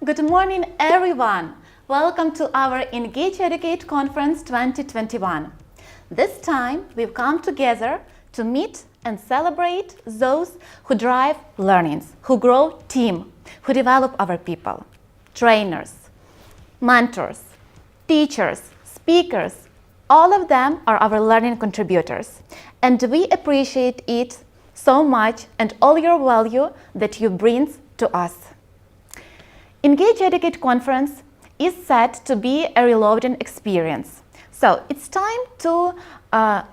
Good morning, everyone. Welcome to our Engage Educate Conference 2021. This time, we've come together to meet and celebrate those who drive learnings, who grow team, who develop our people, trainers, mentors, teachers, speakers. All of them are our learning contributors, and we appreciate it so much and all your value that you bring to us. Engage Educate Conference is set to be a reloading experience. So it's time to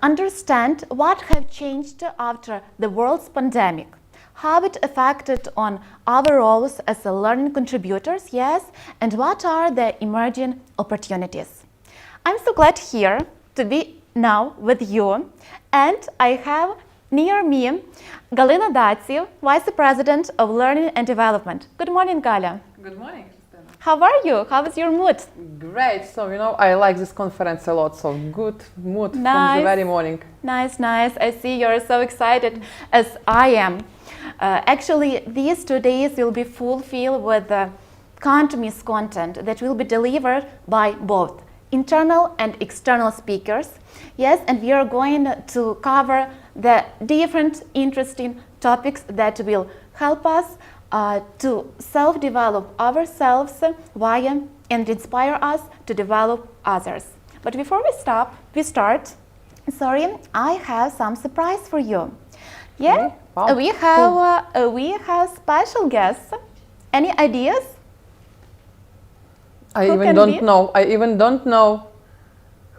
understand what have changed after the world's pandemic, how it affected on our roles as learning contributors, yes, and what are the emerging opportunities. I'm so glad here to be now with you, and I have near me Galina Datsiev, Vice President of Learning and Development. Good morning, Galia. Good morning, Khrystyna. How are you? How is your mood? Great. So, I like this conference a lot. So, good mood from the very morning. Nice. I see you're so excited as I am. Actually, these 2 days will be fulfilled with can't-miss content that will be delivered by both internal and external speakers. Yes, and we are going to cover the different interesting topics that will help us to self-develop ourselves via and inspire us to develop others. But before we start, I have some surprise for you. Yeah, okay. Wow. we have special guests. Any ideas? I even don't know.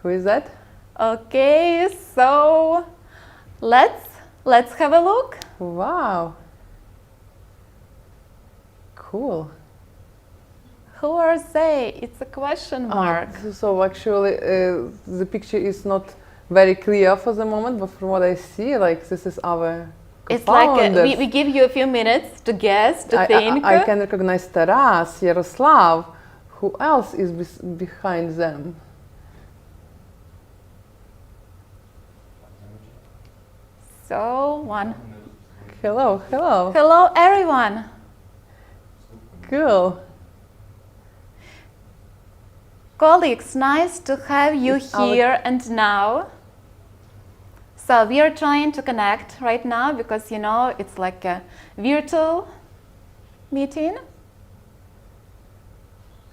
Who is that? Okay, so let's have a look. Wow. Cool. Who are they? It's a question mark. So actually, the picture is not very clear for the moment, but from what I see, this is our It's like we give you a few minutes to guess, to think. I can recognize Taras, Yaroslav. Who else is behind them? So one. Hello. Hello, everyone. Cool. Colleagues, nice to have you here and now. So we are trying to connect right now because, it's like a virtual meeting.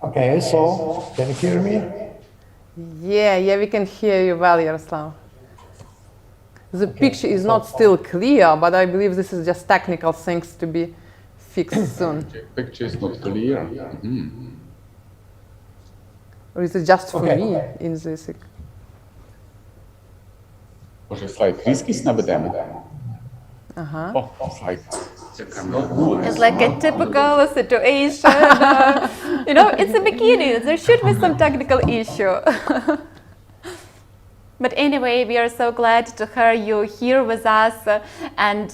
Okay, so can you hear me? Yeah, we can hear you well, Yaroslav. The picture is not still clear, but I believe this is just technical things to be fixed soon. Picture is not clear. Mm-hmm. Or is it just for me in this? Може, слайд різкість наведемо? О, слайд. It's like a typical situation. It's a beginning. There should be some technical issue. But anyway, we are so glad to have you here with us and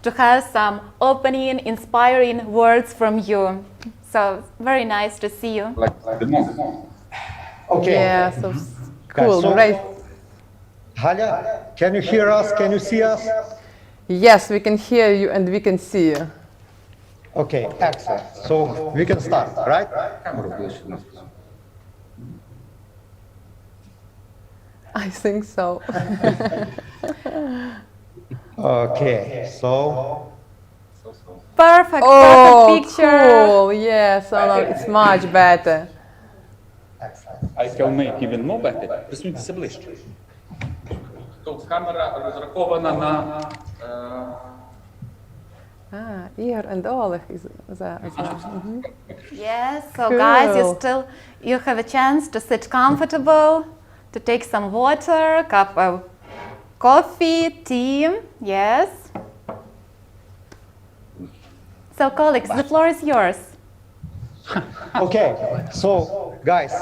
to have some opening, inspiring words from you. So very nice to see you. Like the monk. Okay. Yeah, so cool, So, great. Halia, can you hear us? Can you see us? Yes, we can hear you and we can see you. Okay, excellent. So we can start, right? Камеру ближче нас. I think so. Okay, so Perfect picture. Cool. Yeah, so now it's much better. I can make even more better. Присуньтеся ближче. Тобто камера розрахована на Igor and Oleg is there as well. Yes, so Cool. guys, you have a chance to sit comfortable, to take some water, cup of coffee, tea. Yes. So colleagues, the floor is yours. okay, so guys,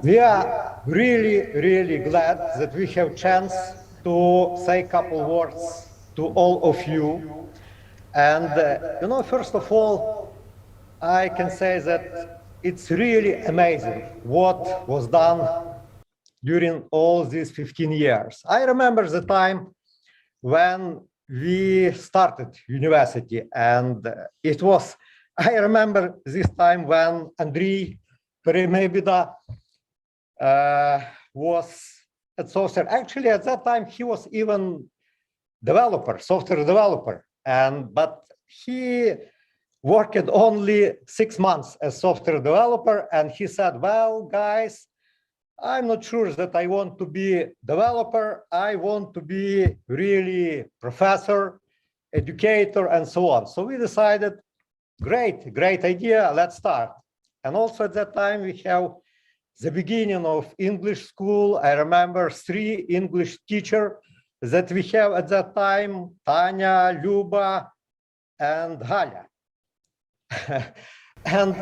we are really glad that we have chance to say a couple words to all of you. And first of all, I can say that it's really amazing what was done during all these 15 years. I remember the time when we started university, and it was I remember this time when Andrii Mykytyuk was at SoftServe. Actually, at that time, he was even developer, software developer, but he worked only 6 months as software developer, and he said, well, guys, I'm not sure that I want to be developer. I want to be really professor, educator, and so on. So we decided, great idea, let's start. And also at that time, we have the beginning of English school. I remember 3 English teachers that we have at that time, Tanya, Luba, and Halia. And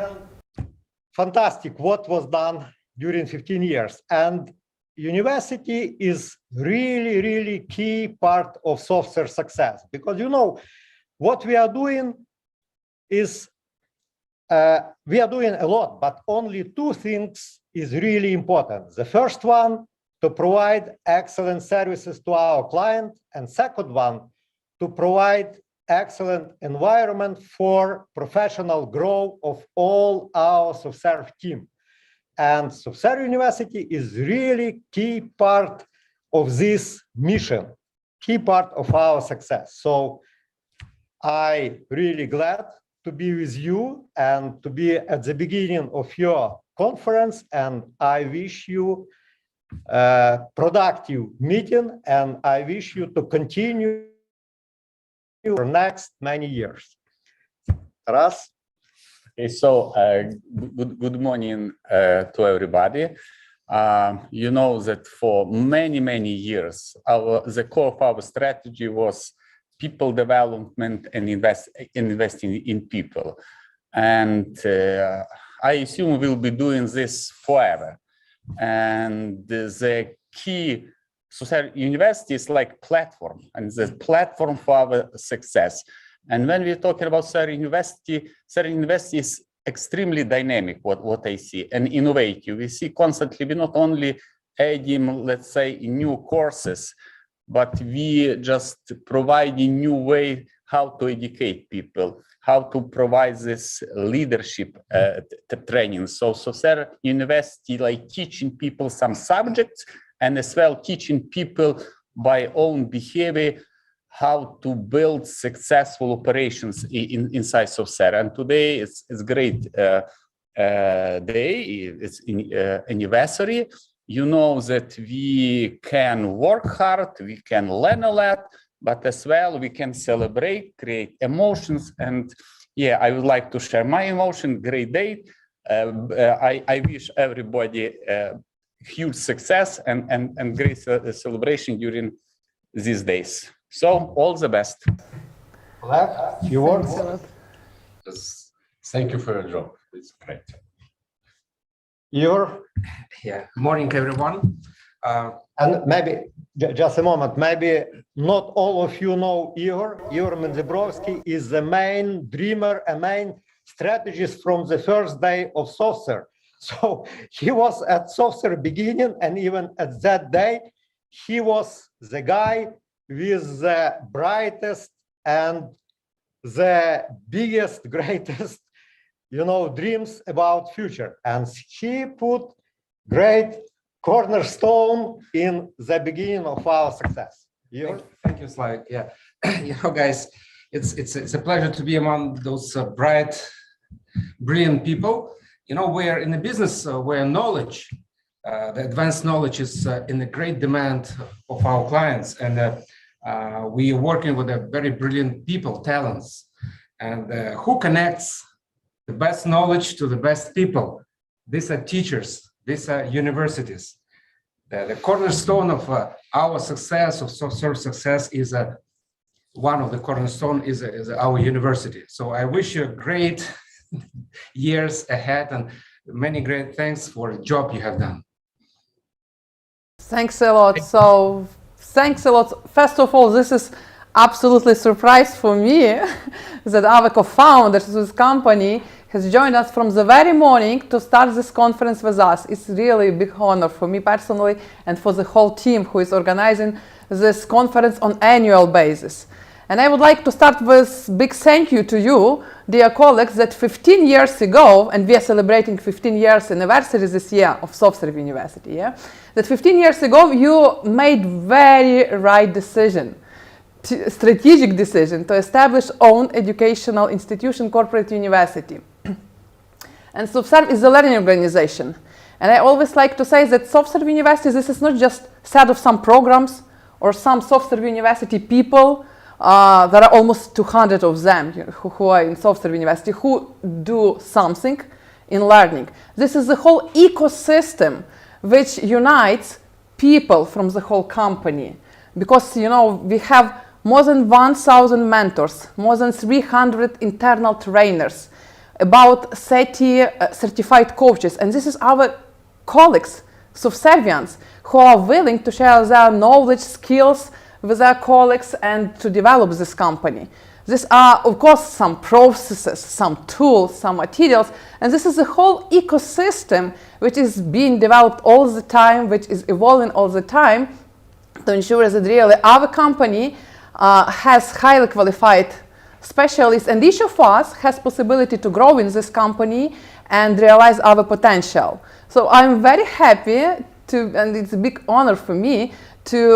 fantastic what was done during 15 years. And university is really key part of SoftServe success, because what we are doing is we are doing a lot, but only 2 things is really important. The first one, to provide excellent services to our client, and second one, to provide excellent environment for professional growth of all our SoftServe team. And SoftServe University is really key part of this mission, key part of our success. So I really glad to be with you and to be at the beginning of your conference, and I wish you a productive meeting, and I wish you to continue for next many years. Taras? Okay, so good morning to everybody. You know that for many years, the core of our strategy was people development and investing in people. And I assume we'll be doing this forever. And the key, SoftServe University is like platform, and the platform for our success. And when we're talking about SoftServe University is extremely dynamic, what I see, and innovative. We see constantly, we're not only adding, let's say, new courses, but we just provide a new way how to educate people, how to provide this leadership training. So SoftServe University, like teaching people some subjects, and as well teaching people by own behavior how to build successful operations inside SoftServe. And today it's great day, it's anniversary. You know that we can work hard, we can learn a lot, but as well we can celebrate, create emotions. And yeah, I would like to share my emotion. Great day. I wish everybody huge success and great celebration during these days. So all the best. Lev, few words. Thank you for your job. It's great. Igor? Yeah, morning everyone. And maybe, just a moment, maybe not all of you know Igor. Igor Mendzebrovsky is the main dreamer, a main strategist from the first day of SoftServe. So he was at SoftServe beginning, and even at that day, he was the guy with the brightest and the biggest, greatest, dreams about future. And he put great cornerstone in the beginning of our success. Thank you, Slavik. Yeah, guys, it's a pleasure to be among those bright, brilliant people. We're in a business where knowledge, the advanced knowledge is in the great demand of our clients. And we are working with a very brilliant people, talents. And who connects the best knowledge to the best people? These are teachers, these are universities. The cornerstone of our success, of SoftServe success, is one of the cornerstone is our university. So I wish you great years ahead and many great thanks for the job you have done. Thanks a lot. So thanks a lot. First of all, this is absolutely a surprise for me that our co-founders of this company has joined us from the very morning to start this conference with us. It's really a big honor for me personally and for the whole team who is organizing this conference on annual basis. And I would like to start with big thank you to you, dear colleagues, that 15 years ago, and we are celebrating 15 years anniversary this year of SoftServe University, yeah? That 15 years ago you made very right decision, strategic decision to establish own educational institution, corporate university. And SoftServe is a learning organization. And I always like to say that SoftServe University, this is not just set of some programs or some SoftServe University people. There are almost 200 of them who are in SoftServe University who do something in learning. This is the whole ecosystem which unites people from the whole company. Because, you know, we have more than 1,000 mentors, more than 300 internal trainers, about 30 certified coaches. And this is our colleagues, SoftServians, who are willing to share their knowledge, skills with their colleagues and to develop this company. These are, of course, some processes, some tools, some materials, and this is a whole ecosystem which is being developed all the time, which is evolving all the time to ensure that really our company has highly qualified specialists, and each of us has possibility to grow in this company and realize our potential. So I'm very happy to, and it's a big honor for me to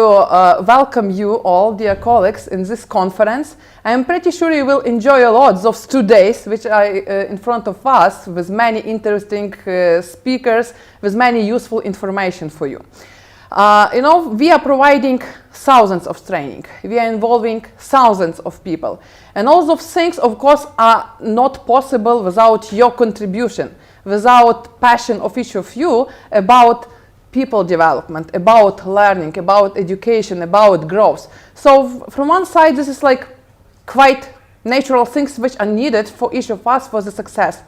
welcome you all, dear colleagues, in this conference. I'm pretty sure you will enjoy a lot those 2 days which are in front of us, with many interesting speakers, with many useful information for you. You know, we are providing thousands of training. We are involving thousands of people. And all those things, of course, are not possible without your contribution, without passion of each of you about people development, about learning, about education, about growth. So from one side, this is like quite natural things which are needed for each of us for the success.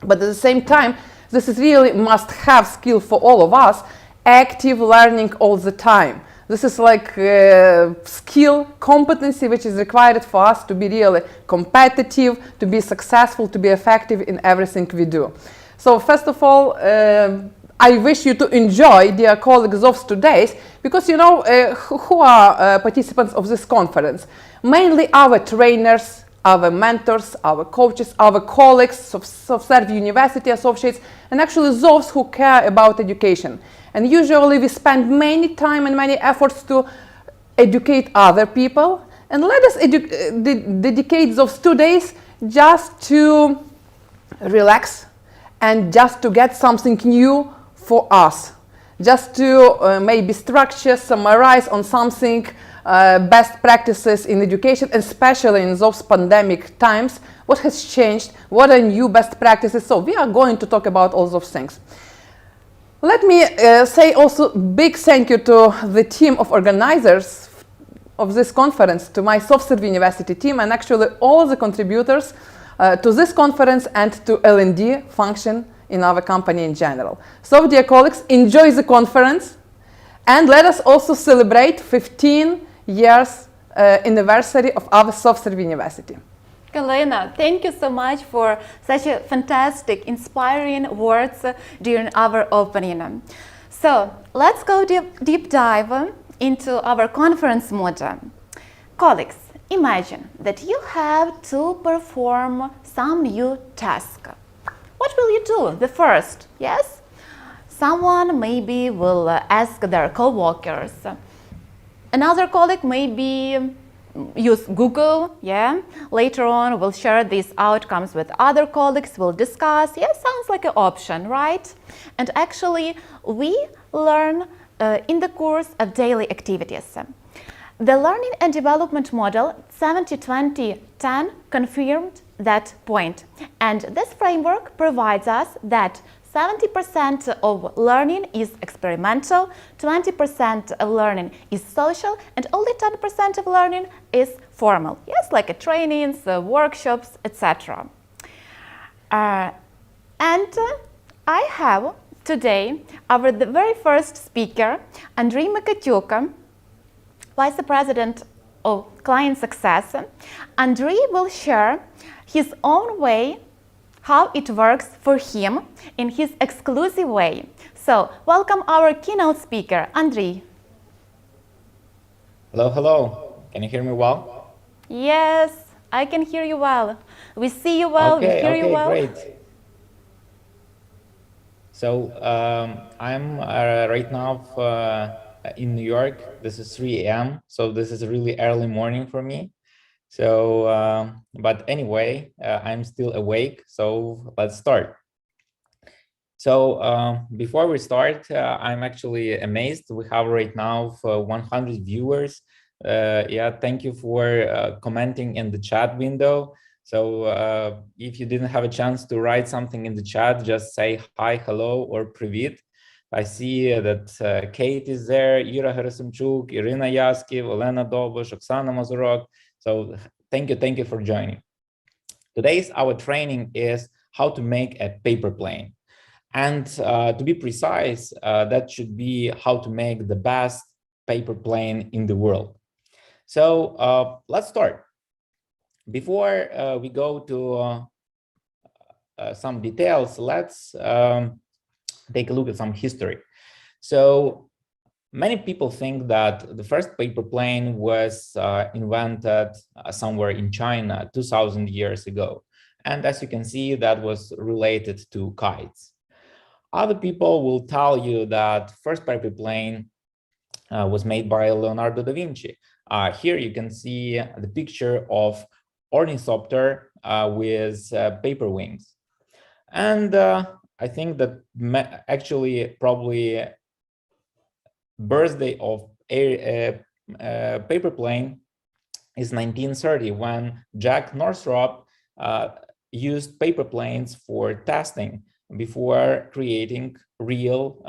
But at the same time, this is really must-have skill for all of us, active learning all the time. This is like skill, competency which is required for us to be really competitive, to be successful, to be effective in everything we do. So first of all, I wish you to enjoy, dear colleagues, of today's, because you know who are participants of this conference. Mainly our trainers, our mentors, our coaches, our colleagues of SoftServe University associates, and actually those who care about education. And usually we spend many time and many efforts to educate other people. And let us dedicate those 2 days just to relax and just to get something new for us. Just to maybe structure, summarize on something, best practices in education, especially in those pandemic times, what has changed, what are new best practices. So we are going to talk about all those things. Let me say also big thank you to the team of organizers of this conference, to my SoftServe University team, and actually all the contributors to this conference and to L&D function in our company in general. So, dear colleagues, enjoy the conference, and let us also celebrate 15 years anniversary of our SoftServe University. Lena, thank you so much for such a fantastic, inspiring words during our opening. So let's go deep dive into our conference motto. Colleagues, imagine that you have to perform some new task. What will you do the first? Yes? Someone maybe will ask their co-workers. Another colleague maybe use Google, yeah. Later on, we'll share these outcomes with other colleagues, we'll discuss. Yeah, sounds like an option, right? And actually, we learn in the course of daily activities. The learning and development model 70-20-10 confirmed that point. And this framework provides us that 70% of learning is experimental, 20% of learning is social, and only 10% of learning is formal. Yes, like trainings, workshops, etc. And I have today our very first speaker, Andrii Mykytyuk, Vice President of Client Success. Andrii will share his own way how it works for him in his exclusive way. So, welcome our keynote speaker, Andrii. Hello, hello. Can you hear me well? Yes, I can hear you well. We see you well, we hear you well. Great. So I'm right now in New York. This is 3 a.m. So this is a really early morning for me. So, but anyway, I'm still awake. So let's start. So before we start, I'm actually amazed. We have right now 100 viewers. Yeah, thank you for commenting in the chat window. So if you didn't have a chance to write something in the chat, just say hi, hello, or привет. I see that Kate is there, Ira Gerasimchuk, Irina Yaskiv, Elena Dobush, Oksana Mazurok. So thank you for joining. Today's our training is how to make a paper plane. And to be precise, that should be how to make the best paper plane in the world. So let's start. Before we go to some details, let's take a look at some history. So many people think that the first paper plane was invented somewhere in China 2000 years ago. And as you can see, that was related to kites. Other people will tell you that first paper plane was made by Leonardo da Vinci. Here you can see the picture of ornithopter with paper wings. And I think that actually probably birthday of a paper plane is 1930 when Jack Northrop used paper planes for testing before creating real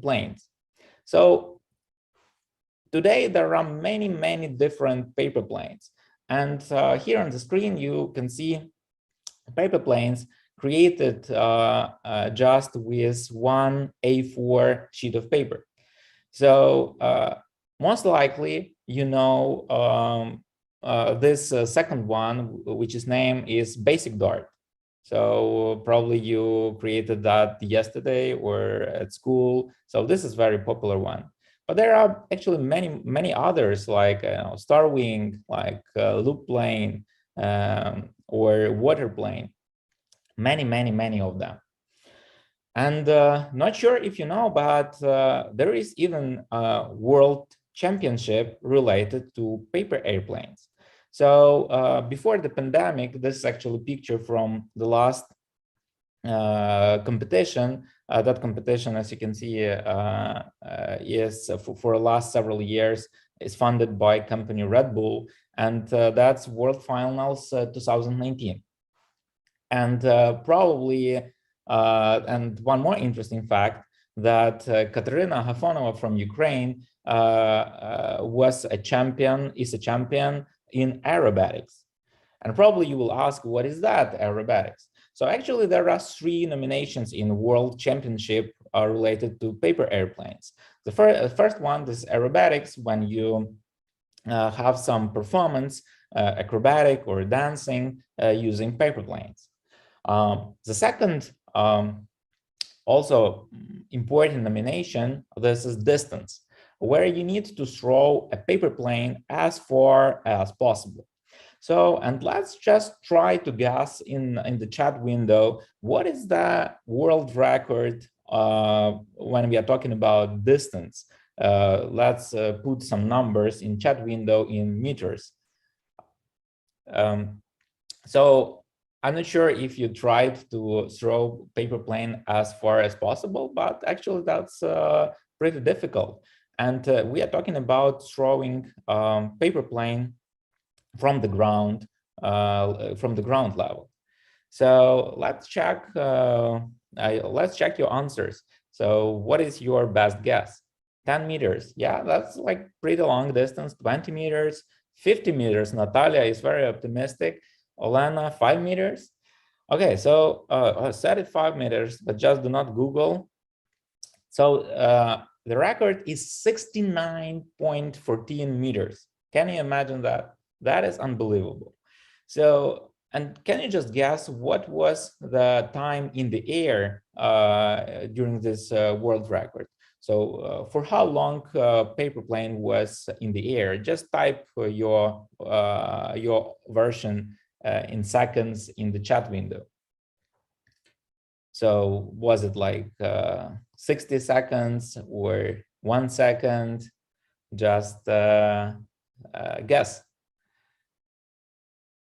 planes. So today there are many different paper planes. And here on the screen, you can see paper planes created just with one A4 sheet of paper. So most likely, you know, this second one, which is name is Basic Dart. So probably you created that yesterday or at school. So this is very popular one. But there are actually many others like Starwing, like Loop Plane or Water Plane. Many of them. And not sure if you know, but there is even a world championship related to paper airplanes. So before the pandemic, this is actually a picture from the last competition. That competition, as you can see, is for the last several years, is funded by company Red Bull, and that's World Finals 2019. And probably, and one more interesting fact, that Katerina Hafonova from Ukraine is a champion in aerobatics. And probably you will ask, what is that, aerobatics? So actually there are 3 nominations in World Championship related to paper airplanes. The first one is aerobatics, when you have some performance, acrobatic or dancing using paper planes. The second also important nomination, this is distance, where you need to throw a paper plane as far as possible. So, and let's just try to guess in the chat window, what is the world record when we are talking about distance? Let's put some numbers in chat window in meters. So I'm not sure if you tried to throw paper plane as far as possible, but actually that's pretty difficult. And we are talking about throwing paper plane from the ground level. So let's check your answers. So what is your best guess? 10 meters. Yeah, that's like pretty long distance. 20 meters, 50 meters. Natalia is very optimistic. Olena, 5 meters. Okay, so I said it 5 meters, but just do not Google. So the record is 69.14 meters. Can you imagine that? That is unbelievable. So, and can you just guess what was the time in the air during this world record? So for how long paper plane was in the air? Just type your version in seconds in the chat window. So was it like 60 seconds or 1 second? Just guess.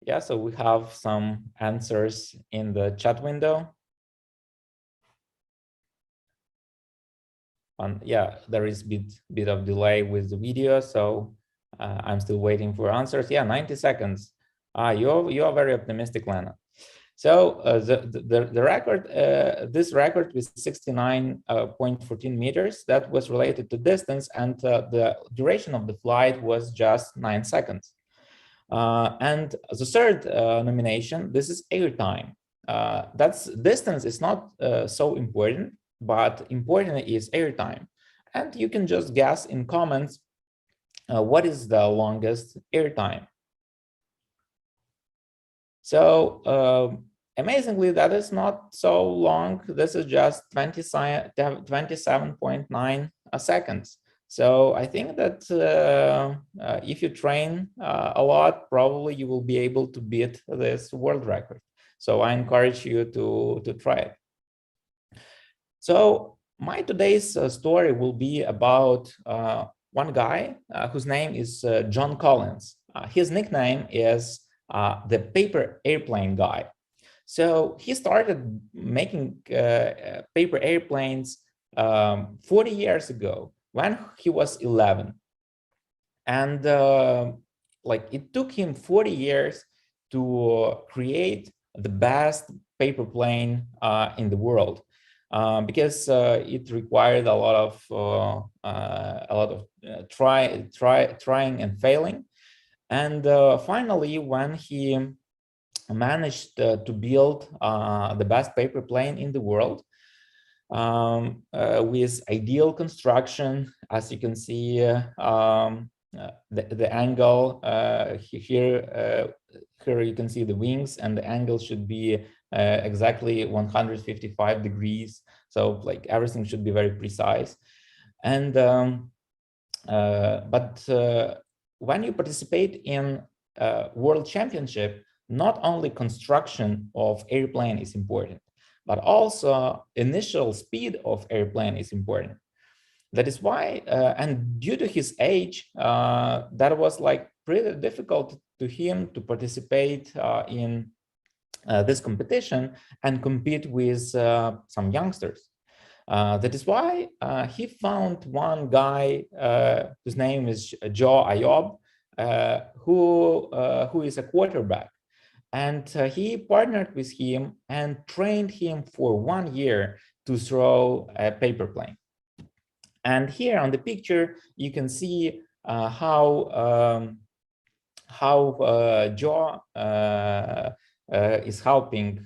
Yeah, so we have some answers in the chat window. Yeah, there is bit of delay with the video, so I'm still waiting for answers. Yeah, 90 seconds. You're very optimistic, Lena. So the record, this record with 69.14 meters, that was related to distance, and the duration of the flight was just 9 seconds. And the third nomination, this is airtime. That's distance is not so important, but important is airtime. And you can just guess in comments what is the longest airtime. So amazingly, that is not so long. This is just 27.9 seconds. So I think that if you train a lot, probably you will be able to beat this world record. So I encourage you to try it. So my today's story will be about one guy whose name is John Collins. His nickname is the paper airplane guy. So he started making paper airplanes 40 years ago when he was 11. And like it took him 40 years to create the best paper plane in the world. Because it required a lot of trying and failing, and finally, when he managed to build the best paper plane in the world with ideal construction, as you can see, the angle here you can see the wings, and the angle should be exactly 155 degrees. So like everything should be very precise. And when you participate in World Championship, not only construction of airplane is important, but also initial speed of airplane is important. That is why, and due to his age, that was like pretty difficult to him to participate in this competition and compete with some youngsters. That is why he found one guy whose name is Joe Ayoub, who is a quarterback. And he partnered with him and trained him for 1 year to throw a paper plane. And here on the picture, you can see how Joe is helping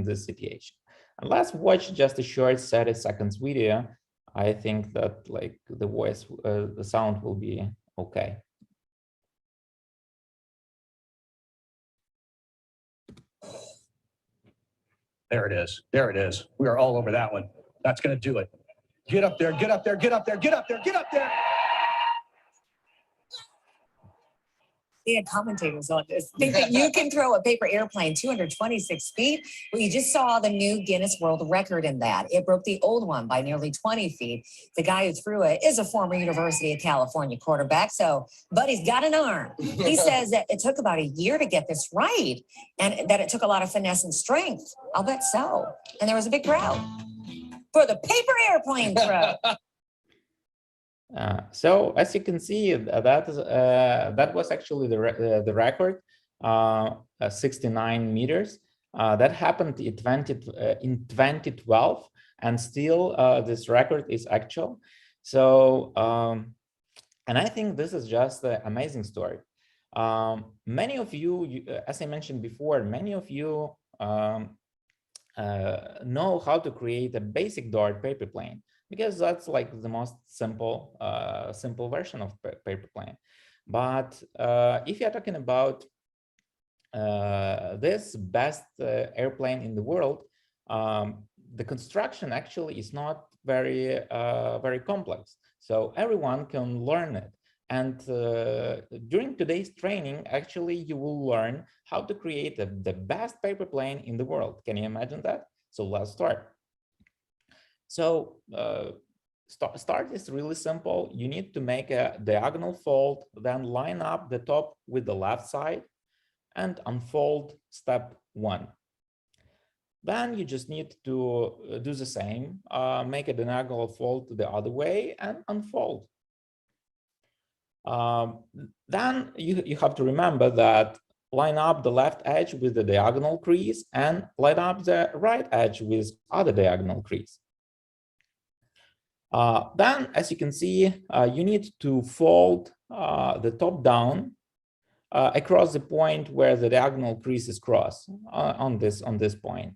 this situation. And let's watch just a short 30 seconds video. I think that like the voice, the sound will be okay. There it is. There it is. We are all over that one. That's going to do it. Get up there, get up there, get up there, get up there, get up there. They had commentators on this. Think that you can throw a paper airplane 226 feet? Well, you just saw the new Guinness World Record in that. It broke the old one by nearly 20 feet. The guy who threw it is a former University of California quarterback, so Buddy's got an arm. He says that it took about a year to get this right, and that it took a lot of finesse and strength. I'll bet so. And there was a big crowd for the paper airplane throw. So as you can see, that was actually the record, 69 meters. That happened in 2012, and still this record is actual. So, and I think this is just an amazing story. Many of you, as I mentioned before, many of you know how to create a basic dart paper plane, because that's like the most simple version of paper plane. But if you're talking about this best airplane in the world, the construction actually is not very complex. So everyone can learn it. And during today's training, actually, you will learn how to create the best paper plane in the world. Can you imagine that? So let's start. So start is really simple. You need to make a diagonal fold, then line up the top with the left side and unfold step 1. Then you just need to do the same, make a diagonal fold the other way and unfold. Then you have to remember that line up the left edge with the diagonal crease and line up the right edge with other diagonal crease. Then, as you can see, you need to fold the top down across the point where the diagonal creases cross on this point.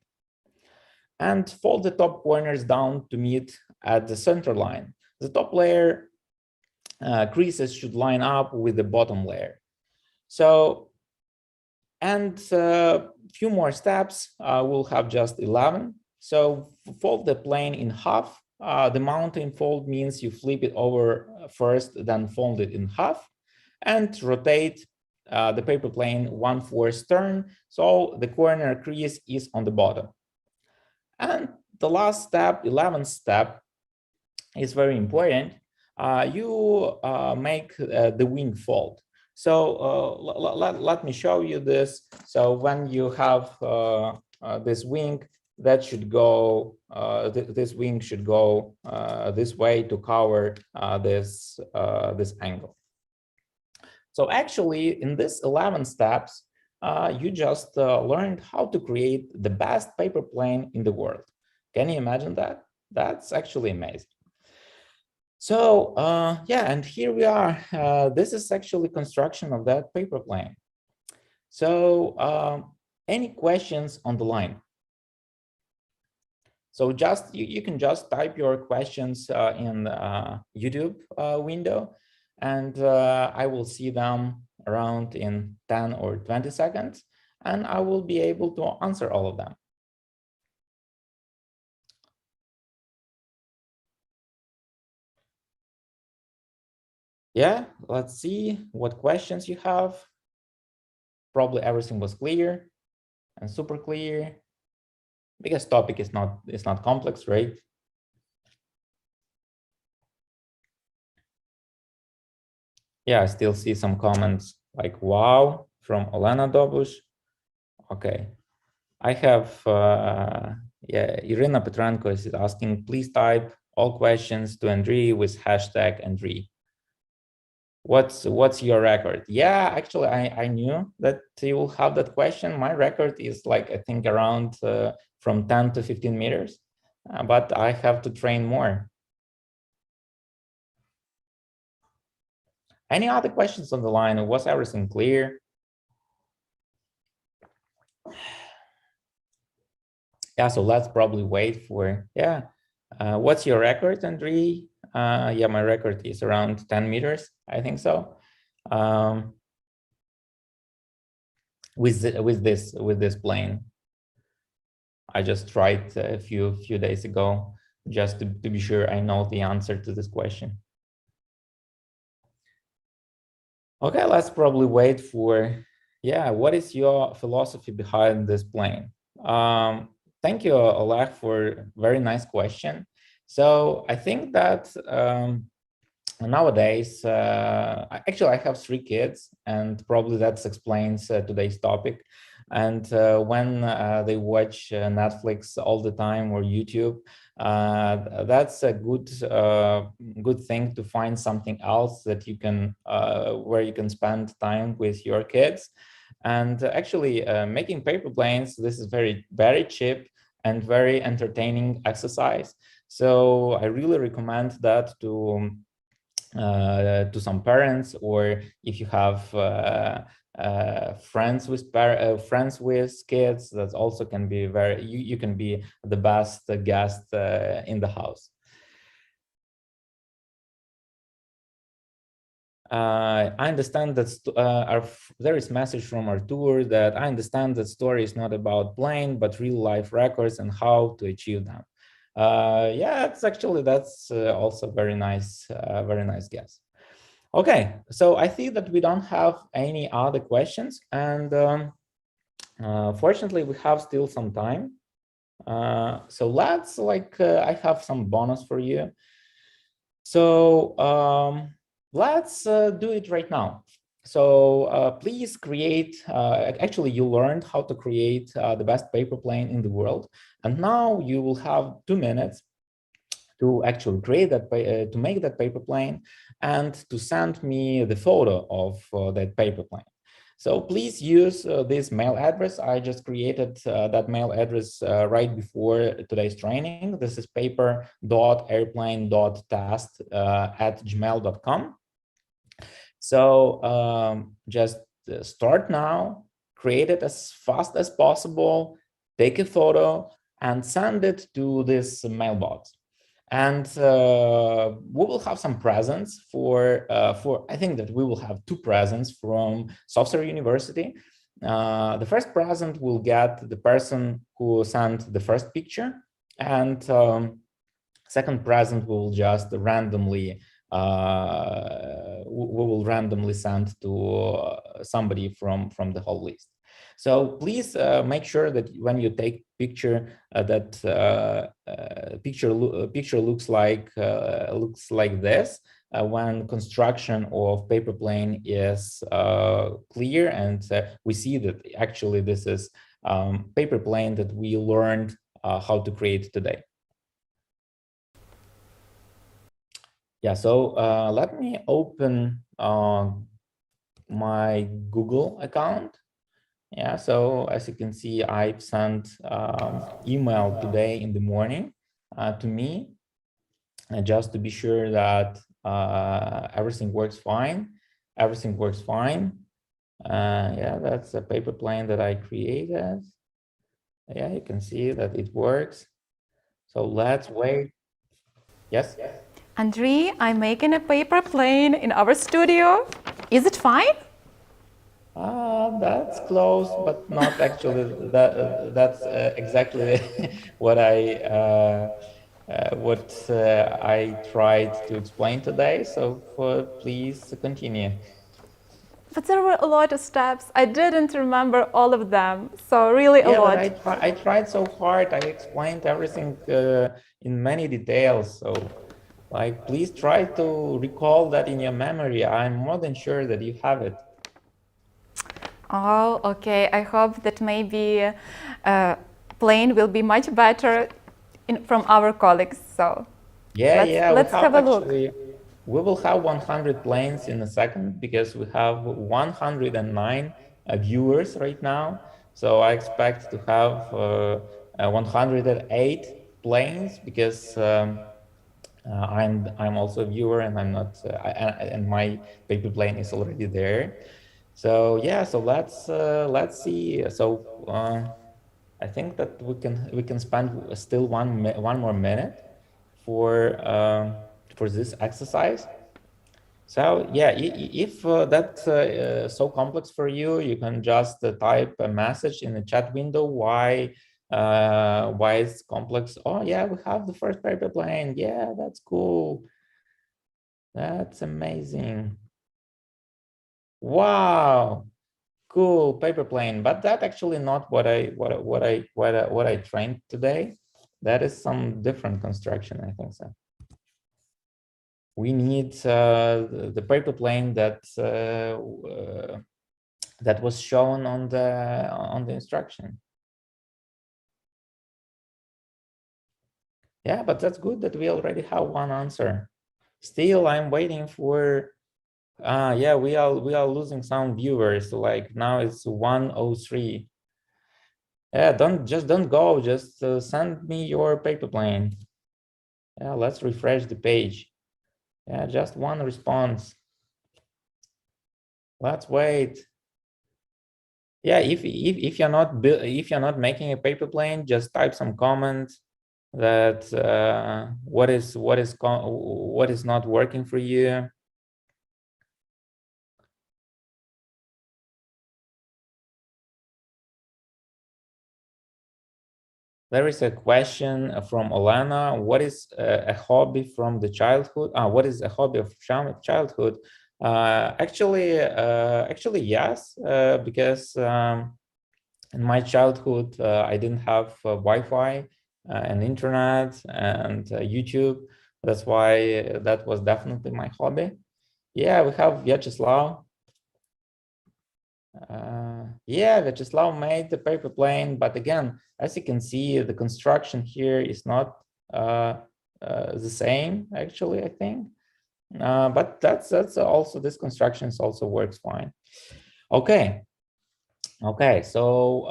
And fold the top corners down to meet at the center line. The top layer creases should line up with the bottom layer. So, and a few more steps, we'll have just 11. So fold the plane in half. The mountain fold means you flip it over first, then fold it in half, and rotate the paper plane 1/4 turn, so the corner crease is on the bottom. And the last step, 11th step, is very important. You make the wing fold. So let me show you this. So when you have this wing, that should go, this wing should go this way to cover this angle. So actually, in this 11 steps, you just learned how to create the best paper plane in the world. Can you imagine that? That's actually amazing. So yeah, and here we are. This is actually construction of that paper plane. So any questions on the line? So just you can just type your questions in the YouTube window, and I will see them around in 10 or 20 seconds, and I will be able to answer all of them. Yeah, let's see what questions you have. Probably everything was clear and super clear, because topic is not complex, right? Yeah, I still see some comments like wow from Olena Dobush. Okay, I have yeah, Irina Petrenko is asking, please type all questions to Andrii with hashtag Andrii. What's your record? Yeah, actually, I knew that you will have that question. My record is like, I think around from 10 to 15 meters, but I have to train more. Any other questions on the line? Was everything clear? Yeah, so let's probably wait for, yeah. What's your record, Andrii? Yeah, my record is around 10 meters, I think so. With this plane, I just tried a few days ago, just to be sure I know the answer to this question. Okay, let's probably wait for, yeah, what is your philosophy behind this plane? Thank you, Oleg, for a very nice question. So I think that nowadays, actually I have 3 kids, and probably that explains today's topic. And when they watch Netflix all the time or YouTube, that's a good thing to find something else that you can where you can spend time with your kids. And actually making paper planes, this is very cheap and very entertaining exercise. So I really recommend that to some parents, or if you have friends with kids, that also can be you can be the best guest in the house. I understand that there is message from Artur that I understand that story is not about plane, but real life records and how to achieve them. Yeah, that's also very nice guess. Okay, so I see that we don't have any other questions, and fortunately, we have still some time. So let's I have some bonus for you. So let's do it right now. So please create, actually you learned how to create the best paper plane in the world. And now you will have 2 minutes to actually create that, to make that paper plane and to send me the photo of that paper plane. So please use this mail address. I just created that mail address right before today's training. This is paper.airplane.test@gmail.com. So just start now, create it as fast as possible, take a photo and send it to this mailbox. And we will have some presents for I think that we will have 2 presents from SoftServe University. The first present will get the person who sent the first picture, and second present will just randomly send to somebody from the whole list. So please make sure that when you take picture, that picture looks like this when construction of paper plane is clear, and we see that actually this is paper plane that we learned how to create today. Yeah, so let me open my Google account. Yeah, so as you can see, I've sent email today in the morning to me, just to be sure that everything works fine. Everything works fine. Yeah, that's a paper plane that I created. Yeah, you can see that it works. So let's wait. Yes? Andrii, I'm making a paper plane in our studio. Is it fine? That's close, but not actually. That's exactly what I tried to explain today. So please continue. But there were a lot of steps. I didn't remember all of them. So really a lot. But I tried so hard. I explained everything in many details. So please try to recall that in your memory. I'm more than sure that you have it. Oh, okay. I hope that maybe plane will be much better from our colleagues. So let's have a look. We will have 100 planes in a second because we have 109 viewers right now. So I expect to have 108 planes because I'm also a viewer and I'm not, and my paper plane is already there. So yeah, so let's see. So I think that we can spend still one more minute for this exercise. So yeah, if that's so complex for you, you can just type a message in the chat window why it's complex. Oh yeah, we have the first paper plane. Yeah, that's cool. That's amazing. Wow, cool paper plane. But that's actually not what I trained today. That is some different construction, I think so. We need the paper plane that was shown on the instruction. Yeah, but that's good that we already have one answer. Still, I'm waiting for. Yeah, we are losing some viewers. Like now it's 103. Yeah, don't go. Just send me your paper plane. Yeah, let's refresh the page. Yeah, just one response. Let's wait. Yeah, if you're not making a paper plane, just type some comment that what is not working for you. There is a question from Olena. What is a hobby from the childhood? What is a hobby of childhood? Actually, yes, because in my childhood, I didn't have Wi-Fi and internet and YouTube. That's why that was definitely my hobby. Yeah, we have Vyacheslav. Yeah, Vyacheslav made the paper plane, but again, as you can see, the construction here is not the same, actually, I think. But that's also, this construction also works fine. Okay, so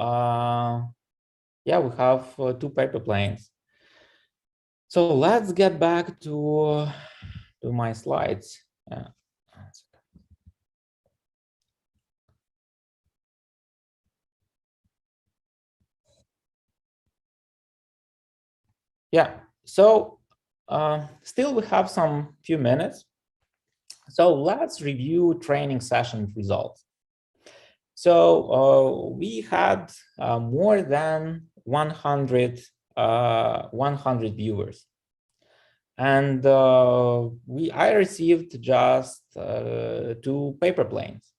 yeah, we have 2 paper planes. So let's get back to my slides. Yeah, so still we have some few minutes. So let's review training session results. So we had more than 100 viewers, and I received just 2 paper planes.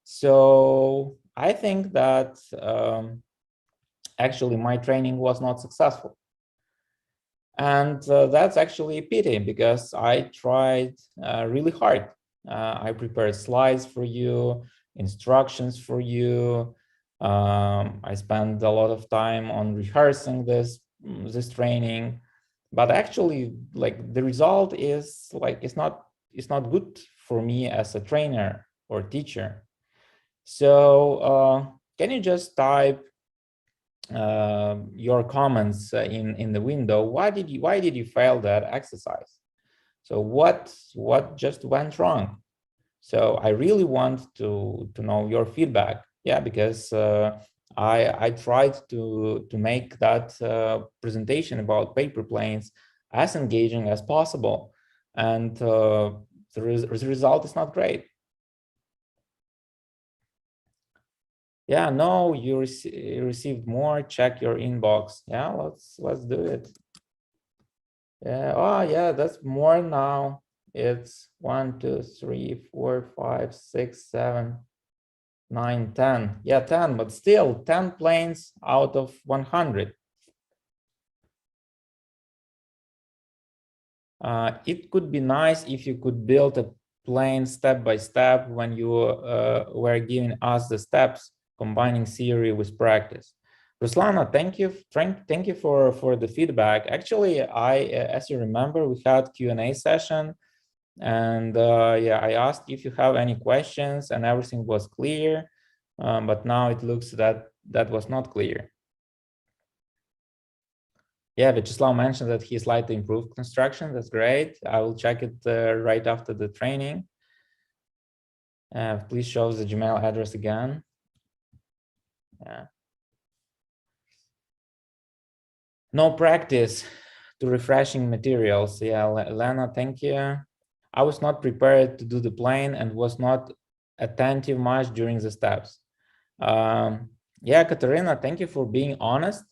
So I think that actually my training was not successful. And that's actually a pity, because I tried really hard. I prepared slides for you, instructions for you. I spent a lot of time on rehearsing this training, but actually, like, the result is like it's not good for me as a trainer or teacher. So can you just type your comments in the window? Why did you fail that exercise? So what just went wrong? So I really want to know your feedback. Yeah, because I tried to make that presentation about paper planes as engaging as possible, and the result is not great. Yeah, no, you received more. Check your inbox. Yeah, let's do it. Yeah, oh yeah, that's more now. It's 1, 2, 3, 4, 5, 6, 7, 9, 10. Yeah, 10, but still 10 planes out of 100. It could be nice if you could build a plane step by step when you were giving us the steps, combining theory with practice. Ruslana, thank you for the feedback. Actually, as you remember, we had Q&A session, and yeah, I asked if you have any questions, and everything was clear, but now it looks that was not clear. Yeah, Vyacheslav mentioned that he slightly improved construction. That's great. I will check it right after the training. Please show the Gmail address again. Yeah. No practice to refreshing materials. Yeah, Lena, thank you. I was not prepared to do the plane and was not attentive much during the steps. Yeah, Katerina, thank you for being honest.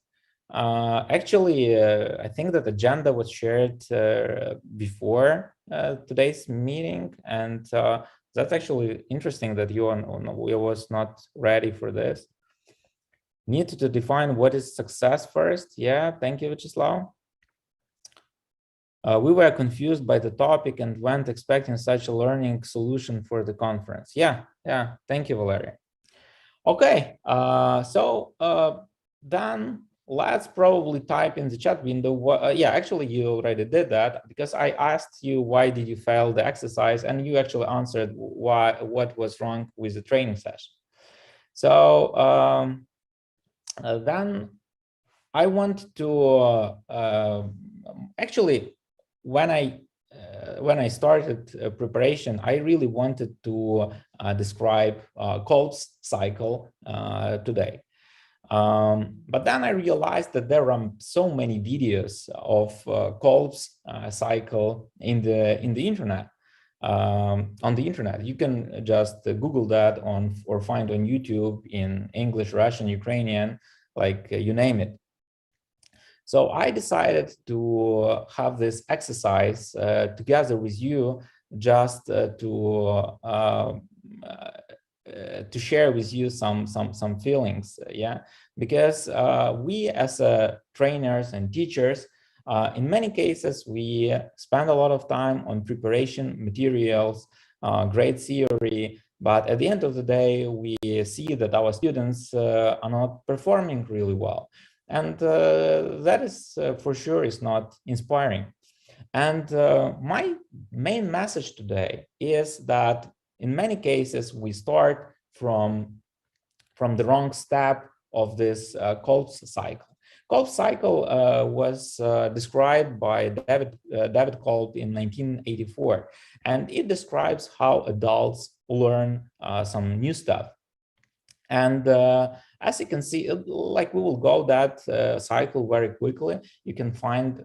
Actually, I think that agenda was shared before today's meeting, and that's actually interesting that you was not ready for this. Need to define what is success first. Yeah, thank you, Vyacheslav. We were confused by the topic and weren't expecting such a learning solution for the conference. Yeah, thank you, Valeria. Okay, so then let's probably type in the chat window. Yeah, actually, you already did that, because I asked you why did you fail the exercise, and you actually answered what was wrong with the training session. So then I want to actually, when I started preparation, I really wanted to describe Kolb's cycle today. But then I realized that there are so many videos of Kolb's cycle in the internet. On the internet, you can just Google that or find on YouTube in English, Russian, Ukrainian, like you name it. So I decided to have this exercise together with you just to share with you some feelings, yeah, because we as trainers and teachers, in many cases we spend a lot of time on preparation materials, great theory, but at the end of the day we see that our students are not performing really well, and that is for sure is not inspiring. And my main message today is that in many cases, we start from the wrong step of this Kolb cycle. Kolb cycle was described by David Kolb in 1984, and it describes how adults learn some new stuff. And as you can see, like we will go that cycle very quickly. You can find,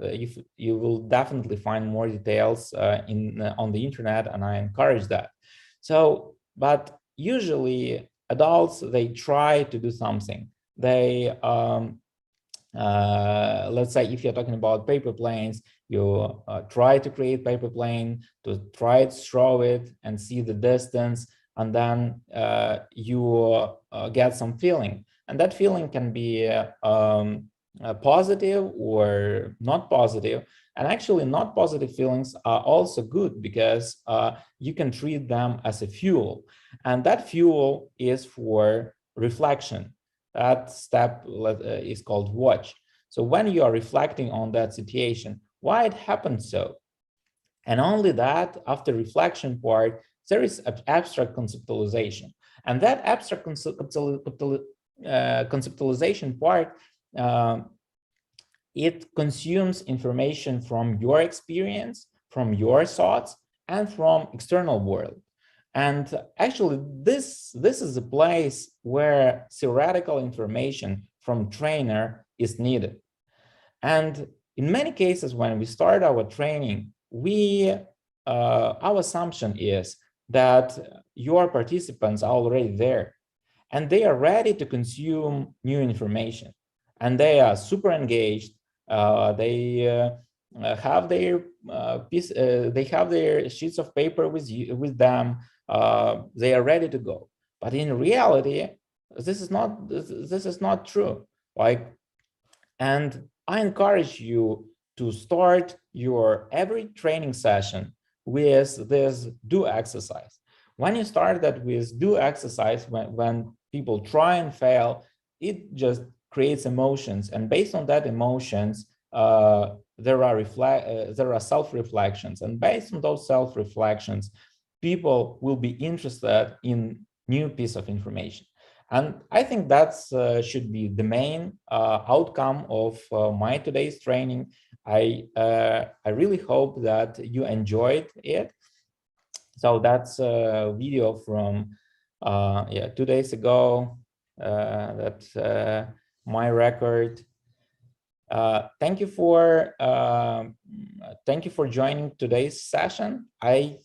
you will definitely find more details on the internet, and I encourage that. So, but usually adults, they try to do something. They, let's say if you're talking about paper planes, you try to create paper plane, to try to throw it and see the distance, and then you get some feeling. And that feeling can be positive or not positive. And actually not positive feelings are also good because you can treat them as a fuel. And that fuel is for reflection. That step is called watch. So when you are reflecting on that situation, why it happened so? And only that, after reflection part, there is abstract conceptualization. And that abstract conceptualization part, it consumes information from your experience, from your thoughts, and from external world. And actually, this is a place where theoretical information from trainer is needed. And in many cases, when we start our training, our assumption is that your participants are already there, and they are ready to consume new information, and they are super engaged. They have their sheets of paper with them. They are ready to go. But in reality, this is not true. And I encourage you to start your every training session with this do exercise. When you start that with do exercise, when people try and fail, it just creates emotions, and based on that emotions, there are self-reflections, and based on those self-reflections, people will be interested in new piece of information. And I think that should be the main outcome of my today's training. I really hope that you enjoyed it. So that's a video from 2 days ago. That's my record. Thank you for joining today's session. I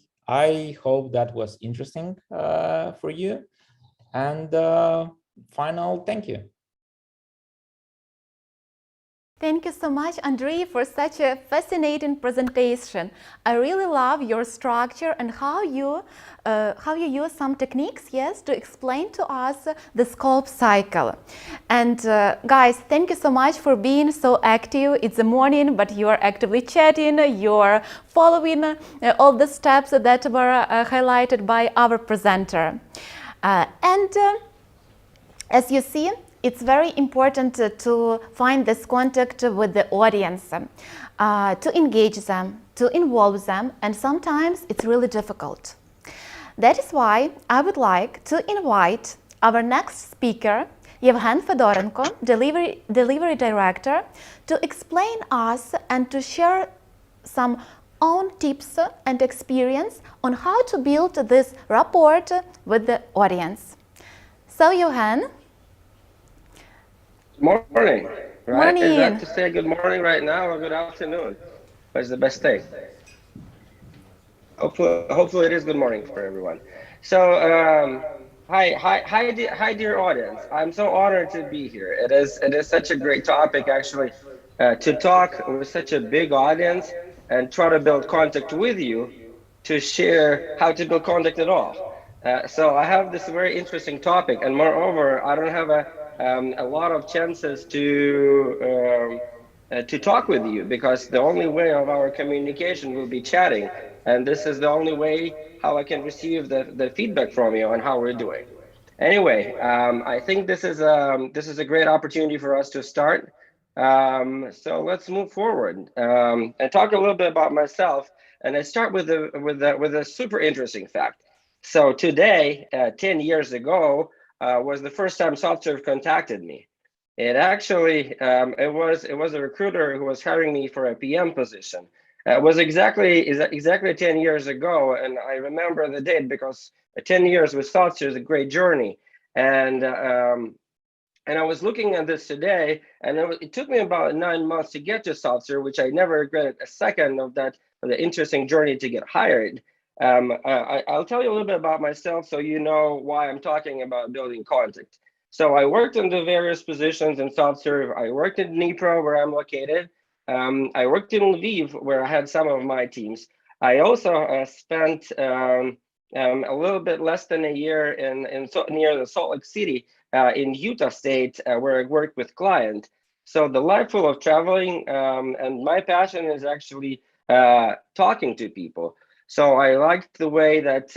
hope that was interesting for you. And final thank you. Thank you so much, Andrii, for such a fascinating presentation. I really love your structure and how you use some techniques, yes, to explain to us the Kolb cycle. And guys, thank you so much for being so active. It's the morning, but you are actively chatting. You're following all the steps that were highlighted by our presenter. And as you see, it's very important to find this contact with the audience, to engage them, to involve them, and sometimes it's really difficult. That is why I would like to invite our next speaker, Yevhen Fedorenko, Delivery Director, to explain us and to share some own tips and experience on how to build this rapport with the audience. So, Yevhen. Morning, right? Morning. Is that to say good morning right now or good afternoon? What's the best day? Hopefully it is good morning for everyone. So, hi, dear audience. I'm so honored to be here. It is such a great topic, actually, to talk with such a big audience and try to build contact with you to share how to build contact at all. So I have this very interesting topic, and moreover, I don't have a lot of chances to talk with you, because the only way of our communication will be chatting, and this is the only way how I can receive the feedback from you on how we're doing. Anyway, I think this is a great opportunity for us to start. So let's move forward and talk a little bit about myself. And I start with a super interesting fact. So today, 10 years ago, was the first time SoftServe contacted me. It actually it was a recruiter who was hiring me for a PM position. It was exactly 10 years ago, and I remember the date because 10 years with SoftServe is a great journey. And I was looking at this today, and it took me about 9 months to get to SoftServe, which I never regretted a second of the interesting journey to get hired. I'll tell you a little bit about myself so you know why I'm talking about building contact. So I worked in the various positions in SoftServe. I worked in Dnipro, where I'm located. I worked in Lviv, where I had some of my teams. I also spent a little bit less than a year near the Salt Lake City in Utah State, where I worked with client. So the life full of traveling, and my passion is actually talking to people. So I liked the way that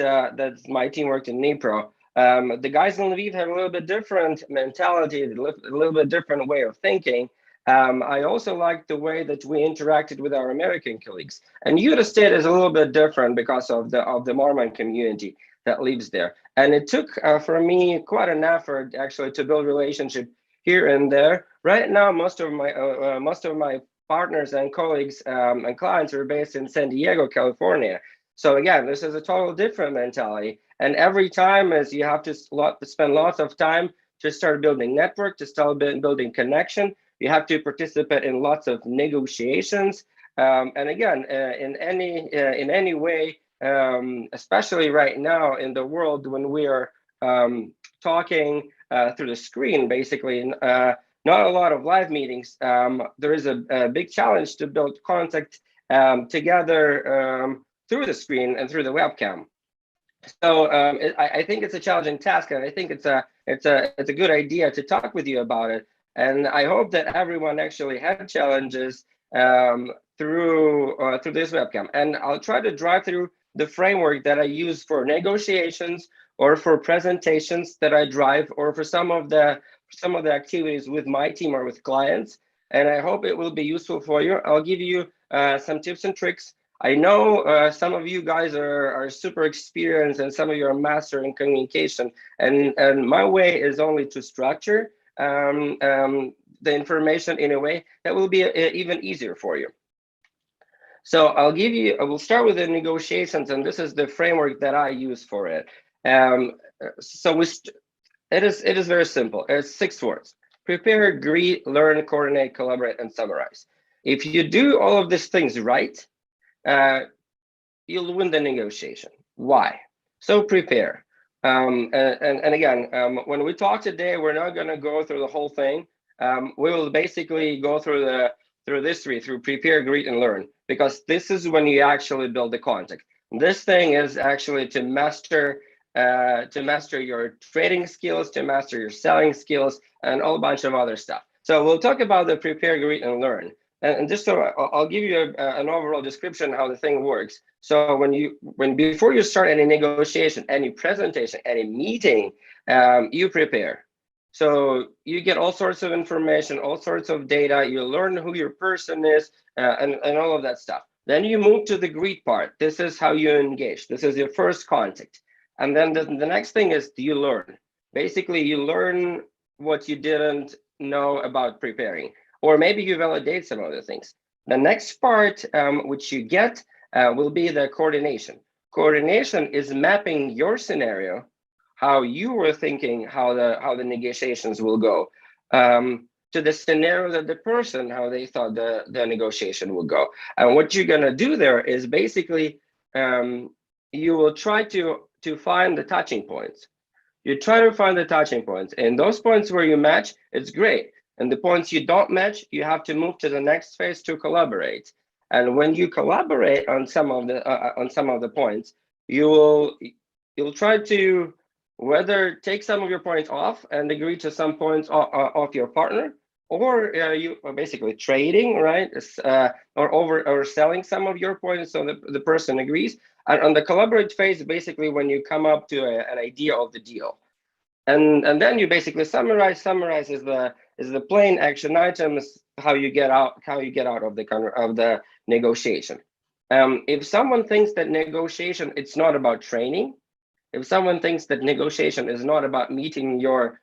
my team worked in Dnipro. The guys in Lviv had a little bit different mentality, a little bit different way of thinking. I also liked the way that we interacted with our American colleagues. And Utah State is a little bit different because of the Mormon community that lives there. And it took for me quite an effort actually to build relationship here and there. Right now, most of my partners and colleagues and clients are based in San Diego, California. So again, this is a total different mentality. And every time as you have to spend lots of time to start building network, to start building connection. You have to participate in lots of negotiations. And again, in any way, especially right now in the world when we are talking through the screen, basically, not a lot of live meetings, there is a big challenge to build contact together through the screen and through the webcam. So I think it's a challenging task, and I think it's a good idea to talk with you about it. And I hope that everyone actually had challenges through this webcam. And I'll try to drive through the framework that I use for negotiations or for presentations that I drive, or for some of the activities with my team or with clients. And I hope it will be useful for you. I'll give you some tips and tricks. I know some of you guys are super experienced, and some of you are master in communication. And my way is only to structure the information in a way that will be even easier for you. So I will start with the negotiations, and this is the framework that I use for it. So it is very simple. It's 6 words: prepare, agree, learn, coordinate, collaborate, and summarize. If you do all of these things right, you'll win the negotiation. Why? So prepare. And again, when we talk today, we're not going to go through the whole thing. We will basically go through through prepare, greet, and learn, because this is when you actually build the contact. This thing is actually to master your trading skills, to master your selling skills, and a whole bunch of other stuff. So we'll talk about the prepare, greet, and learn. And just so I'll give you an overall description how the thing works. So before you start any negotiation, any presentation, any meeting, you prepare. So you get all sorts of information, all sorts of data. You learn who your person is, and all of that stuff. Then you move to the greet part. This is how you engage. This is your first contact. And then the next thing is you learn. Basically, you learn what you didn't know about preparing, or maybe you validate some other things. The next part, which you get, will be the coordination. Coordination is mapping your scenario, how you were thinking, how the negotiations will go, to the scenario that the person, how they thought the negotiation will go. And what you're gonna do there is basically, you will try to find the touching points. You try to find the touching points, and those points where you match, it's great. And the points you don't match, you have to move to the next phase to collaborate. And when you collaborate on some of the points, you'll try to whether take some of your points off and agree to some points of your partner, or you are basically trading, right? Or selling some of your points so the person agrees. And on the collaborate phase, basically when you come up to an idea of the deal, and then you basically summarize is the plain action items, how you get out of the negotiation. If someone thinks that negotiation, it's not about training, if someone thinks that negotiation is not about meeting your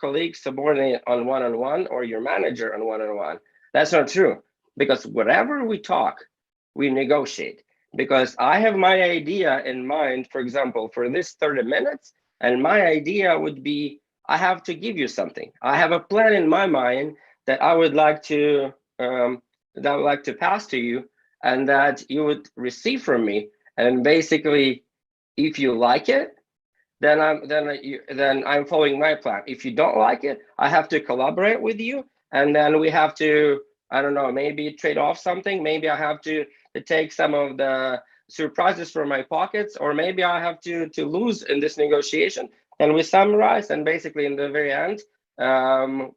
colleague subordinate on one-on-one or your manager on one-on-one, that's not true. Because whatever we talk, we negotiate. Because I have my idea in mind, for example, for this 30 minutes, and my idea would be, I have to give you something. I have a plan in my mind that I would like to pass to you, and that you would receive from me. And basically, if you like it, then I'm following my plan. If you don't like it, I have to collaborate with you, and then we have to, I don't know, maybe trade off something. Maybe I have to take some of the surprises from my pockets, or maybe I have to lose in this negotiation. And we summarize, and basically in the very end,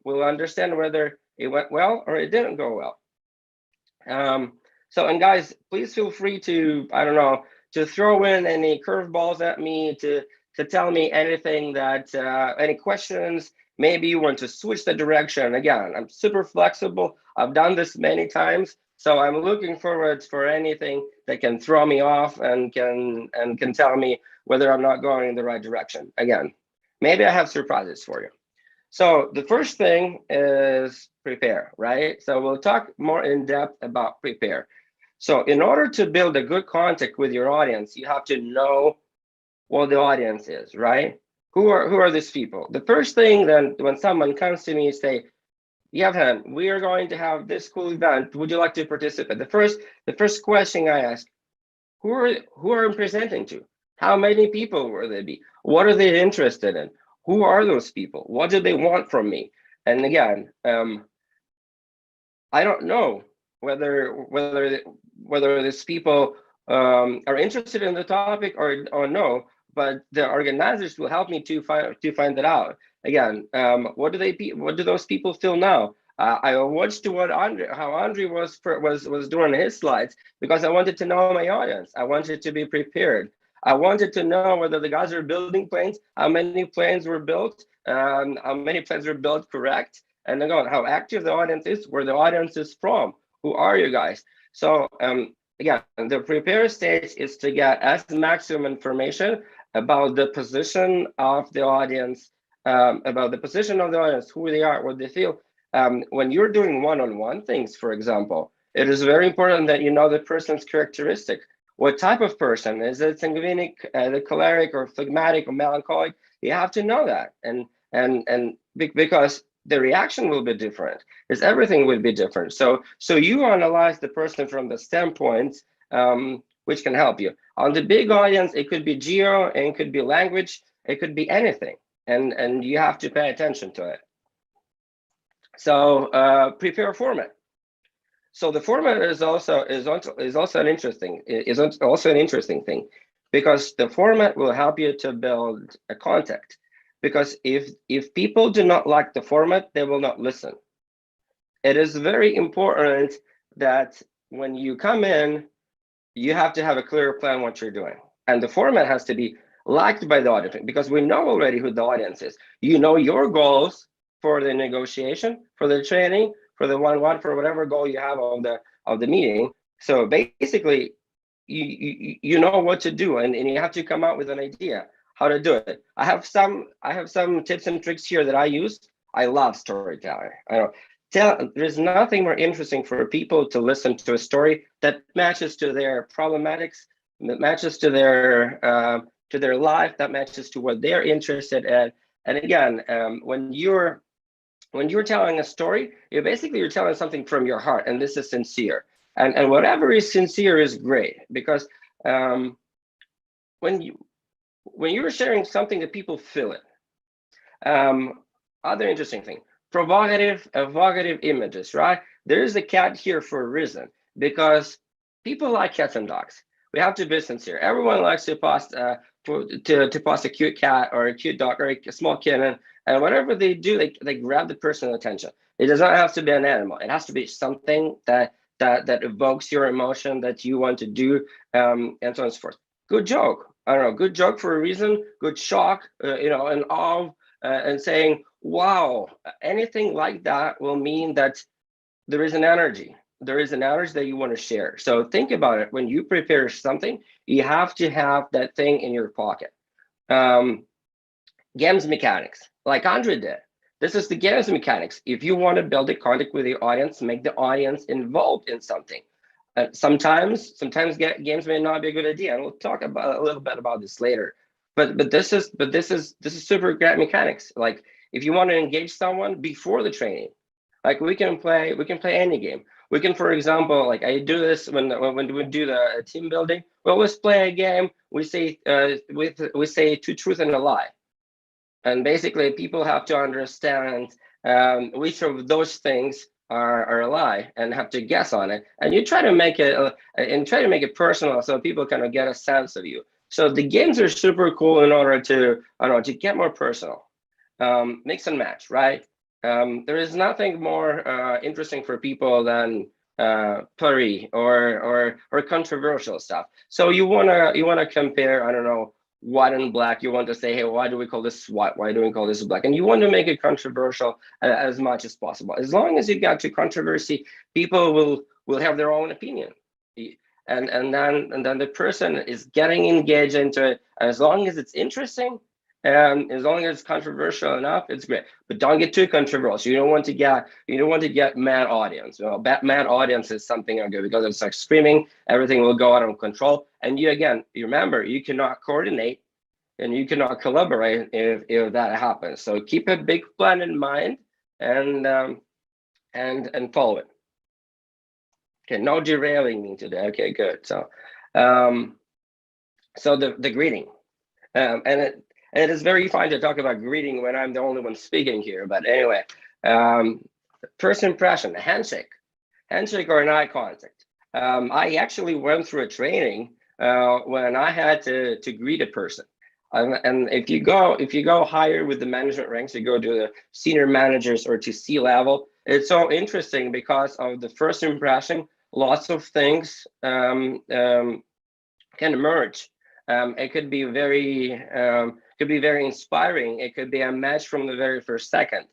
we'll understand whether it went well or it didn't go well. And guys, please feel free to, I don't know, to throw in any curveballs at me, to tell me anything that, any questions, maybe you want to switch the direction. Again, I'm super flexible. I've done this many times. So I'm looking forward for anything that can throw me off and can tell me whether I'm not going in the right direction. Again, maybe I have surprises for you. So the first thing is prepare, right? So we'll talk more in depth about prepare. So in order to build a good contact with your audience, you have to know what the audience is, right? Who are these people? The first thing then, when someone comes to me and say, Yevhen, we are going to have this cool event. Would you like to participate? The first question I ask, who are you presenting to? How many people will they be? What are they interested in? Who are those people? What do they want from me? And again, I don't know whether these people are interested in the topic or no, but the organizers will help me to find that out. Again, what do those people feel now? I watched how Andrii was doing his slides, because I wanted to know my audience. I wanted to be prepared. I wanted to know whether the guys are building planes, how many planes were built, how many planes were built correct, and again, how active the audience is, where the audience is from, who are you guys? So again, the prepare stage is to get as maximum information about the position of the audience, who they are, what they feel. When you're doing one-on-one things, for example, it is very important that you know the person's characteristic. What type of person? Is it sanguinic, the choleric, or phlegmatic, or melancholic? You have to know that, and because the reaction will be different, because everything will be different. So you analyze the person from the standpoints which can help you. On the big audience, it could be geo, and it could be language, it could be anything, and you have to pay attention to it. So prepare format. So the format is also an interesting thing, because the format will help you to build a contact. Because if people do not like the format, they will not listen. It is very important that when you come in, you have to have a clear plan what you're doing, and the format has to be liked by the audience, because we know already who the audience is. You know your goals for the negotiation, for the training, for the one-on-one, for whatever goal you have of the meeting. So basically, you know what to do, and you have to come out with an idea how to do it. I have some tips and tricks here that I use. I love storytelling. There's nothing more interesting for people to listen to a story that matches to their problematics, that matches to their life, that matches to what they're interested in. And again, when you're telling a story, you're telling something from your heart, and this is sincere. And whatever is sincere is great, because when you're sharing something that people feel it. Other interesting thing, provocative, evocative images, right? There is a cat here for a reason. because people like cats and dogs. We have to be sincere. Everyone likes to post to post a cute cat or a cute dog or a small kitten, and whatever they do, they grab the person's attention. It does not have to be an animal. It has to be something that evokes your emotion that you want to do, and so on and so forth. Good joke. I don't know. Good joke for a reason. Good shock. And awe, and saying, "Wow!" Anything like that will mean that there is an energy. There is an energy that you want to share. So think about it. When you prepare something, you have to have that thing in your pocket. Games mechanics, like Andrii did. This is the games mechanics. If you want to build a contact with the audience, make the audience involved in something. Sometimes games may not be a good idea, and we'll talk about a little bit about this later. But this is super great mechanics. Like if you want to engage someone before the training, like we can play any game. We can, for example, like I do this when we do the team building. We always play a game. We say two truths and a lie, and basically people have to understand which of those things are a lie and have to guess on it. And you try to make it personal so people kind of get a sense of you. So the games are super cool in order to get more personal. Mix and match, right? There is nothing more interesting for people than plurry or controversial stuff. So you wanna compare, I don't know, white and black. You want to say, hey, why do we call this white? Why do we call this black? And you want to make it controversial as much as possible. As long as you get to controversy, people will have their own opinion, and then the person is getting engaged into it. As long as it's interesting, as long as it's controversial enough, it's great. But don't get too controversial. You don't want to get mad audience. Mad audience is something good because it's like screaming. Everything will go out of control. And you remember, you cannot coordinate and you cannot collaborate if that happens. So keep a big plan in mind and follow it. Okay, no derailing me today. Okay, good. So the greeting, and it is very fine to talk about greeting when I'm the only one speaking here. But anyway, first impression, a handshake or an eye contact. I actually went through a training when I had to greet a person. And if you go higher with the management ranks, you go to the senior managers or to C-level, it's so interesting because of the first impression. Lots of things can emerge. It could be very inspiring. It could be a match from the very first second,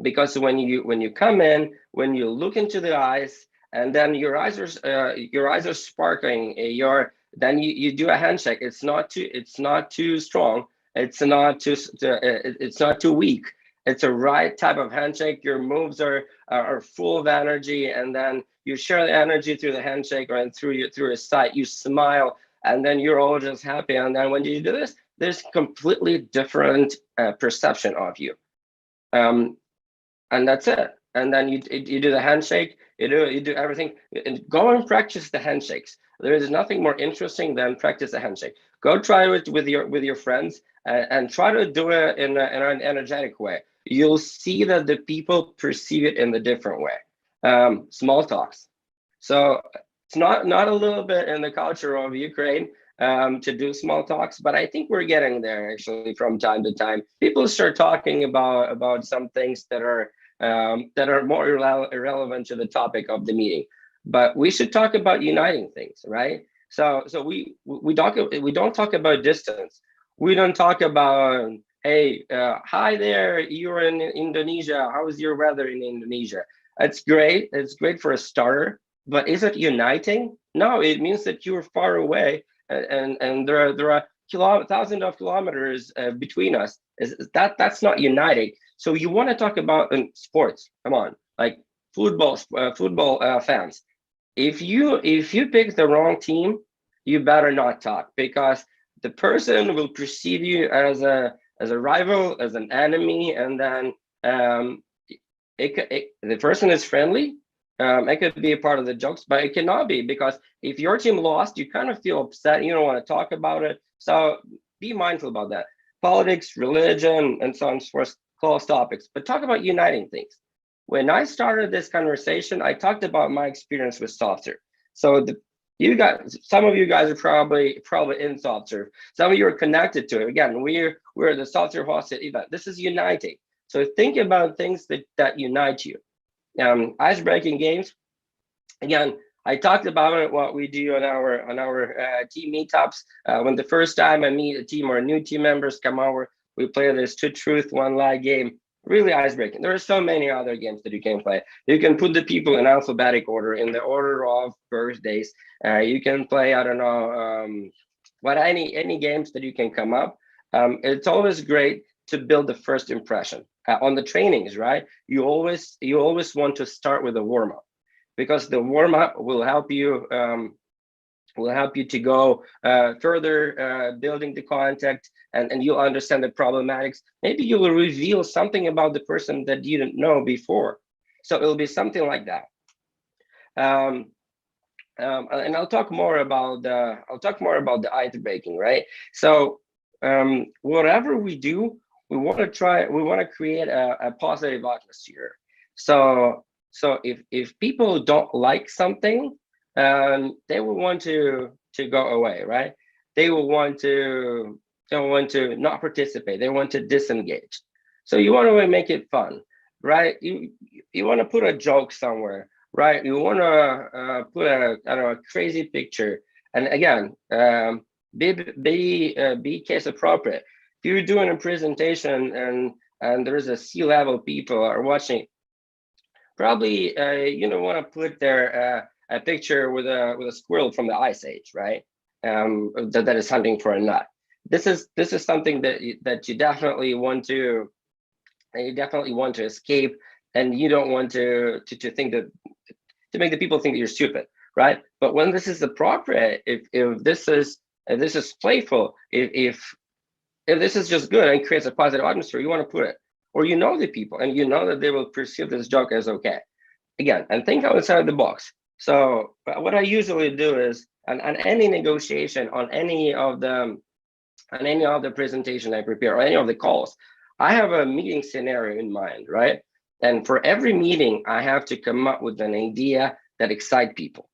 because when you come in, when you look into the eyes, and then your eyes are sparkling. Then you do a handshake. It's not too strong. It's not too weak. It's a right type of handshake. Your moves are full of energy, and then you share the energy through the handshake or through a sight. You smile, and then you're all just happy. And then when you do this, there's completely different perception of you, and that's it. And then you do the handshake. You do everything. And go and practice the handshakes. There is nothing more interesting than practice a handshake. Go try it with your friends and try to do it in an energetic way. You'll see that the people perceive it in a different way. Small talks. So it's not a little bit in the culture of Ukraine to do small talks, but I think we're getting there actually from time to time. People start talking about some things that are more irrelevant to the topic of the meeting. But we should talk about uniting things, right? So we don't talk about distance. We don't talk about, hey, hi there, you're in Indonesia. How is your weather in Indonesia? It's great. It's great for a starter. But is it uniting? No, it means that you're far away, and there are thousands of kilometers between us. That's not uniting. So you want to talk about sports? Come on, like football fans. If you pick the wrong team, you better not talk, because the person will perceive you as a rival, as an enemy, and then the person is friendly. It could be a part of the jokes, but it cannot be, because if your team lost, you kind of feel upset. You don't want to talk about it. So be mindful about that. Politics, religion, and so on and so forth, close topics, but talk about uniting things. When I started this conversation, I talked about my experience with SoftServe. So some of you guys are probably in SoftServe. Some of you are connected to it. Again, we're the SoftServe hosted event. This is uniting. So think about things that unite you. Ice-breaking games. Again, I talked about what we do on our team meetups. When the first time I meet a team or new team members come over, we play this 2 truth, 1 lie game. Really ice-breaking. There are so many other games that you can play. You can put the people in alphabetic order, in the order of birthdays. You can play, I don't know, any games that you can come up. It's always great to build the first impression. On the trainings, right? You always want to start with a warm-up, because the warm-up will help you to go further, building the contact, and you'll understand the problematics. Maybe you will reveal something about the person that you didn't know before. So it'll be something like that. And I'll talk more about the ice breaking, right? So whatever we do, we want to create a positive atmosphere. So if people don't like something, they will want to go away, right? They will want to not participate. They want to disengage. So you want to make it fun, right? You want to put a joke somewhere, right? You want to put a crazy picture. And again, be case appropriate. If you're doing a presentation and there's a C-level people are watching, probably you don't want to put there a picture with a squirrel from the Ice Age, right? That is hunting for a nut. This is something that you definitely want to escape, and you don't want to think that, to make the people think that you're stupid, right? But when this is appropriate, if this is playful, if this is just good and creates a positive atmosphere, you want to put it, or you know the people and you know that they will perceive this joke as okay. Again, and think outside the box. So what I usually do is, on any negotiation, on any of the presentation I prepare, or any of the calls, I have a meeting scenario in mind, right? And for every meeting, I have to come up with an idea that excites people.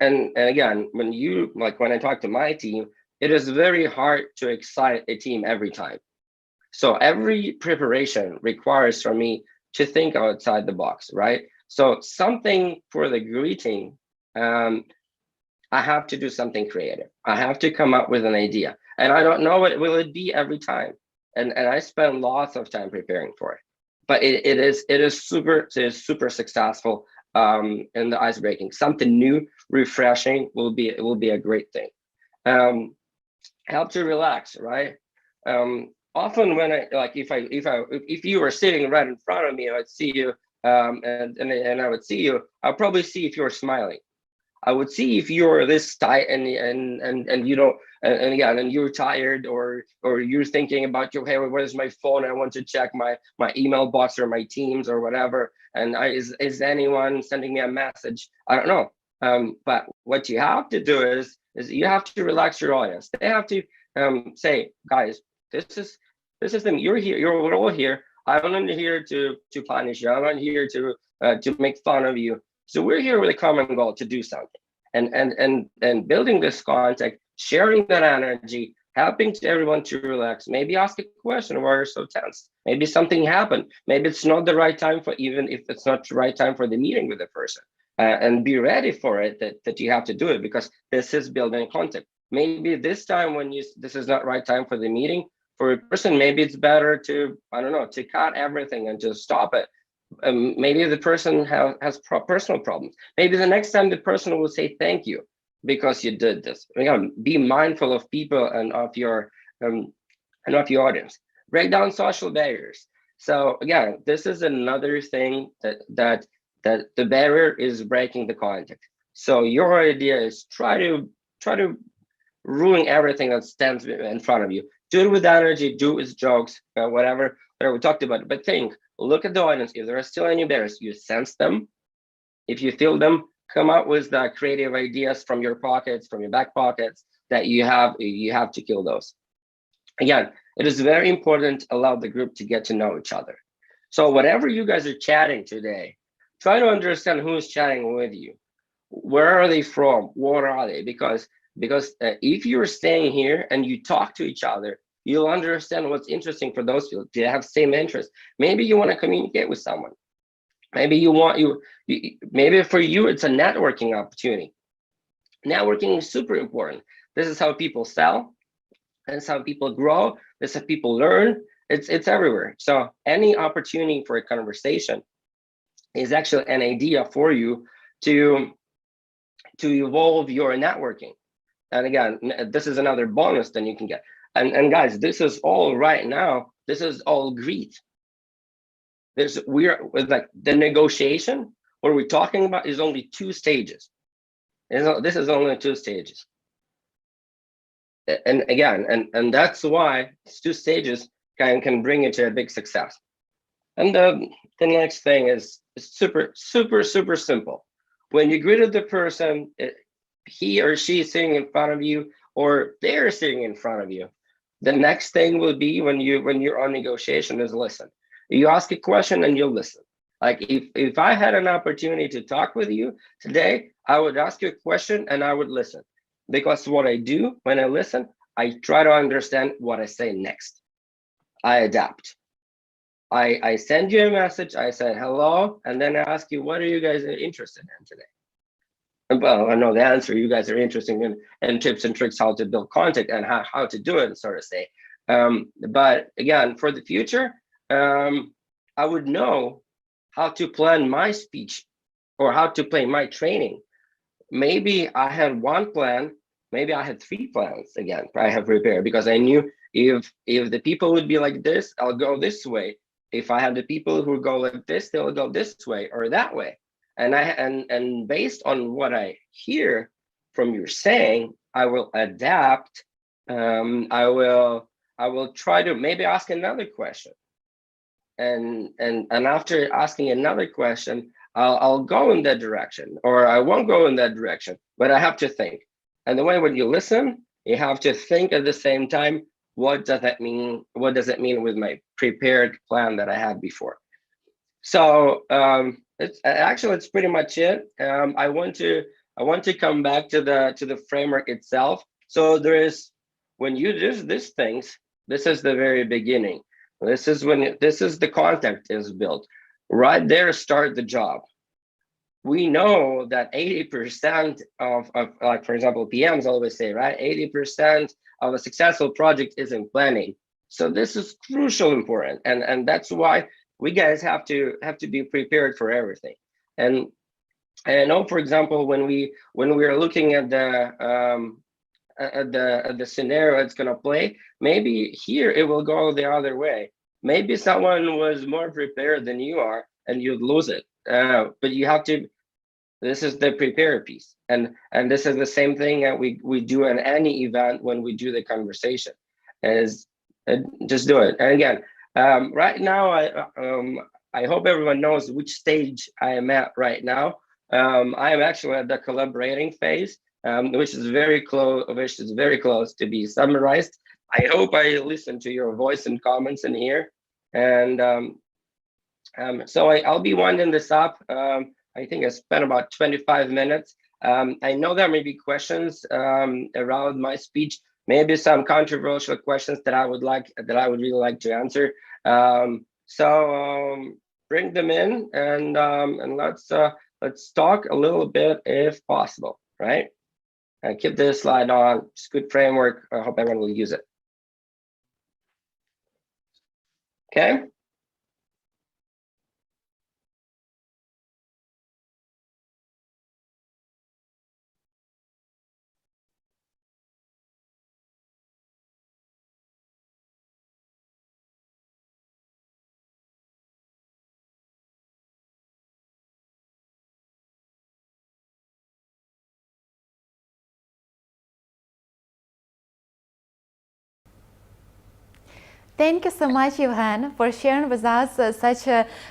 And again, when I talk to my team, it is very hard to excite a team every time. So every preparation requires for me to think outside the box, right? So something for the greeting, I have to do something creative. I have to come up with an idea, and I don't know what will it be every time. And I spend lots of time preparing for it. But it is super successful in the ice breaking. Something new, refreshing will be a great thing. Help to relax, right? Often when if you were sitting right in front of me, I'd see you, and I would see you, I'll probably see if you're smiling. I would see if you're this tight and you don't, and again, and you're tired, or you're thinking about hey, where's my phone? I want to check my email box or my Teams or whatever. And is anyone sending me a message? I don't know. But what you have to do is you have to relax your audience. They have to say, guys, this is them. You're here. We're all here. I'm not here to punish you. I'm not here to make fun of you. So we're here with a common goal to do something, and building this contact, sharing that energy, helping everyone to relax. Maybe ask a question, why you're so tense. Maybe something happened. Maybe it's not the right time even if it's not the right time for the meeting with the person. And be ready for it, that you have to do it, because this is building contact. Maybe this time this is not right time for the meeting. For a person, maybe it's better to, I don't know, to cut everything and just stop it. Maybe the person has personal problems. Maybe the next time the person will say thank you because you did this. Again, be mindful of people and of your audience. Break down social barriers. So again, this is another thing that the barrier is breaking the contact. So your idea is try to ruin everything that stands in front of you. Do it with energy, do it with jokes, whatever we talked about. But look at the audience. If there are still any barriers, you sense them. If you feel them, come up with the creative ideas from your pockets, from your back pockets that you have to kill those. Again, it is very important to allow the group to get to know each other. So whatever you guys are chatting today, try to understand who is chatting with you. Where are they from? What are they? Because if you're staying here and you talk to each other, you'll understand what's interesting for those people. Do they have same interest? Maybe you want to communicate with someone. Maybe maybe for you it's a networking opportunity. Networking is super important. This is how people sell. This is how people grow. This is how people learn. It's everywhere. So any opportunity for a conversation is actually an idea for you to evolve your networking. And again, this is another bonus that you can get. And guys, this is all right now. This is all greed. We're with like the negotiation. What we're talking about is only 2 stages. This is only 2 stages. And again, and that's why 2 stages can bring you to a big success. And the next thing is super simple. When you greet the person, he or she is sitting in front of you, or they're sitting in front of you, the next thing will be when you're on negotiation is listen. You ask a question and you listen. Like if I had an opportunity to talk with you today, I would ask you a question and I would listen. Because what I do when I listen, I try to understand what I say next. I adapt. I send you a message, I said hello, and then I ask you, what are you guys interested in today? Well, I know the answer. You guys are interested in tips and tricks how to build content and how to do it, so to say. But again, for the future, I would know how to plan my speech or how to plan my training. Maybe I had 1 plan, maybe I had 3 plans again, I have prepared, because I knew if the people would be like this, I'll go this way. If I have the people who go like this, they'll go this way or that way. And based on what I hear from you saying, I will adapt. I will try to maybe ask another question. And after asking another question, I'll go in that direction, or I won't go in that direction, but I have to think. And the way when you listen, you have to think at the same time, what does that mean? What does it mean with my prepared plan that I had before? So it's pretty much it. I want to come back to the framework itself. So when you do these things, this is the very beginning. This is the content is built. Right there, start the job. We know that 80% of like, for example, PMs always say, right? 80% of a successful project is in planning. So this is crucial important. And that's why we guys have to be prepared for everything. And I know, for example, when we are looking at the scenario it's going to play, maybe here it will go the other way. Maybe someone was more prepared than you are and you'd lose it. But you have to, this is the prepare piece. And this is the same thing that we do in any event when we do the conversation, is just do it. And again, right now, I hope everyone knows which stage I am at right now. I am actually at the collaborating phase, which is very close to be summarized. I hope I listen to your voice and comments in here. And so I'll be winding this up. I think I spent about 25 minutes. I know there may be questions around my speech, maybe some controversial questions that I would really like to answer. So bring them in and let's talk a little bit if possible, right? And keep this slide on. It's a good framework. I hope everyone will use it. Okay. Thank you so much, Yevhen, for sharing with us such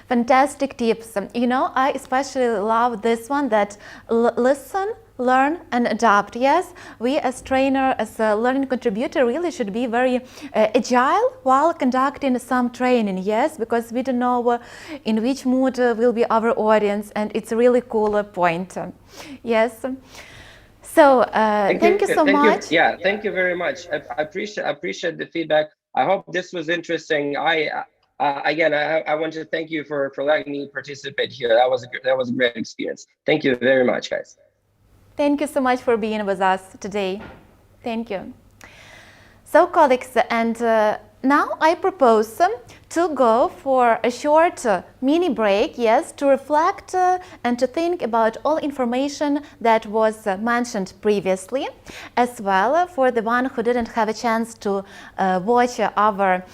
fantastic tips. You know, I especially love this one, that listen, learn and adapt. Yes, we as trainer, as a learning contributor, really should be very agile while conducting some training. Yes, because we don't know in which mood will be our audience, and it's a really cool point. Yes. So thank you so much. Yeah, thank you very much. I appreciate the feedback. I hope this was interesting. Again, I want to thank you for letting me participate here. That was a great experience. Thank you very much, guys. Thank you so much for being with us today. Thank you. So, colleagues, and now I propose to go for a short mini break, yes, to reflect and to think about all information that was mentioned previously, as well for the one who didn't have a chance to watch our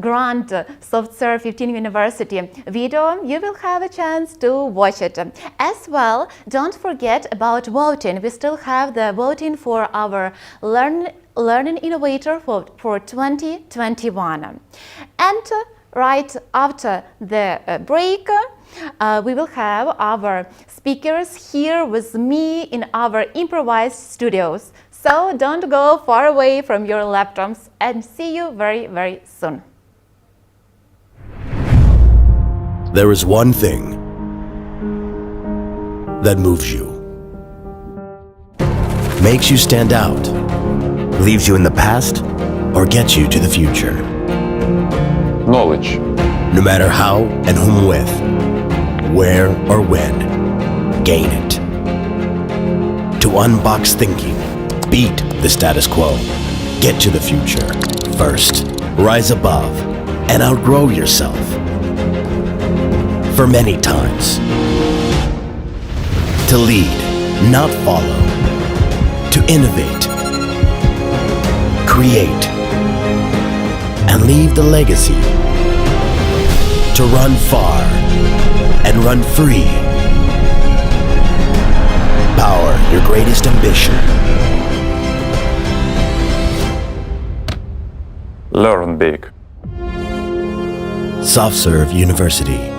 grand SoftServe University video, you will have a chance to watch it. As well, don't forget about voting. We still have the voting for our Learning Innovator for 2021. And right after the break, we will have our speakers here with me in our improvised studios. So don't go far away from your laptops, and see you very, very soon. There is one thing that moves you, makes you stand out, leaves you in the past, or gets you to the future. Knowledge. No matter how and whom with, where or when, gain it. To unbox thinking, beat the status quo, get to the future. First, rise above and outgrow yourself. For many times. To lead, not follow. To innovate, create, and leave the legacy. To run far and run free. Power your greatest ambition. Learn big. SoftServe University.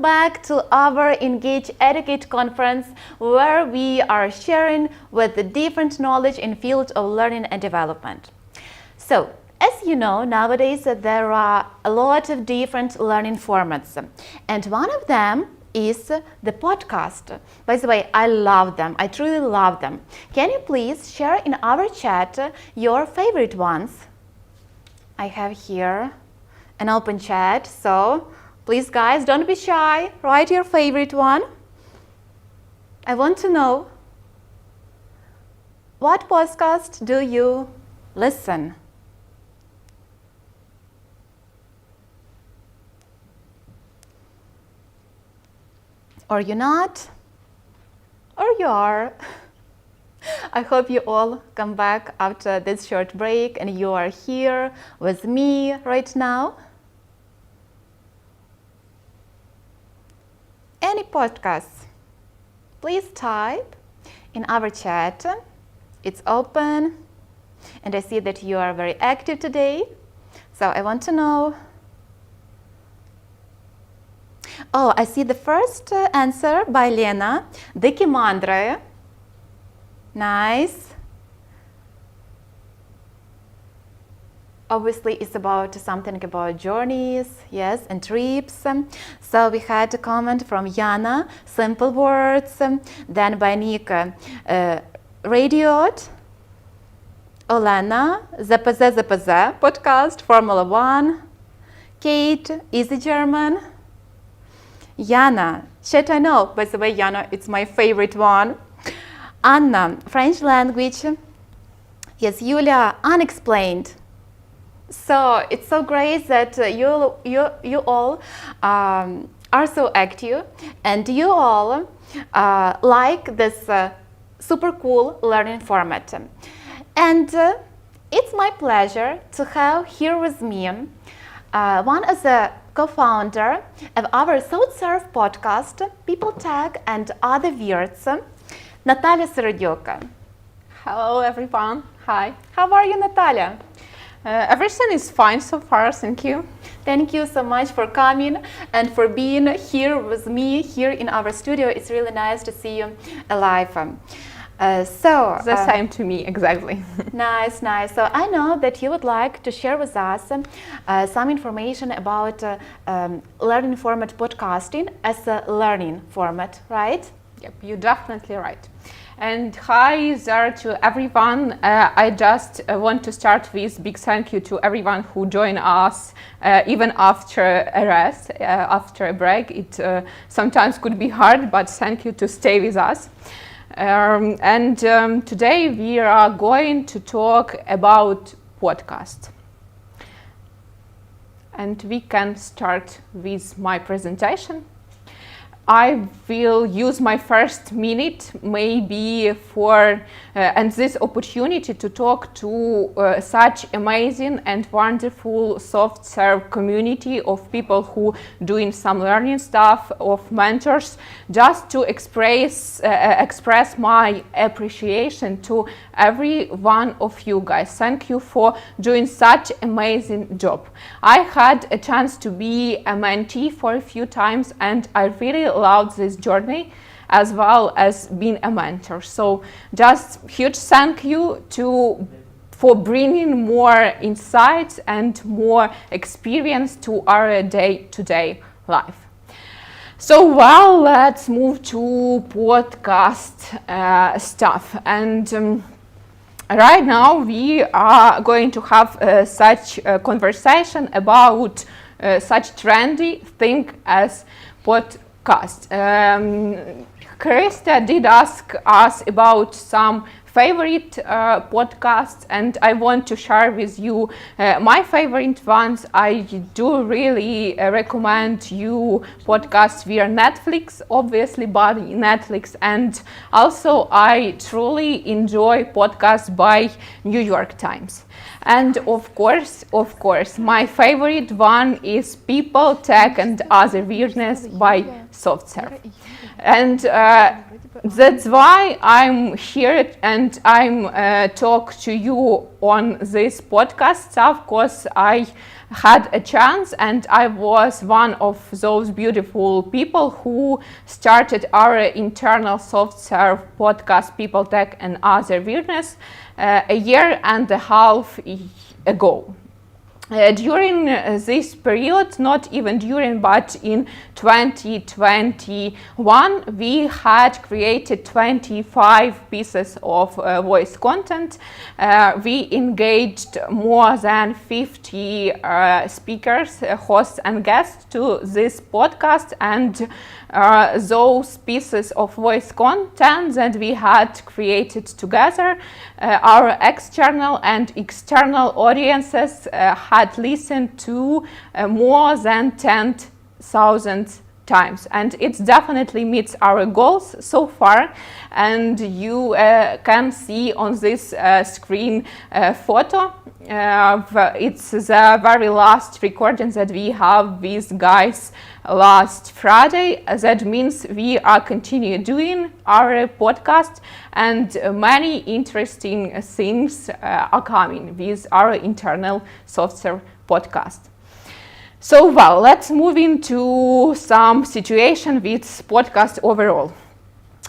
back to our Engage Educate conference, where we are sharing with the different knowledge in field of learning and development. So, as you know, nowadays there are a lot of different learning formats, and one of them is the podcast. By the way, I love them. I truly love them. Can you please share in our chat your favorite ones? I have here an open chat, so please guys, don't be shy. Write your favorite one. I want to know, what podcast do you listen? Or you're not, or you are. I hope you all come back after this short break and you are here with me right now. Any podcasts, please type in our chat. It's open, and I see that you are very active today. So I want to know. Oh, I see the first answer by Lena. Дикі мандри. Nice. Obviously, it's about something about journeys, yes, and trips. So we had a comment from Yana, simple words. Then by Nika, Radiot. Olena, ZPZ podcast, Formula 1. Kate, Easy German. Yana, shit, I know. By the way, Yana, it's my favorite one. Anna, French language. Yes, Yulia, unexplained. So it's so great that you all are so active, and you all like this super cool learning format. And it's my pleasure to have here with me one of the co-founder of our SoftServe podcast, People Tag and Other Words, Nataliia Serediuk. Hello everyone, hi. How are you, Nataliia? Everything is fine so far, thank you. Thank you so much for coming and for being here with me here in our studio. It's really nice to see you alive. The same to me, exactly. Nice, nice. So I know that you would like to share with us some information about learning format podcasting as a learning format, right? Yep, you're definitely right. And hi there to everyone. I just want to start with big thank you to everyone who joined us even after a rest, after a break. It sometimes could be hard, but thank you to stay with us. Today we are going to talk about podcast. And we can start with my presentation. I will use my first minute maybe for and this opportunity to talk to such amazing and wonderful SoftServe community of people who doing some learning stuff, of mentors, just to express my appreciation to every one of you guys. Thank you for doing such amazing job. I had a chance to be a mentee for a few times, and I really loved this journey as well as being a mentor. So just huge thank you for bringing more insights and more experience to our day-to-day life. So well, let's move to podcast stuff. And right now we are going to have such a conversation about such trendy thing as podcast. Khrystyna did ask us about some favorite podcasts, and I want to share with you my favorite ones. I do really recommend you podcasts via Netflix, obviously, but Netflix, and also I truly enjoy podcasts by New York Times. And of course, my favorite one is People, Tech and Other Weirdness by SoftServe. And that's why I'm here and I'm talk to you on this podcast stuff, because I had a chance and I was one of those beautiful people who started our internal SoftServe podcast, People, Tech and Other Weirdness, a year and a half ago. During this period, not even during, but in 2021, we had created 25 pieces of voice content. We engaged more than 50 speakers, hosts and guests to this podcast, and those pieces of voice content that we had created together, our external and external audiences had listened to more than 10,000 times, and it definitely meets our goals so far. And you can see on this screen photo. It's the very last recording that we have with guys last Friday. That means we are continue doing our podcast, and many interesting things are coming with our internal SoftServe podcast. So, well, let's move into some situation with podcast overall.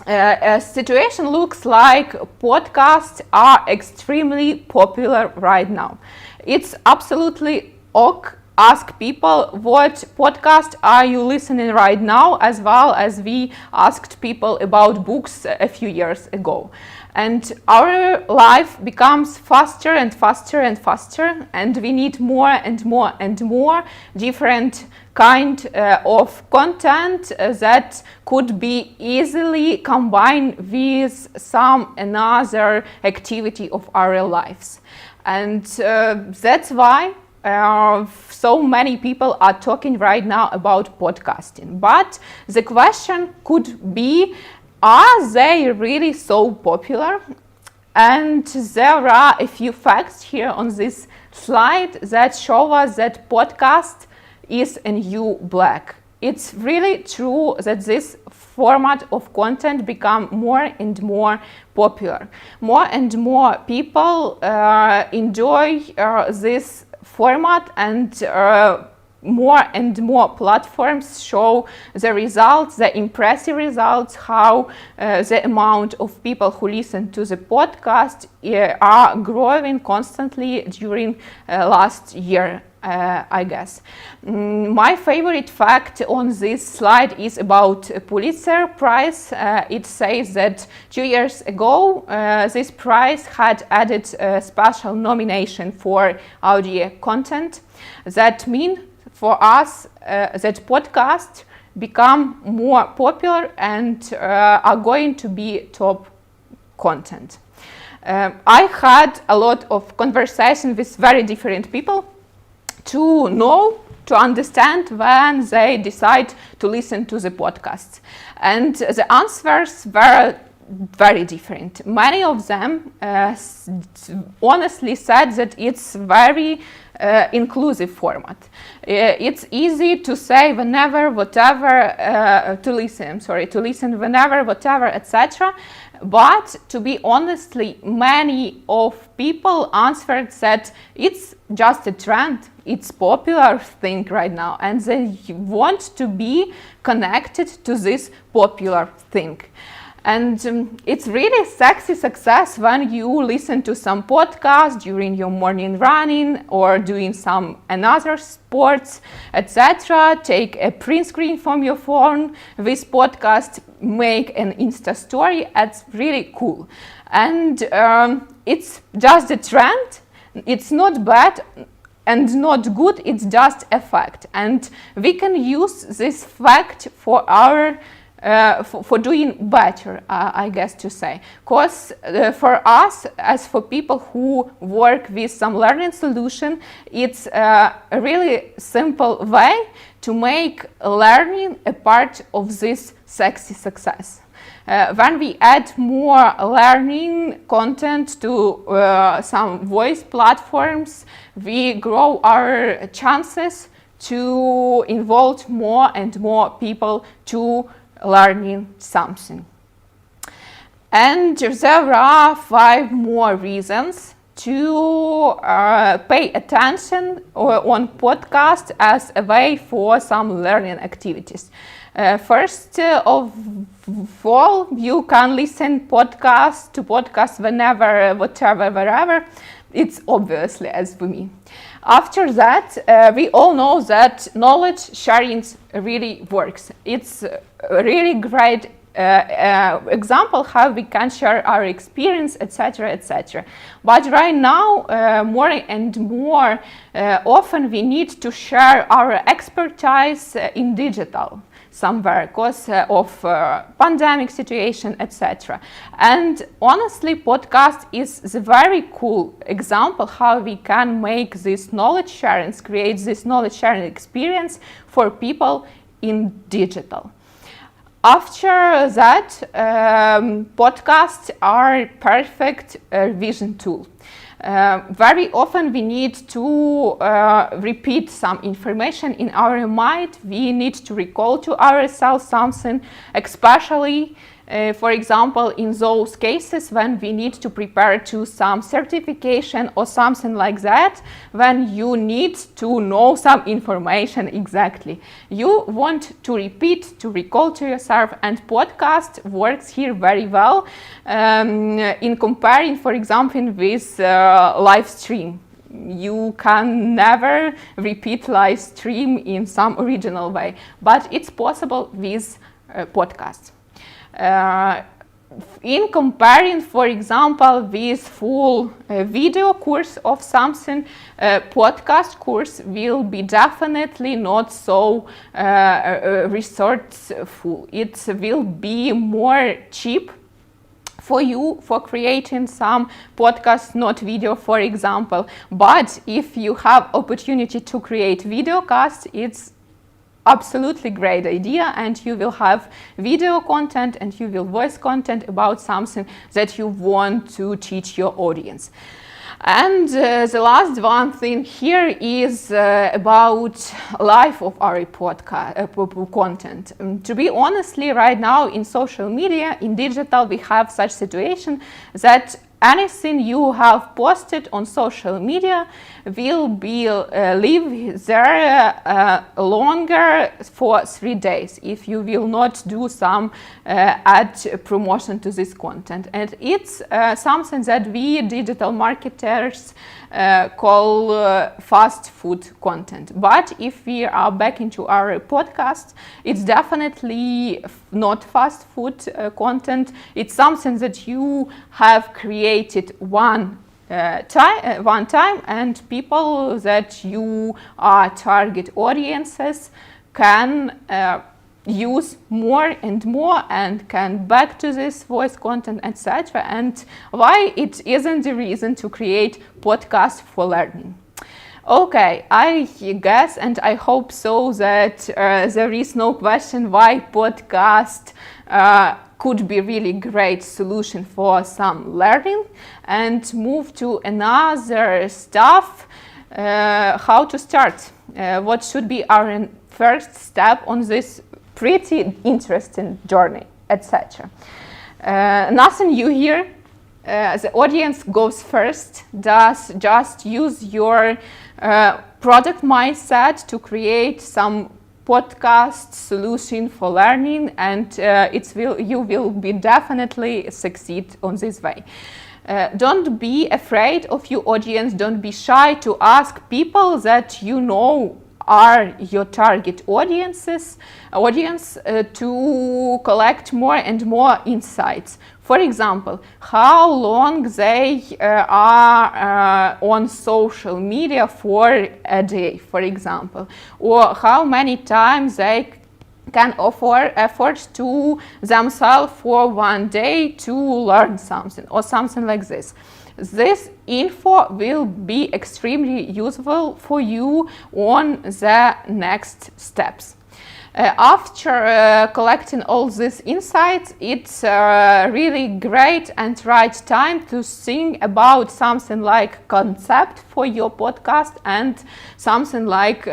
A situation looks like podcasts are extremely popular right now. It's absolutely ok. Ask people what podcast are you listening right now, as well as we asked people about books a few years ago. And our life becomes faster and faster and faster, and we need more and more and more different kind of content that could be easily combined with some another activity of our lives. And that's why so many people are talking right now about podcasting. But the question could be, are they really so popular? And there are a few facts here on this slide that show us that podcast is a new black. It's really true that this format of content become more and more popular. More and more people enjoy this format, and more and more platforms show the results, the impressive results, how the amount of people who listen to the podcast are growing constantly during last year, I guess. My favorite fact on this slide is about Pulitzer Prize. It says that 2 years ago, this prize had added a special nomination for audio content. That means for us that podcasts become more popular and are going to be top content. I had a lot of conversation with very different people to know, to understand when they decide to listen to the podcast. And the answers were very different. Many of them honestly said that it's very inclusive format. It's easy to say whenever, whatever, to listen whenever, whatever, etc. But to be honestly, many of people answered that it's just a trend, it's popular thing right now, and they want to be connected to this popular thing. And it's really sexy success when you listen to some podcast during your morning running or doing some another sports, etc. Take a print screen from your phone with podcast, make an Insta story. It's really cool. And it's just a trend. It's not bad and not good, it's just a fact. And we can use this fact for our for doing better, I guess to say. Because for us, as for people who work with some learning solution, it's a really simple way to make learning a part of this sexy success. When we add more learning content to some voice platforms, we grow our chances to involve more and more people to learning something. And there are 5 more reasons to pay attention on podcast as a way for some learning activities. First of all, you can listen to podcasts whenever, whatever, wherever. It's obviously as for me. After that, we all know that knowledge sharing really works. It's a really great example how we can share our experience, etc., etc. But right now, more and more often we need to share our expertise in digital somewhere because of pandemic situation, etc. And honestly, podcast is the very cool example how we can make this knowledge sharing, create this knowledge sharing experience for people in digital. After that, podcasts are perfect revision tool. Very often we need to repeat some information in our mind. We need to recall to ourselves something, especially for example, in those cases when we need to prepare to some certification or something like that, when you need to know some information exactly. You want to repeat, to recall to yourself, and podcast works here very well in comparing, for example, with live stream. You can never repeat live stream in some original way, but it's possible with podcasts. In comparing, for example, with full video course of something, podcast course will be definitely not so resourceful. It will be more cheap for you for creating some podcast, not video, for example. But if you have opportunity to create video cast, it's absolutely great idea, and you will have video content and you will voice content about something that you want to teach your audience. And the last one thing here is about life of our podcast content. To be honestly, right now in social media, in digital, we have such situation that anything you have posted on social media will be live there longer for 3 days if you will not do some ad promotion to this content. And it's something that we digital marketers call fast food content. But if we are back into our podcast, it's definitely not fast food content. It's something that you have created one time, and people that you are target audiences can use more and more and can back to this voice content, etc. And why it isn't the reason to create podcast for learning. Okay, I guess and I hope so that there is no question why podcast could be really great solution for some learning, and move to another stuff, how to start, what should be our first step on this pretty interesting journey, etc. Nothing new here. The audience goes first, just use your product mindset to create some podcast solution for learning, and you will be definitely succeed on this way. Don't be afraid of your audience. Don't be shy to ask people that you know are your target audience to collect more and more insights. For example, how long they are on social media for a day, for example, or how many times they can offer effort to themselves for 1 day to learn something or something like this. This info will be extremely useful for you on the next steps. After collecting all these insights, it's really great and right time to think about something like concept for your podcast and something like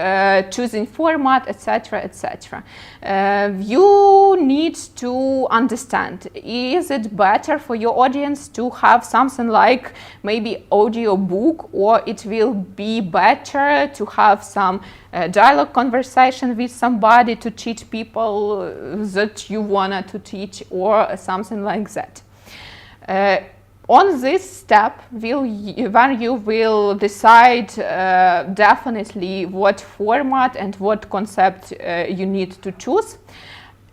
choosing format, etc., etc. you need to understand, is it better for your audience to have something like maybe audio book, or it will be better to have some dialogue conversation with somebody to teach people that you wanted to teach, or something like that. On this step, when you will decide definitely what format and what concept you need to choose,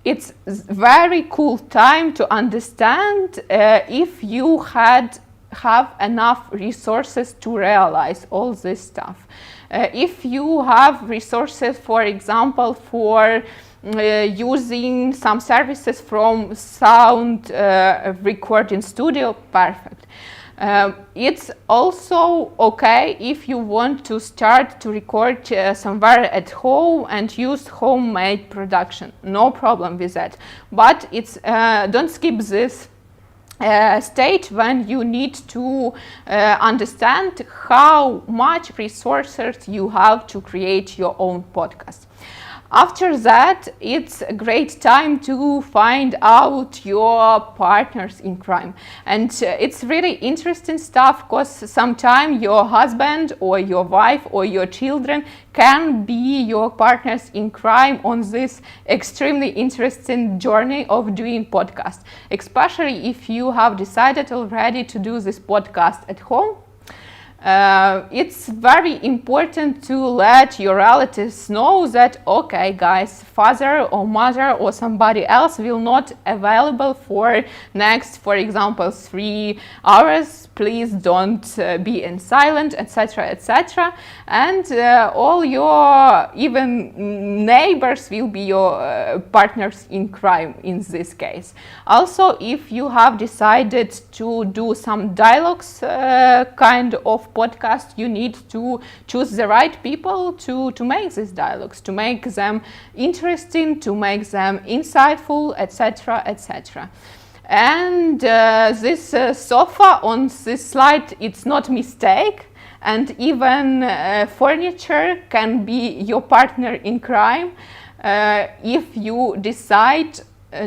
it's very cool time to understand if you have enough resources to realize all this stuff. If you have resources, for example, for using some services from sound recording studio, perfect. It's also okay if you want to start to record somewhere at home and use homemade production, no problem with that. But it's don't skip this stage when you need to understand how much resources you have to create your own podcast. After that, it's a great time to find out your partners in crime. And it's really interesting stuff, because sometimes your husband or your wife or your children can be your partners in crime on this extremely interesting journey of doing podcast, especially if you have decided already to do this podcast at home. It's very important to let your relatives know that, okay guys, father or mother or somebody else will not available for next, for example, 3 hours. Please don't be in silent, etc., etc. And all your even neighbors will be your partners in crime in this case. Also, if you have decided to do some dialogues kind of podcast, you need to choose the right people to make these dialogues, to make them interesting, to make them insightful, etc., etc. And this sofa on this slide, it's not mistake, and even furniture can be your partner in crime if you decide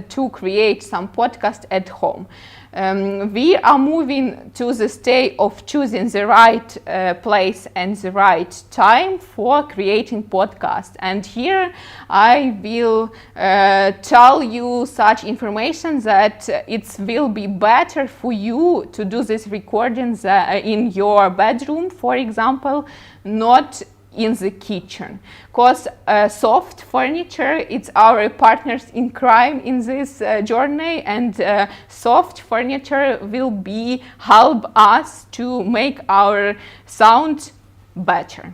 to create some podcast at home. We are moving to the stage of choosing the right place and the right time for creating podcast. And here I will tell you such information that it will be better for you to do these recordings in your bedroom, for example, not in the kitchen, because soft furniture, it's our partners in crime in this journey, and soft furniture will be help us to make our sound better.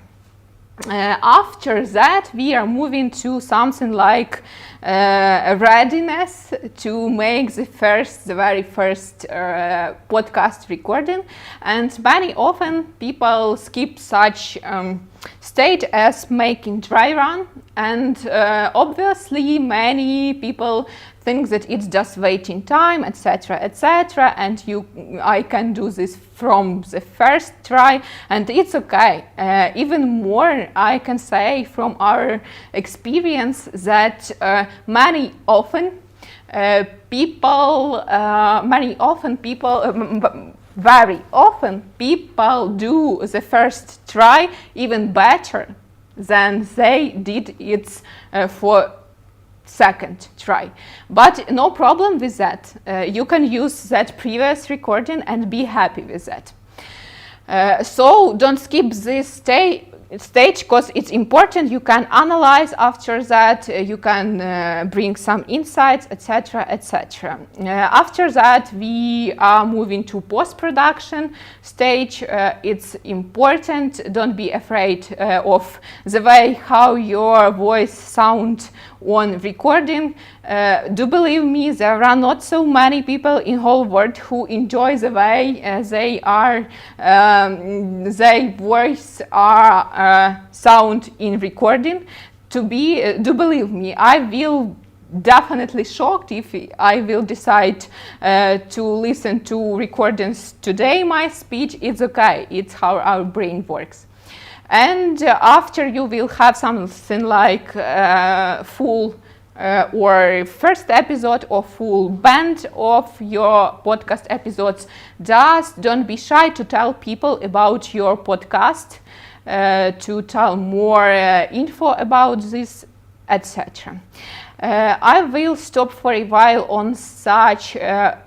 After that, we are moving to something like readiness to make the very first podcast recording, and very often people skip such stage as making dry run, and obviously many people think that it's just waiting time, etc., etc., and I can do this from the first try, and it's okay. Even more, I can say from our experience that very often people do the first try even better than they did it for second try. But no problem with that. You can use that previous recording and be happy with that. So don't skip this stage, because it's important. You can analyze after that, you can bring some insights, etc., etc. After that, we are moving to post-production stage. It's important, don't be afraid of the way how your voice sounds on recording. Do believe me, there are not so many people in whole world who enjoy the way their voice are sound in recording. Do believe me, I will definitely shocked if I will decide to listen to recordings today. My speech, it's okay, it's how our brain works. And after you will have something like full or first episode or full band of your podcast episodes, just don't be shy to tell people about your podcast, to tell more info about this, etc. I will stop for a while on such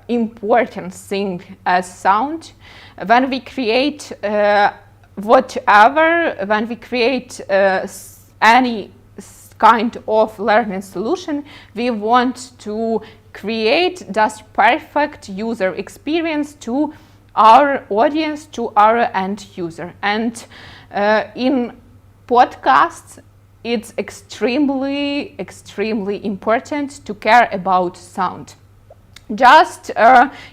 important thing as sound. When we create whatever, when we create any kind of learning solution, we want to create just perfect user experience to our audience, to our end user. And in podcasts, it's extremely important to care about sound. Just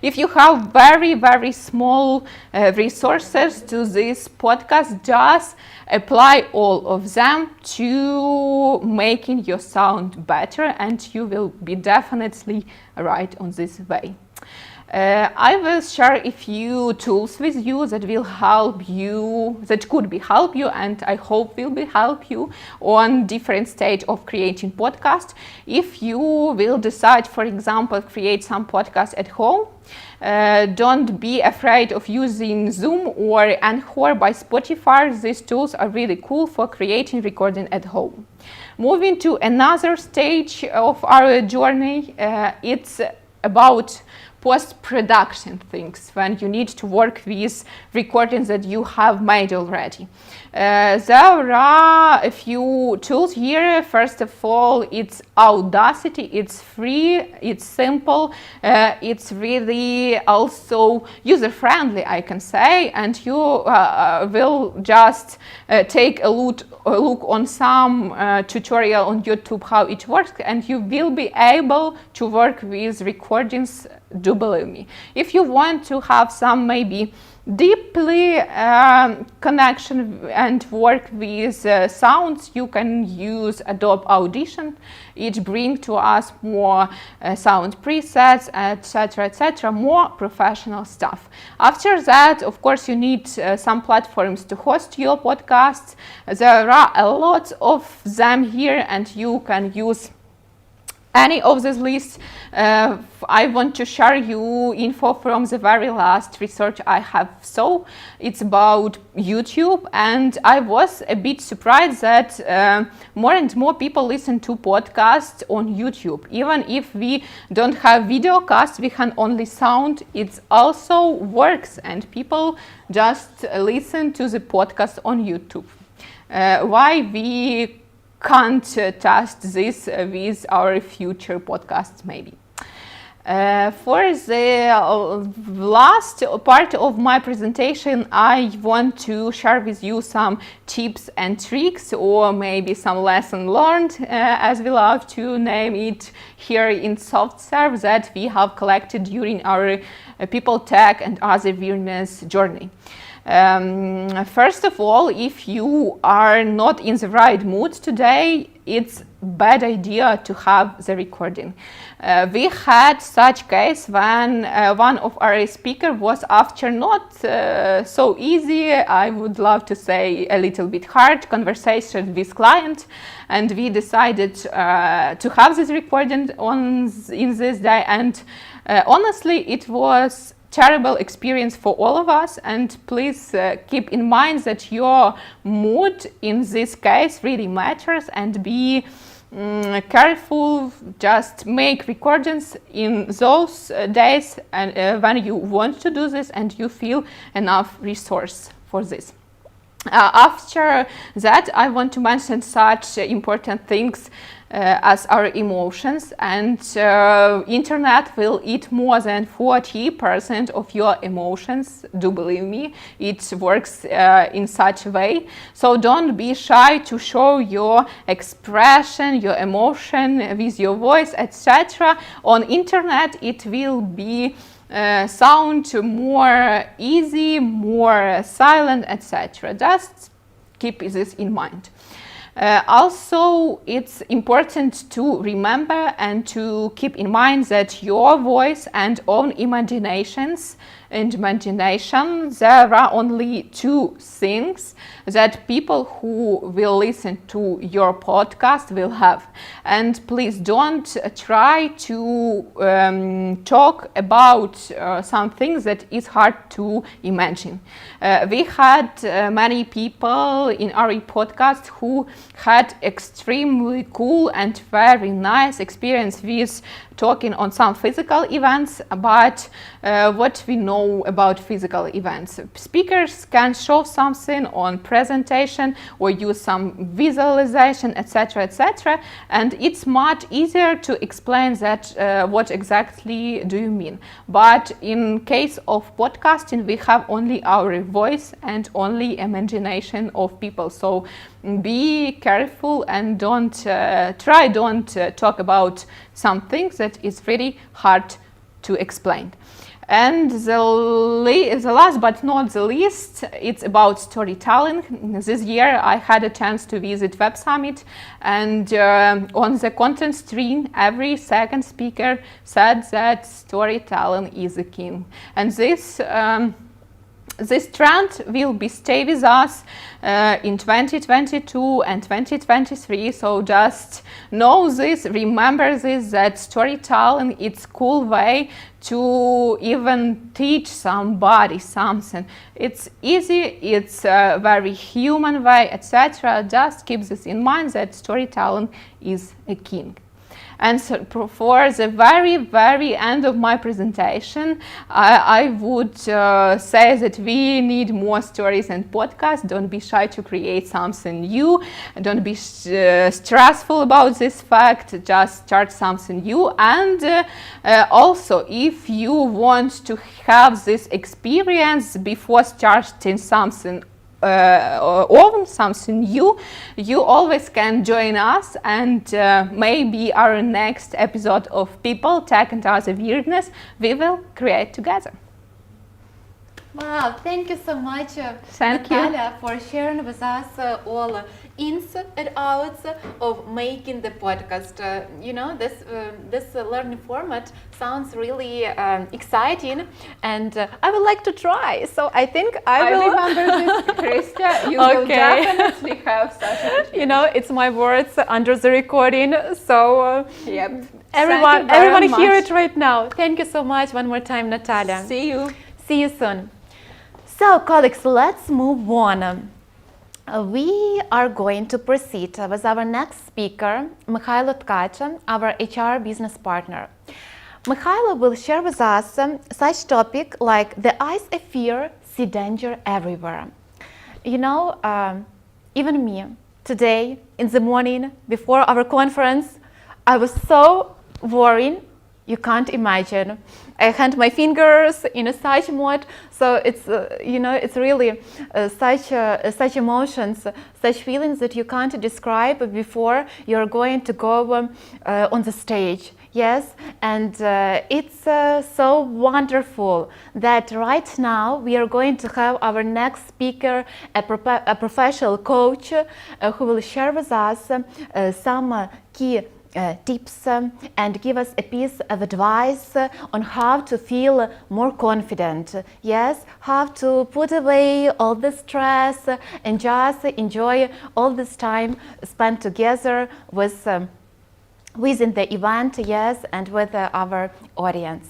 if you have very small resources to this podcast, just apply all of them to making your sound better, and you will be definitely right on this way. I will share a few tools with you that will help you, that could be help you, and I hope will be help you on different stage of creating podcast. If you will decide, for example, create some podcast at home, don't be afraid of using Zoom or Anchor by Spotify. These tools are really cool for creating recording at home. Moving to another stage of our journey, it's about post-production things, when you need to work with recordings that you have made already. There are a few tools here. First of all, it's Audacity. It's free, it's simple, it's really also user-friendly, I can say, and you will just take a look on some tutorial on YouTube how it works, and you will be able to work with recordings, do believe me. If you want to have some maybe deeply connection and work with sounds, you can use Adobe Audition. It brings to us more sound presets, etc., more professional stuff. After that, of course, you need some platforms to host your podcasts. There are a lot of them here, and you can use any of these lists. I want to share you info from the very last research I have saw. It's about YouTube, and I was a bit surprised that more and more people listen to podcasts on YouTube. Even if we don't have video cast, we can only sound. It also works, and people just listen to the podcast on YouTube. Why we can't test this with our future podcasts maybe. For the last part of my presentation, I want to share with you some tips and tricks, or maybe some lesson learned, as we love to name it here in SoftServe, that we have collected during our people, tech and other awareness journey. First of all, if you are not in the right mood today, it's a bad idea to have the recording. We had such case when one of our speakers was, after not so easy, I would love to say a little bit hard conversation with client, and we decided to have this recording in this day, and honestly it was terrible experience for all of us. And please keep in mind that your mood in this case really matters, and be careful. Just make recordings in those days and when you want to do this and you feel enough resource for this. After that, I want to mention such important things as our emotions, and internet will eat more than 40% of your emotions. Do believe me, it works in such a way. So don't be shy to show your expression, your emotion with your voice, etc. On internet it will be sound more easy, more silent, etc. Just keep this in mind. Also, it's important to remember and to keep in mind that your voice and own imagination, there are only two things that people who will listen to your podcast will have. And please don't try to talk about some things that is hard to imagine. We had many people in our podcast who had extremely cool and very nice experience with talking on some physical events, but what we know about physical events. Speakers can show something on presentation or use some visualization, etc., etc., and it's much easier to explain that what exactly do you mean. But in case of podcasting, we have only our voice and only imagination of people. So be careful and don't talk about some things that is really hard to explain. And the last but not the least, it's about storytelling. This year I had a chance to visit Web Summit, and on the content stream every second speaker said that storytelling is the king. And this trend will be stay with us in 2022 and 2023. So just know this, remember this, that storytelling it's cool way to even teach somebody something. It's easy, it's a very human way, etc. Just keep this in mind that storytelling is a king. And so for the very end of my presentation, I would say that we need more stories and podcasts. Don't be shy to create something new. Don't be stressful about this fact. Just start something new. And also, if you want to have this experience before starting something something new, you always can join us, and maybe our next episode of People, Tech and Other Weirdness we will create together. Wow, thank you so much, Thank you. Nataliya, for sharing with us all ins and outs of making the podcast. You know, this learning format sounds really exciting, and I would like to try. So I think I will remember this, Krista. You will definitely have such a You know, it's my words under the recording. So yep. everyone hear it right now. Thank you so much one more time, Nataliya. See you. See you soon. So, colleagues, let's move on. We are going to proceed with our next speaker, Mykhailo Tkach, our HR business partner. Mykhailo will share with us such topic like the eyes of fear see danger everywhere. You know, even me, today in the morning before our conference, I was so worried, you can't imagine. I had my fingers in a such mode, so it's you know, it's really such emotions, such feelings that you can't describe before you're going to go on the stage. Yes, and it's so wonderful that right now we are going to have our next speaker, a professional coach who will share with us some key tips and give us a piece of advice on how to feel more confident. Yes, how to put away all the stress and just enjoy all this time spent together with within the event, yes, and with our audience.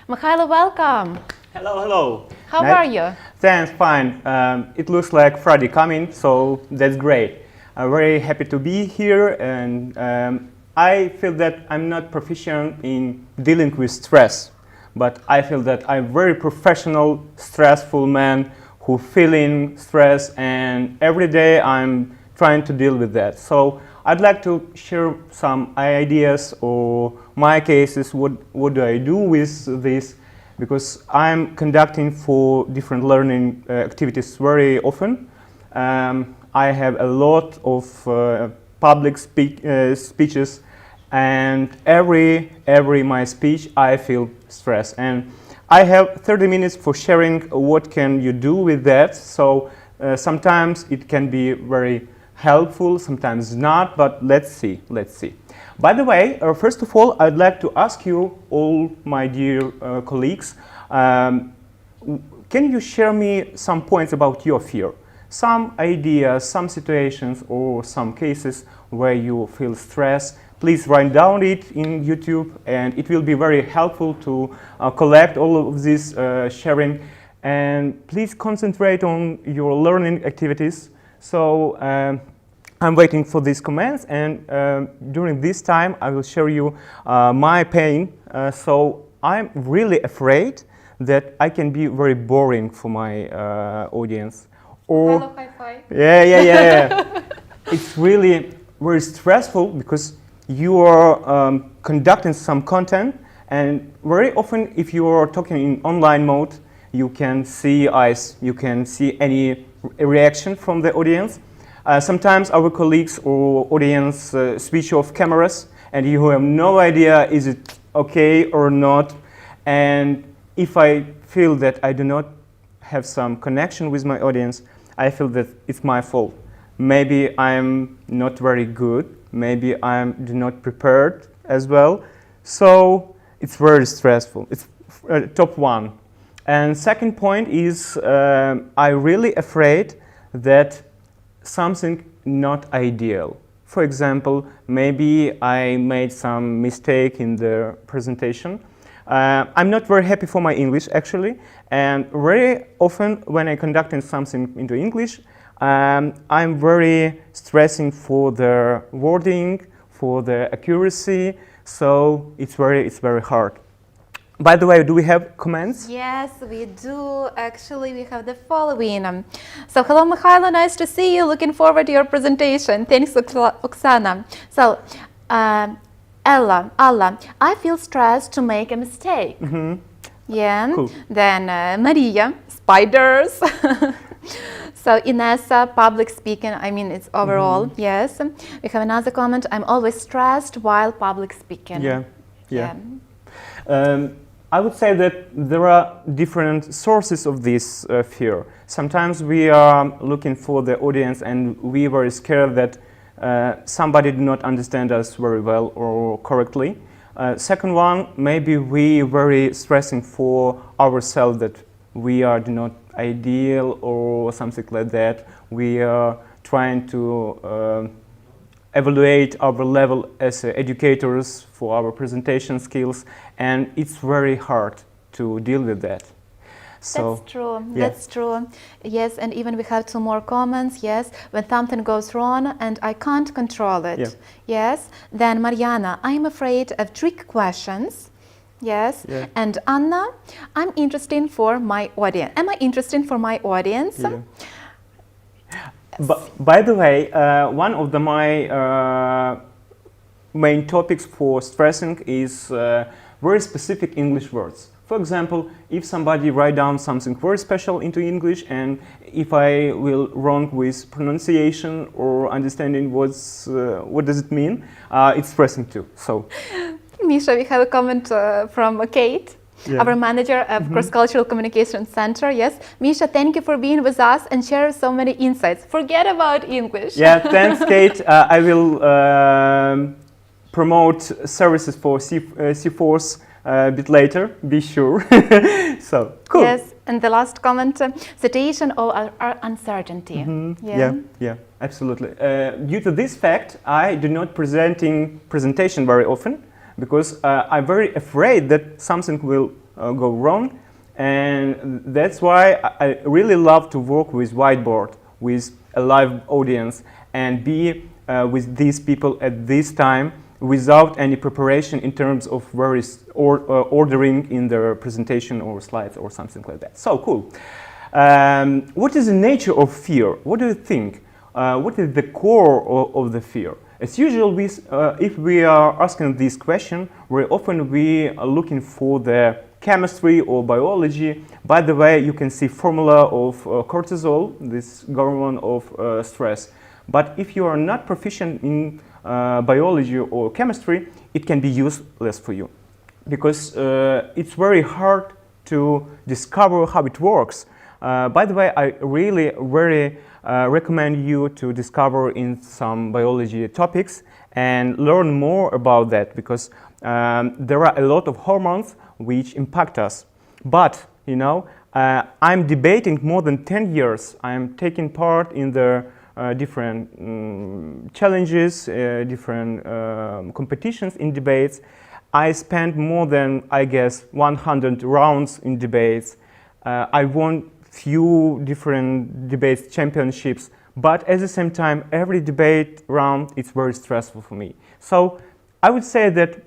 Mykhailo, welcome. Hello, hello. How are you? Thanks, fine. It looks like Friday coming, so that's great. I'm very happy to be here, and I feel that I'm not proficient in dealing with stress, but I feel that I'm very professional, stressful man who feeling stress, and every day I'm trying to deal with that. So I'd like to share some ideas or my cases, what do I do with this, because I'm conducting for different learning activities very often. I have a lot of public speeches, and every my speech I feel stress, and I have 30 minutes for sharing what can you do with that. So sometimes it can be very helpful, sometimes not, but let's see. By the way, first of all, I'd like to ask you, all my dear colleagues, can you share me some points about your fear? Some ideas, some situations, or some cases where you feel stress. Please write down it in YouTube, and it will be very helpful to collect all of this sharing. And please concentrate on your learning activities. So I'm waiting for these comments, and during this time I will show you my pain. So I'm really afraid that I can be very boring for my audience. Or, hello, high five. Yeah. It's really very stressful because you are conducting some content, and very often if you are talking in online mode, you can see eyes, you can see any reaction from the audience. Sometimes our colleagues or audience switch off cameras, and you have no idea is it okay or not. And if I feel that I do not have some connection with my audience, I feel that it's my fault. Maybe I'm not very good. Maybe I'm not prepared as well. So it's very stressful. It's top one. And second point is I'm really afraid that something not ideal. For example, maybe I made some mistake in the presentation. I'm not very happy for my English, actually, and very often when I conducting something into English, I'm very stressing for the wording, for the accuracy, so it's very hard. By the way, do we have comments? Yes, we do. Actually, we have the following. So, hello, Mykhailo, nice to see you. Looking forward to your presentation. Thanks, Oksana. So, Ella, I feel stressed to make a mistake. Mm-hmm. Yeah. Cool. Then Maria, spiders. So Inessa, public speaking. I mean, it's overall. Mm-hmm. Yes. We have another comment. I'm always stressed while public speaking. Yeah. I would say that there are different sources of this fear. Sometimes we are looking for the audience, and we are very scared that somebody do not understand us very well or correctly. Second one, maybe we very stressing for ourselves that we are not ideal or something like that. We are trying to evaluate our level as educators for our presentation skills, and it's very hard to deal with that. So, that's true. Yeah. That's true. Yes, and even we have two more comments. Yes, when something goes wrong and I can't control it. Yeah. Yes. Then Mariana, I'm afraid of trick questions. Yes. Yeah. And Anna, I'm interesting for my audience. Am I interesting for my audience? Yeah. But by the way, one of my main topics for stressing is very specific English words. For example, if somebody write down something very special into English, and if I will wrong with pronunciation or understanding what does it mean, it's stressing too. So, Misha, we have a comment from Kate, our manager of Cross-Cultural Communication Center. Yes, Misha, thank you for being with us and share so many insights. Forget about English. Yeah, thanks, Kate. I will promote services for C4s a bit later, be sure. So, cool. Yes, and the last comment, situation or uncertainty. Yeah, absolutely. Due to this fact, I do not presentation very often because I'm very afraid that something will go wrong, and that's why I really love to work with whiteboard, with a live audience, and be with these people at this time without any preparation in terms of ordering in their presentation or slides or something like that. So cool. What is the nature of fear? What do you think? What is the core of the fear? As usual, if we are asking this question, very often we are looking for the chemistry or biology. By the way, you can see formula of cortisol, this hormone of stress. But if you are not proficient in biology or chemistry, it can be useless for you because it's very hard to discover how it works. By the way, I really very recommend you to discover in some biology topics and learn more about that, because there are a lot of hormones which impact us. But, you know, I'm debating more than 10 years. I'm taking part in the different challenges, different competitions in debates. I spent more than, I guess, 100 rounds in debates. I won few different debates championships, but at the same time, every debate round is very stressful for me. So I would say that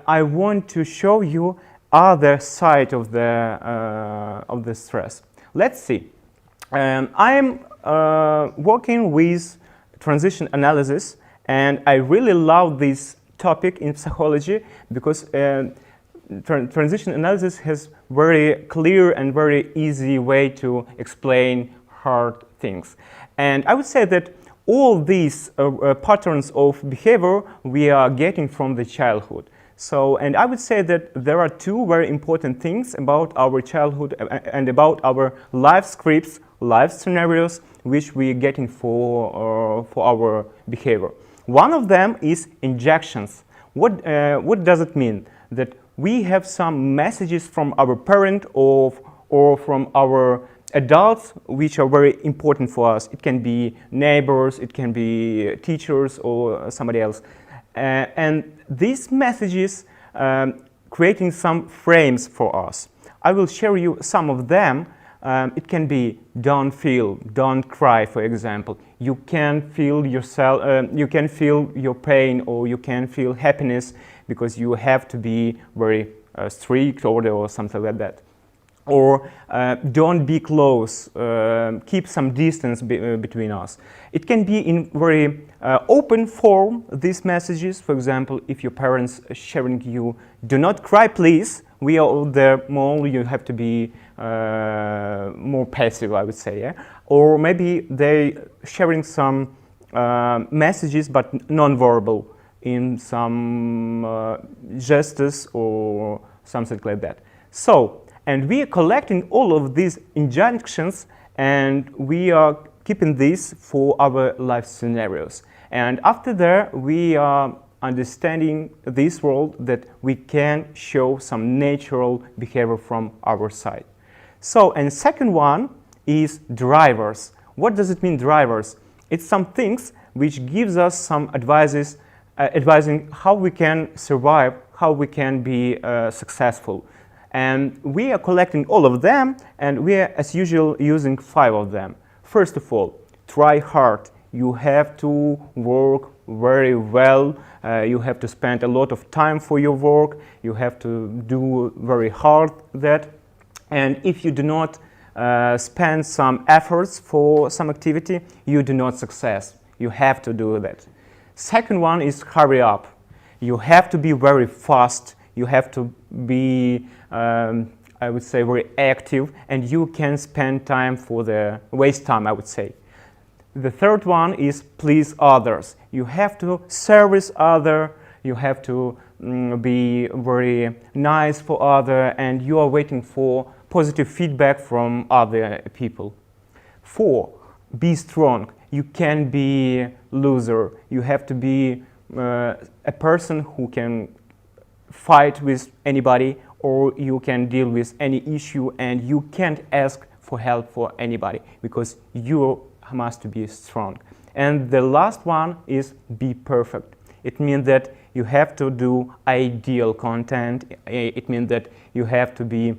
I want to show you other side of the stress. Let's see. I am working with transition analysis, and I really love this topic in psychology because transition analysis has very clear and very easy way to explain hard things. And I would say that all these patterns of behavior we are getting from the childhood. So, and I would say that there are two very important things about our childhood and about our life scripts, life scenarios, which we are getting for our behavior. One of them is injections. What does it mean? That we have some messages from our parent or from our adults which are very important for us. It can be neighbors, it can be teachers or somebody else. And these messages creating some frames for us. I will share you some of them. It can be don't feel, don't cry, for example. You can feel yourself, you can feel your pain, or you can feel happiness because you have to be very strict or something like that. Or don't be close, keep some distance between us. It can be in very open form, these messages. For example, if your parents are sharing you, do not cry please, we are all there more, you have to be more passive, I would say. Yeah? Or maybe they sharing some messages but non-verbal in some gestures or something like that. So, and we are collecting all of these injunctions and we are keeping this for our life scenarios. And after that, we are understanding this world that we can show some natural behavior from our side. So, and second one is drivers. What does it mean, drivers? It's some things which gives us some advices, advising how we can survive, how we can be successful. And we are collecting all of them, and we are, as usual, using 5 of them. First of all, try hard. You have to work very well. You have to spend a lot of time for your work. You have to do very hard that. And if you do not spend some efforts for some activity, you do not success. You have to do that. Second one is hurry up. You have to be very fast. You have to be, I would say, very active, and you can spend time for the waste time, I would say. The third one is please others. You have to service others. You have to be very nice for others, and you are waiting for positive feedback from other people. 4, be strong. You can be loser. You have to be a person who can fight with anybody, or you can deal with any issue, and you can't ask for help for anybody because you must be strong. And the last one is be perfect. It means that you have to do ideal content. It means that you have to be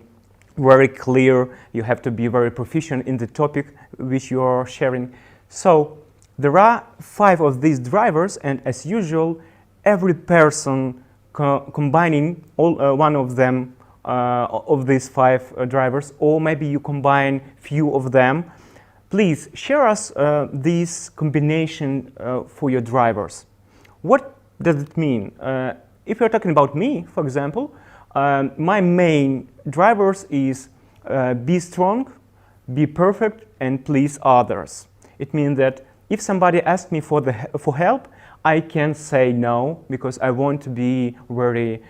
very clear, you have to be very proficient in the topic which you are sharing. So there are 5 of these drivers, and as usual, every person combining all one of them, of these 5 drivers, or maybe you combine few of them. Please share us this combination for your drivers. What does it mean? If you're talking about me, for example, my main drivers is be strong, be perfect, and please others. It means that if somebody asks me for help, I can say no because I want to be very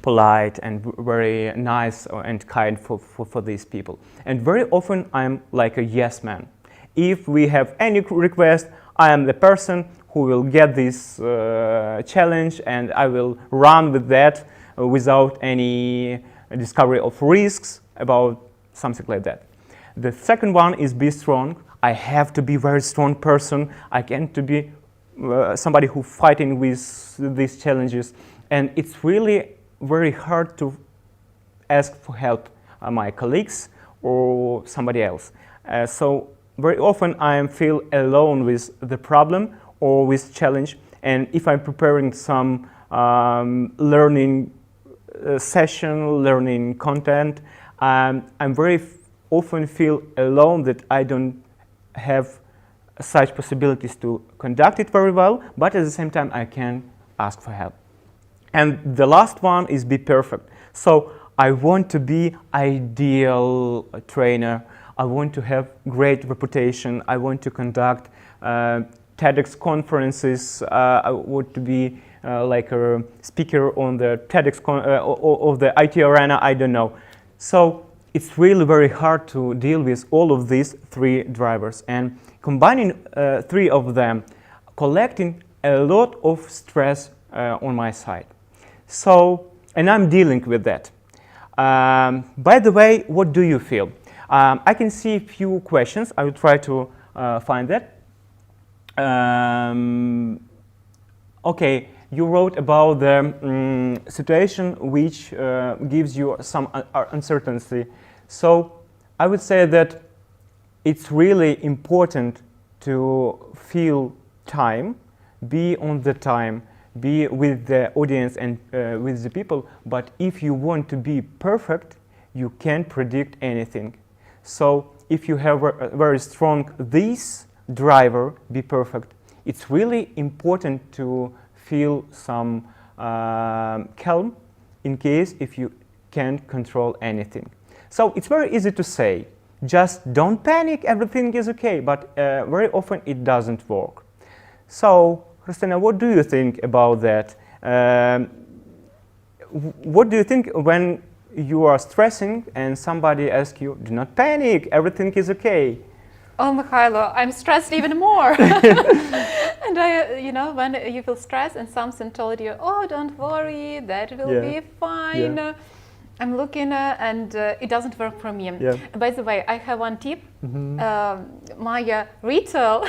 polite and very nice and kind for these people. And very often I'm like a yes man. if we have any request, I am the person who will get this challenge, and I will run with that without any discovery of risks about something like that. The second one is be strong. I have to be a very strong person. I can't to be somebody who fighting with these challenges, and it's really very hard to ask for help my colleagues or somebody else. So very often I feel alone with the problem or with challenge, and if I'm preparing some learning session, learning content, I'm very often feel alone that I don't have such possibilities to conduct it very well, but at the same time I can ask for help. And the last one is be perfect. So I want to be ideal trainer. I want to have great reputation. I want to conduct TEDx conferences. I want to be like a speaker on the TEDx of the IT arena. I don't know. So it's really very hard to deal with all of these three drivers, and combining three of them, collecting a lot of stress on my side. So, and I'm dealing with that. By the way, what do you feel? I can see a few questions. I will try to find that. Okay, you wrote about the situation which gives you some uncertainty. So I would say that it's really important to feel time, be on the time, be with the audience and with the people. But if you want to be perfect, you can't predict anything. So if you have a very strong this driver, be perfect, it's really important to feel some calm in case if you can't control anything. So it's very easy to say, just don't panic, everything is okay, but very often it doesn't work. So, Khrystyna, what do you think about that? What do you think when you are stressing and somebody asks you, do not panic, everything is okay? Oh, Mykhailo, I'm stressed even more. And you know, when you feel stressed and something told you, oh, don't worry, that will be fine. Yeah. I'm looking and it doesn't work for me. Yeah. By the way, I have one tip. My ritual,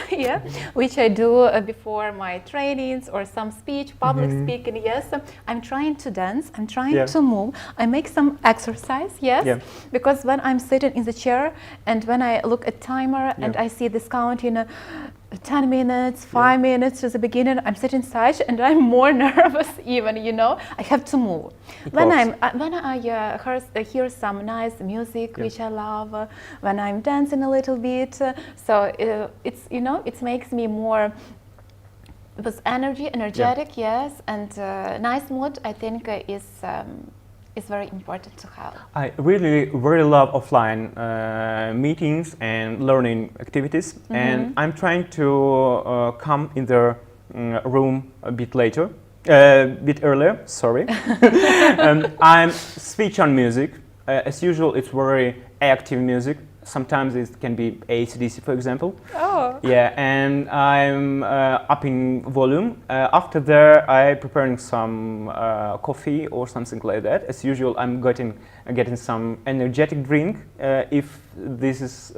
which I do before my trainings or some speech, public speaking. Yes, I'm trying to dance. I'm trying to move. I make some exercise. Yes, because when I'm sitting in the chair and when I look at timer and I see this count, 10 minutes, 5 minutes to the beginning, I'm sitting inside and I'm more nervous even, you know. I have to move. When I hear some nice music, which I love, when I'm dancing a little bit, so it's, you know, it makes me more with energetic, yes, and nice mood, I think is very important to have. I really love offline meetings and learning activities, and I'm trying to come in the room a bit earlier, sorry. I'm switch on music. As usual, it's very active music. Sometimes it can be AC/DC, for example. Oh. Yeah, and I'm upping volume. After that, I'm preparing some coffee or something like that. As usual, I'm getting some energetic drink. If this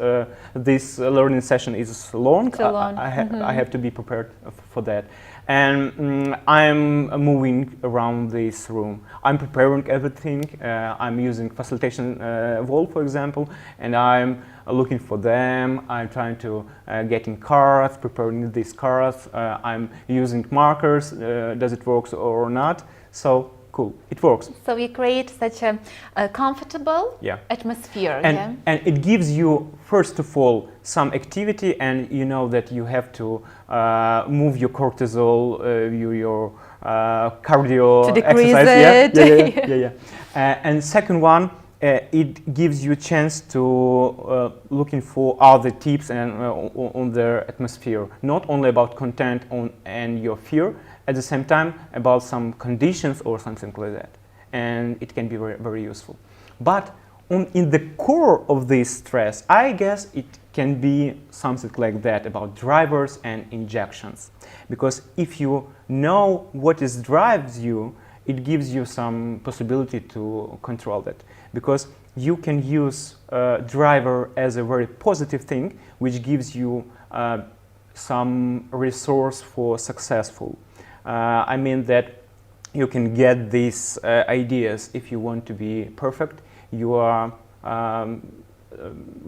learning session is long, I have to be prepared for that. And I'm moving around this room. I'm preparing everything. I'm using facilitation wall, for example, and I'm looking for them. I'm trying to get in cards, preparing these cards. I'm using markers. Does it work or not? So cool, it works. So we create such a comfortable atmosphere. And it gives you, first of all, some activity, and you know that you have to move your cortisol, your cardio to decrease exercise. And second one, it gives you a chance to looking for other tips and on the atmosphere, not only about content and your fear, at the same time about some conditions or something like that, and it can be very, very useful. But in the core of this stress, I guess it can be something like that about drivers and injections. Because if you know what drives you, it gives you some possibility to control that. Because you can use driver as a very positive thing, which gives you some resource for successful. I mean that you can get these ideas if you want to be perfect. You are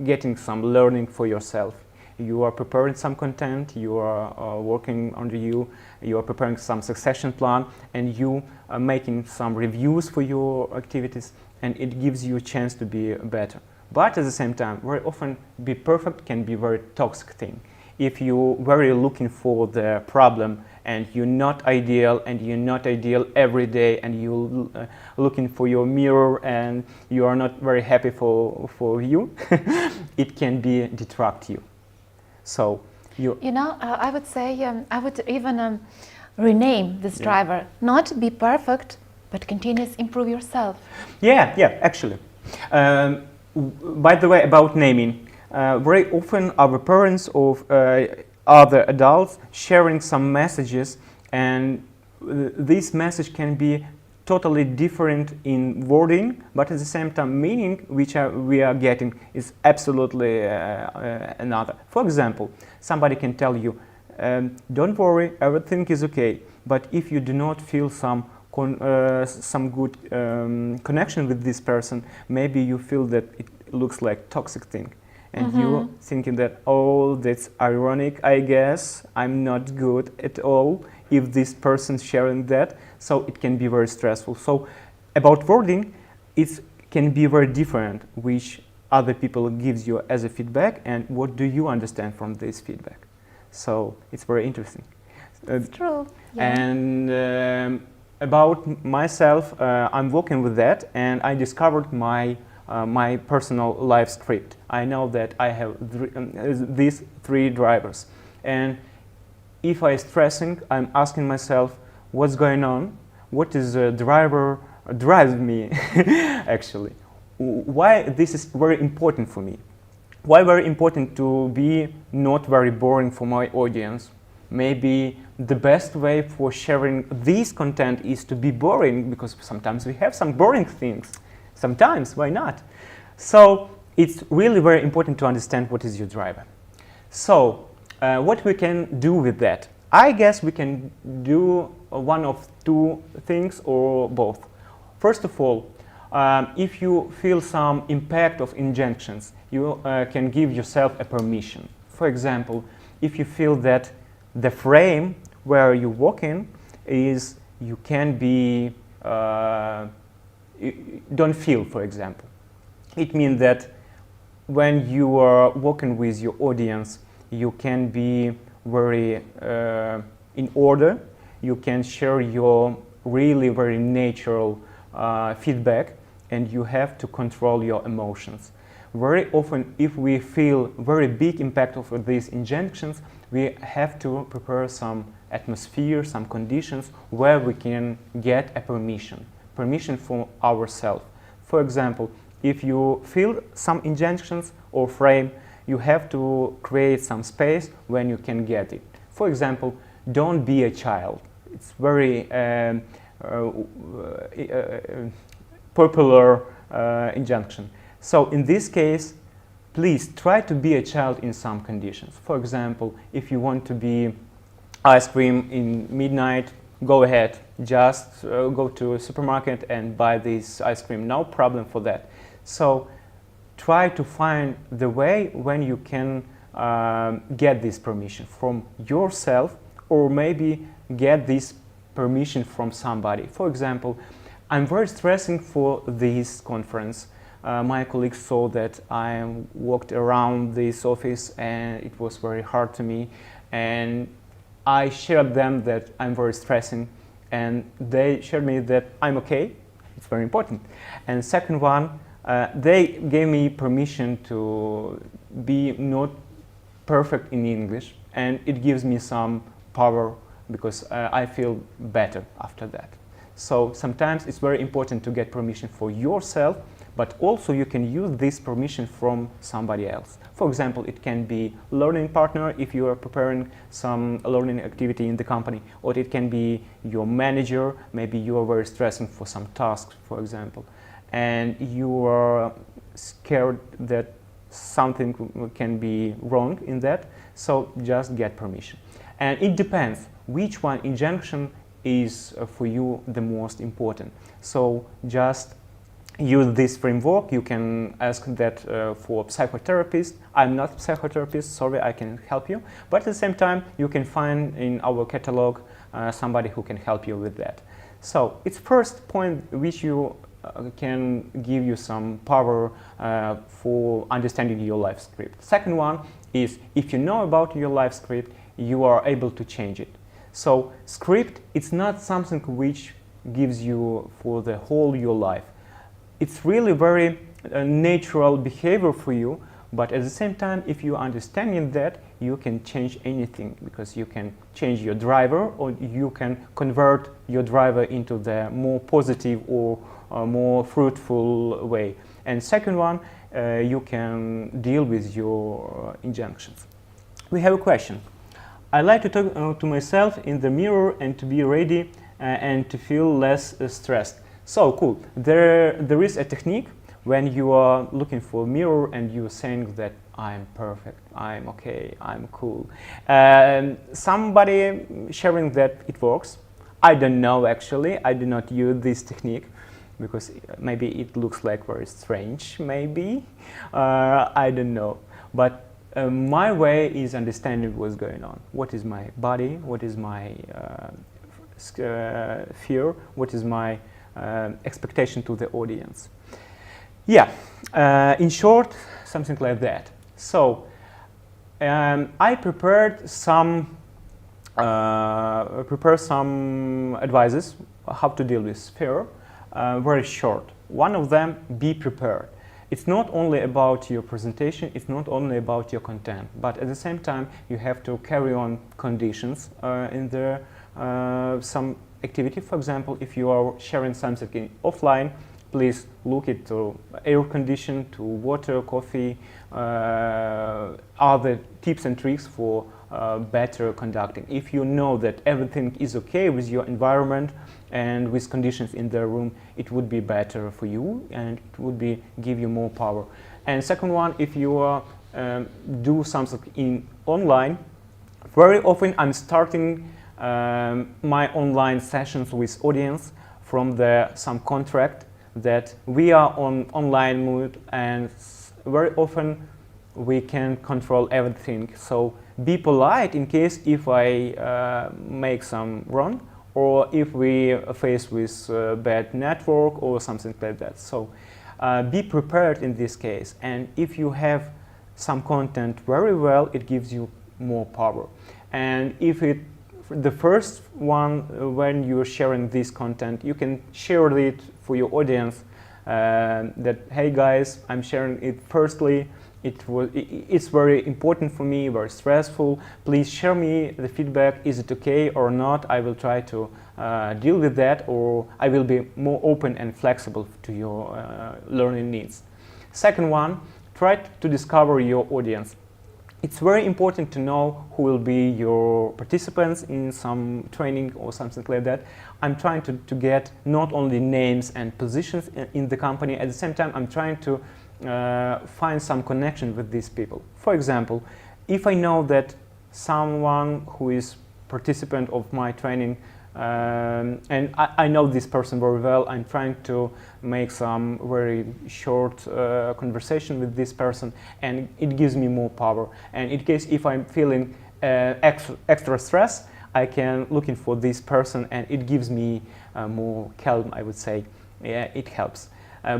getting some learning for yourself. You are preparing some content, you are working on you are preparing some succession plan, and you are making some reviews for your activities, and it gives you a chance to be better. But at the same time, very often be perfect can be a very toxic thing. If you're very looking for the problem and you're not ideal every day, and you're looking for your mirror and you are not very happy for you, it can be detract you. So I would say I would even rename this driver, not be perfect, but continuously improve yourself. Yeah, actually. By the way, about naming, very often our parents of other adults sharing some messages, and this message can be totally different in wording, but at the same time meaning which we are getting is absolutely another. For example, somebody can tell you, don't worry, everything is okay, but if you do not feel some good connection with this person, maybe you feel that it looks like toxic thing. And you thinking that, oh, that's ironic, I guess, I'm not good at all if this person's sharing that, so it can be very stressful. So about wording, it can be very different, which other people gives you as a feedback, and what do you understand from this feedback. So it's very interesting. It's true. Yeah. And about myself, I'm working with that, and I discovered my personal life script. I know that I have these three drivers, and if I'm stressing, I'm asking myself, what's going on? What is the driver drives me actually? Why this is very important for me? Why very important to be not very boring for my audience? Maybe the best way for sharing this content is to be boring, because sometimes we have some boring things. Sometimes, why not? So it's really very important to understand what is your driver. So what we can do with that? I guess we can do one of two things or both. First of all, if you feel some impact of injunctions, you can give yourself a permission. For example, if you feel that the frame where you walk in is, you can be don't feel, for example. It means that when you are working with your audience, you can be very in order, you can share your really very natural feedback, and you have to control your emotions. Very often, if we feel very big impact of these injunctions, we have to prepare some atmosphere, some conditions where we can get a permission for ourselves. For example, if you feel some injunctions or frame, you have to create some space when you can get it. For example, don't be a child. It's very popular injunction. So in this case, please try to be a child in some conditions. For example, if you want to be ice cream in midnight, go ahead, just go to a supermarket and buy this ice cream, no problem for that. So try to find the way when you can get this permission from yourself, or maybe get this permission from somebody. For example, I'm very stressing for this conference. My colleagues saw that I walked around this office and it was very hard to me, and I shared them that I'm very stressing, and they shared me that I'm okay. It's very important. And second one, they gave me permission to be not perfect in English, and it gives me some power, because I feel better after that. So sometimes it's very important to get permission for yourself, but also you can use this permission from somebody else. For example, it can be learning partner if you are preparing some learning activity in the company, or it can be your manager. Maybe you are very stressing for some tasks, for example, and you are scared that something can be wrong in that, so just get permission. And it depends which one injunction is for you the most important. So just use this framework. You can ask that for psychotherapist. I'm not a psychotherapist, sorry, I can help you. But at the same time, you can find in our catalog somebody who can help you with that. So it's first point which you can give you some power for understanding your live script. Second one is if you know about your live script, you are able to change it. So script, it's not something which gives you for the whole your life. It's really very natural behavior for you, but at the same time, if you understand that, you can change anything, because you can change your driver, or you can convert your driver into the more positive or more fruitful way. And second one, you can deal with your injunctions. We have a question. I like to talk to myself in the mirror and to be ready and to feel less stressed. So cool. There is a technique when you are looking for a mirror and you're saying that I'm perfect, I'm okay, I'm cool. Somebody sharing that it works. I don't know actually. I do not use this technique because maybe it looks like very strange, maybe. I don't know. But my way is understanding what's going on. What is my body? What is my fear? What is my expectation to the audience? Yeah, in short, something like that. So I prepared some advices how to deal with fear, very short. One of them, be prepared. It's not only about your presentation, it's not only about your content, but at the same time you have to carry on conditions in there. Some activity, for example, if you are sharing something offline, please look into air condition, to water, coffee, other tips and tricks for better conducting. If you know that everything is okay with your environment and with conditions in the room, it would be better for you and it would give you more power. And second one, if you do something online, very often I'm starting my online sessions with audience from some contract that we are on online mode, and very often we can control everything. So be polite in case if I make some wrong, or if we face with bad network or something like that. So be prepared in this case, and if you have some content very well, it gives you more power. And if the first one, when you're sharing this content, you can share it for your audience that, hey guys, I'm sharing it firstly. It's very important for me, very stressful. Please share me the feedback. Is it okay or not? I will try to deal with that, or I will be more open and flexible to your learning needs. Second one, try to discover your audience. It's very important to know who will be your participants in some training or something like that. I'm trying to get not only names and positions in the company, at the same time I'm trying to find some connection with these people. For example, if I know that someone who is participant of my training and I know this person very well, I'm trying to make some very short conversation with this person, and it gives me more power. And in case if I'm feeling extra stress, I can looking for this person, and it gives me more calm, I would say. Yeah, it helps.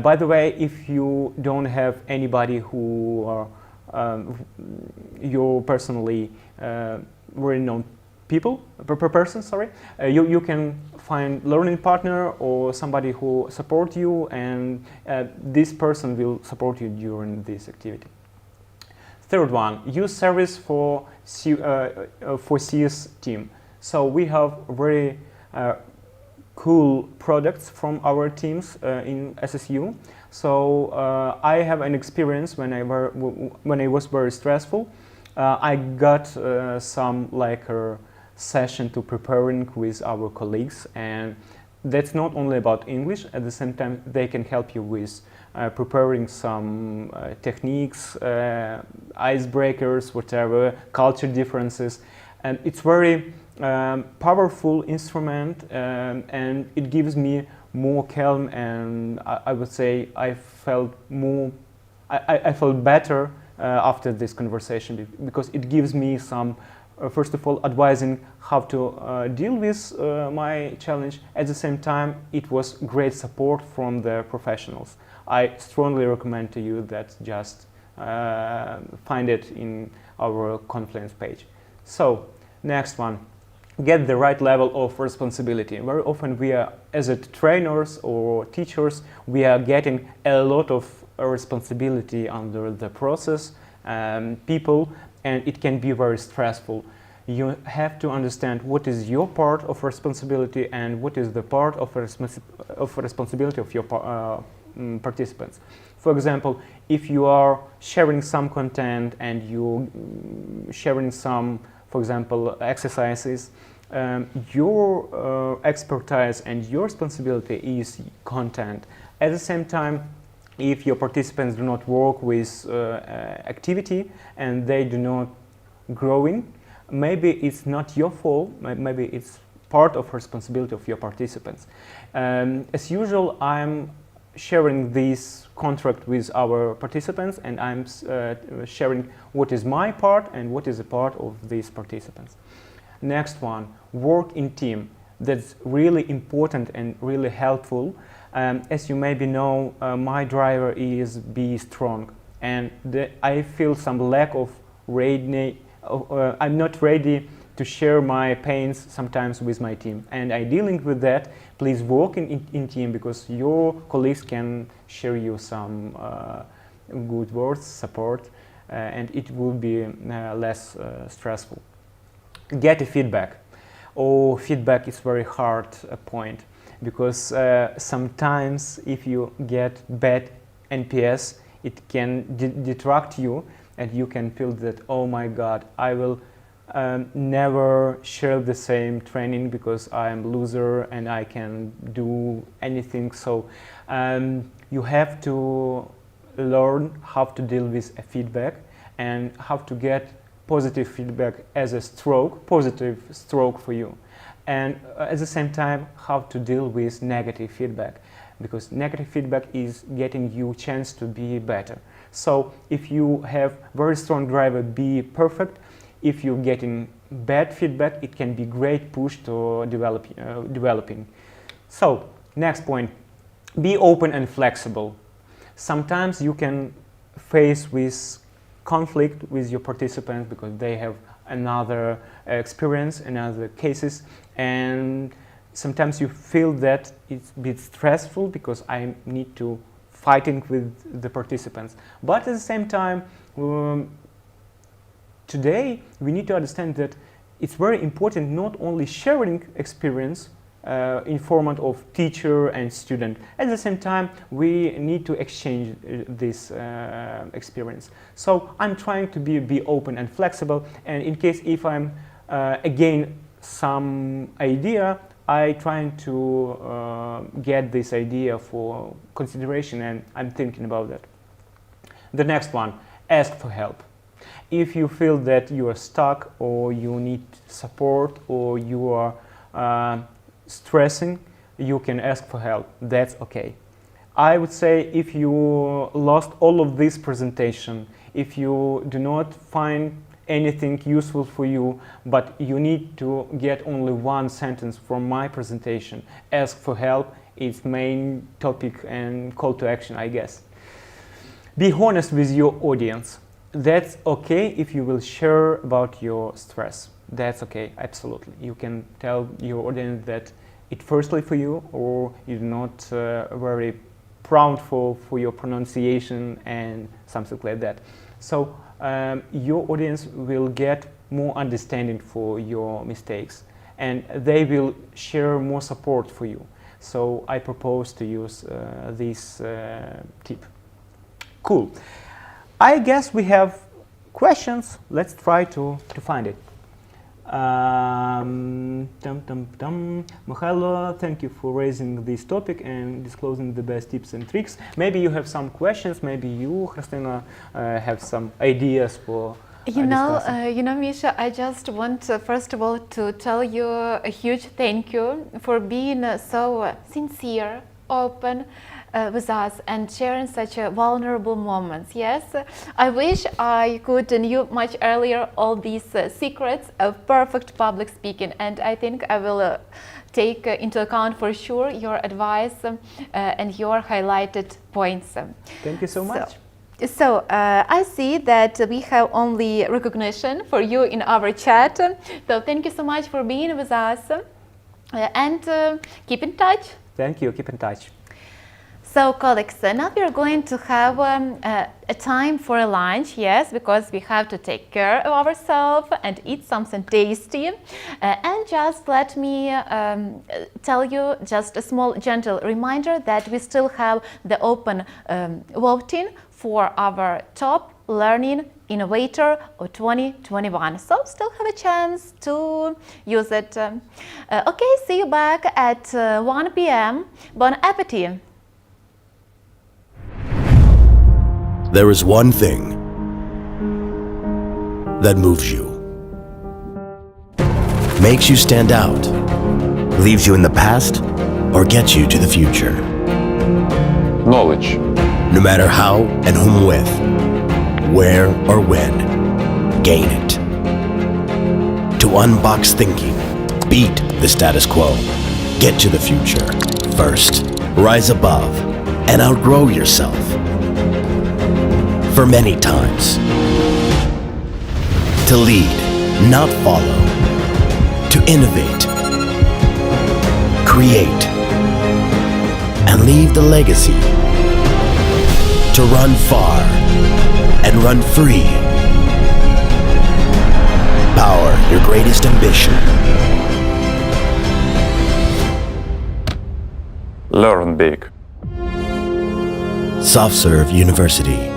By the way, if you don't have anybody who you're personally very known person, sorry, you can find learning partner or somebody who support you, and this person will support you during this activity. Third one, use service for CS team. So we have very cool products from our teams in SSU. So I have an experience when I was very stressful. I got some like a session to preparing with our colleagues, and that's not only about English. At the same time, they can help you with preparing some techniques, icebreakers, whatever, culture differences, and it's very powerful instrument, and it gives me more calm, and I would say I felt better after this conversation, because it gives me some, first of all, advising how to deal with my challenge. At the same time, it was great support from the professionals. I strongly recommend to you that just find it in our Confluence page. So, next one. Get the right level of responsibility. Very often we are, as trainers or teachers, we are getting a lot of responsibility under the process, people, and it can be very stressful. You have to understand what is your part of responsibility and what is the part of responsibility of your participants. For example, if you are sharing some content and you sharing some, for example, exercises, your expertise and your responsibility is content. At the same time, if your participants do not work with activity and they do not growing, maybe it's not your fault, maybe it's part of responsibility of your participants. As usual, I'm sharing this contract with our participants, and I'm sharing what is my part and what is the part of these participants. Next one, work in team. That's really important and really helpful. As you maybe know, my driver is be strong, and I feel some lack of readiness. I'm not ready to share my pains sometimes with my team, and I'm dealing with that. Please work in team, because your colleagues can share you some good words, support, and it will be less stressful. Get a feedback. Feedback is very hard point, because sometimes if you get bad NPS, it can detract you, and you can feel that, oh my God, I will never share the same training because I am loser and I can do anything. So you have to learn how to deal with a feedback and how to get positive feedback as a positive stroke for you. And at the same time, how to deal with negative feedback, because negative feedback is getting you a chance to be better. So if you have very strong driver, be perfect. If you're getting bad feedback, it can be great push to developing. So next point, be open and flexible. Sometimes you can face with conflict with your participants because they have another experience, another cases, and sometimes you feel that it's a bit stressful because I need to fighting with the participants. But at the same time, today we need to understand that it's very important not only sharing experience in format of teacher and student. At the same time, we need to exchange this experience. So I'm trying to be open and flexible, and in case if I'm again some idea, I trying to get this idea for consideration, and I'm thinking about that. The next one, ask for help. If you feel that you are stuck or you need support or you are stressing, you can ask for help. That's okay. I would say if you lost all of this presentation, if you do not find anything useful for you, but you need to get only one sentence from my presentation, ask for help, it's main topic and call to action, I guess. Be honest with your audience. That's okay if you will share about your stress. That's okay, absolutely. You can tell your audience that it's firstly for you, or you're not very proud for your pronunciation and something like that. So your audience will get more understanding for your mistakes. and they will share more support for you. So I propose to use this tip. Cool. I guess we have questions. Let's try to find it. Mykhailo, thank you for raising this topic and disclosing the best tips and tricks. Maybe you have some questions. Maybe you, Khrystyna, have some ideas for Misha, I just want first of all to tell you a huge thank you for being so sincere, open with us and sharing such vulnerable moments. Yes, I wish I could knew much earlier all these secrets of perfect public speaking, and I think I will take into account for sure your advice and your highlighted points. Thank you so much. So I see that we have only recognition for you in our chat. So thank you so much for being with us and keep in touch. Thank you. Keep in touch. So colleagues, now we are going to have a time for a lunch, yes, because we have to take care of ourselves and eat something tasty. And just let me tell you just a small gentle reminder that we still have the open voting for our top learning innovator of 2021. So still have a chance to use it. Okay, see you back at 1 p.m. Bon appetit. There is one thing that moves you, makes you stand out, leaves you in the past, or gets you to the future. Knowledge. No matter how and whom with, where or when, gain it. To unbox thinking, beat the status quo, get to the future. First, rise above and outgrow yourself. For many times. To lead, not follow. To innovate, create, and leave the legacy. To run far and run free. Power your greatest ambition. Learn big. SoftServe University.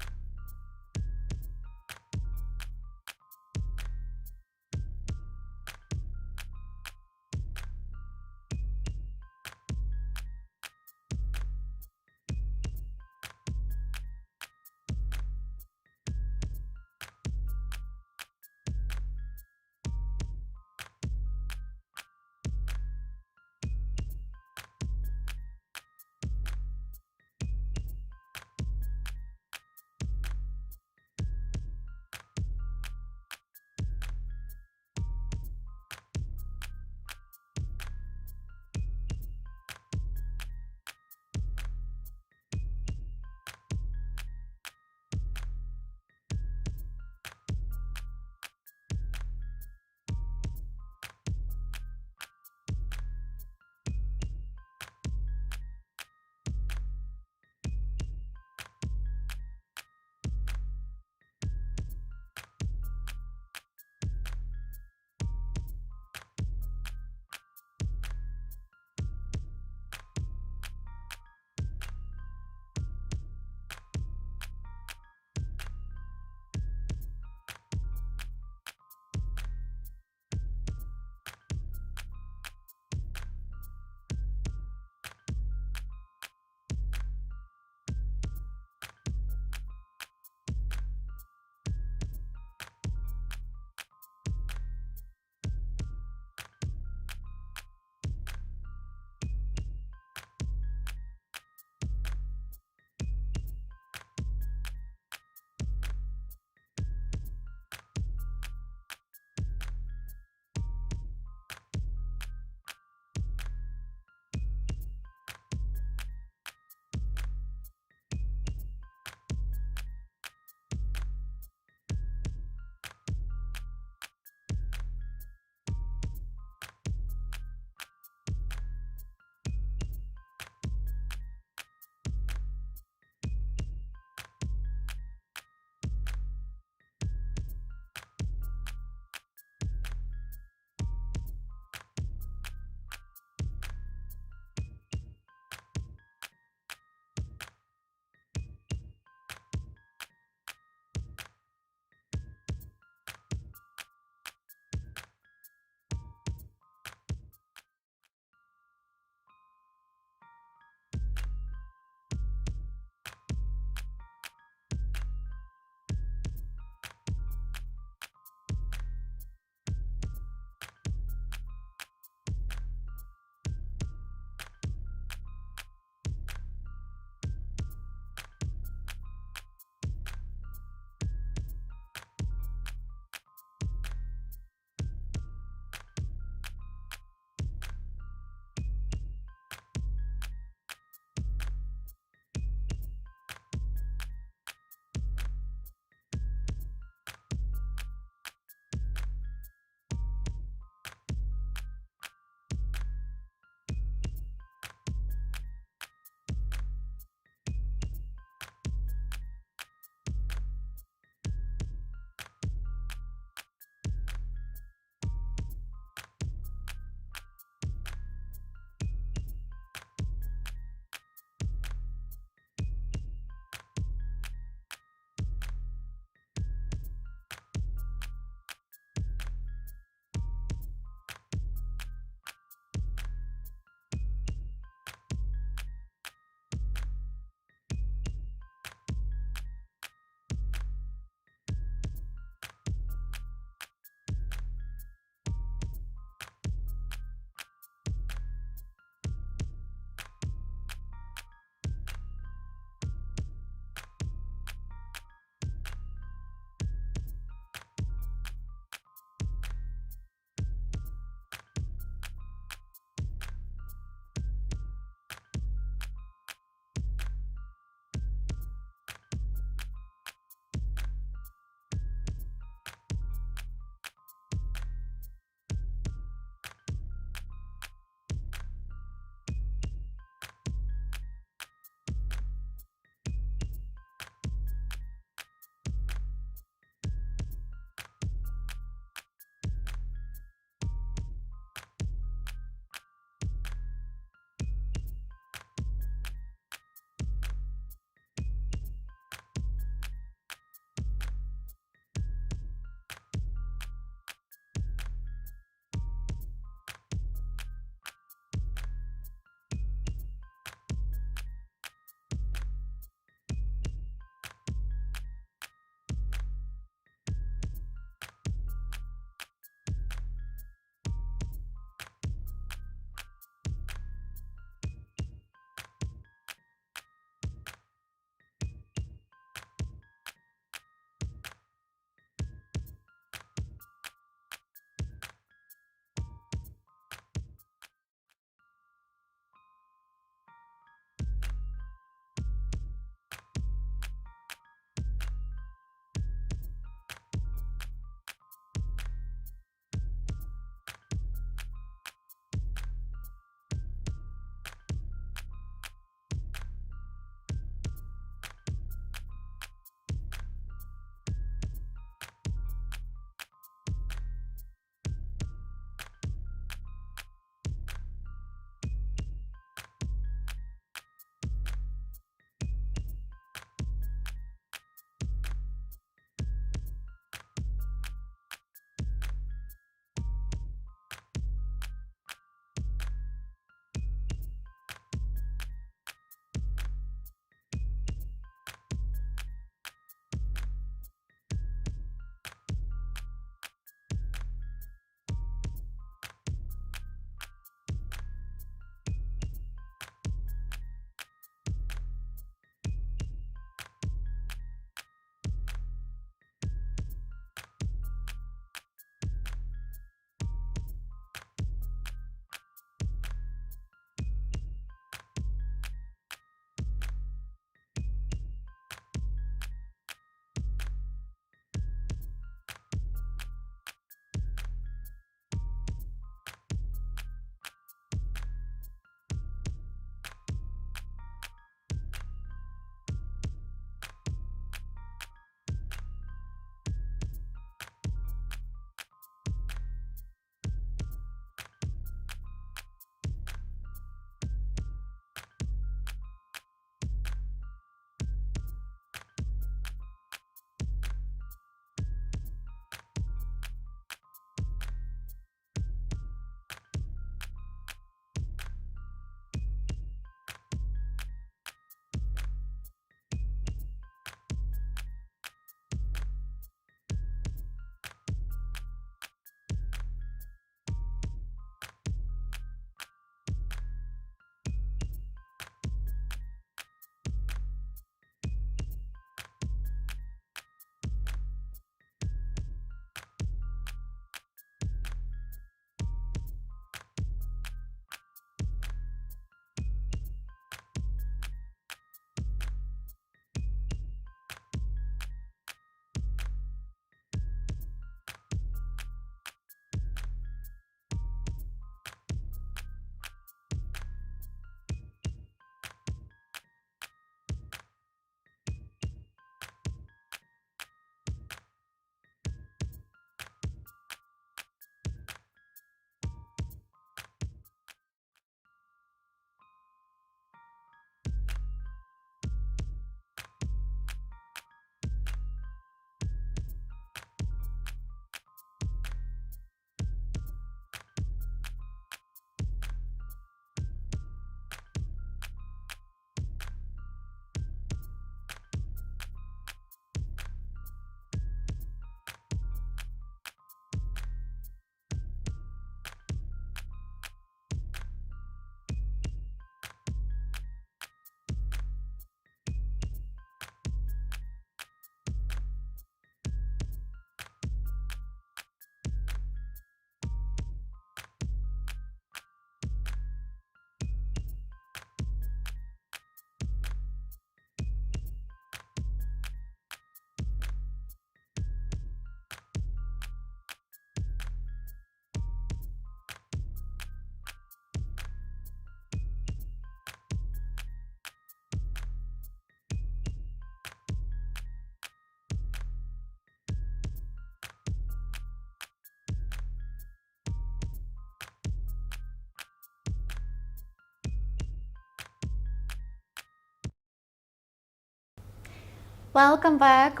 Welcome back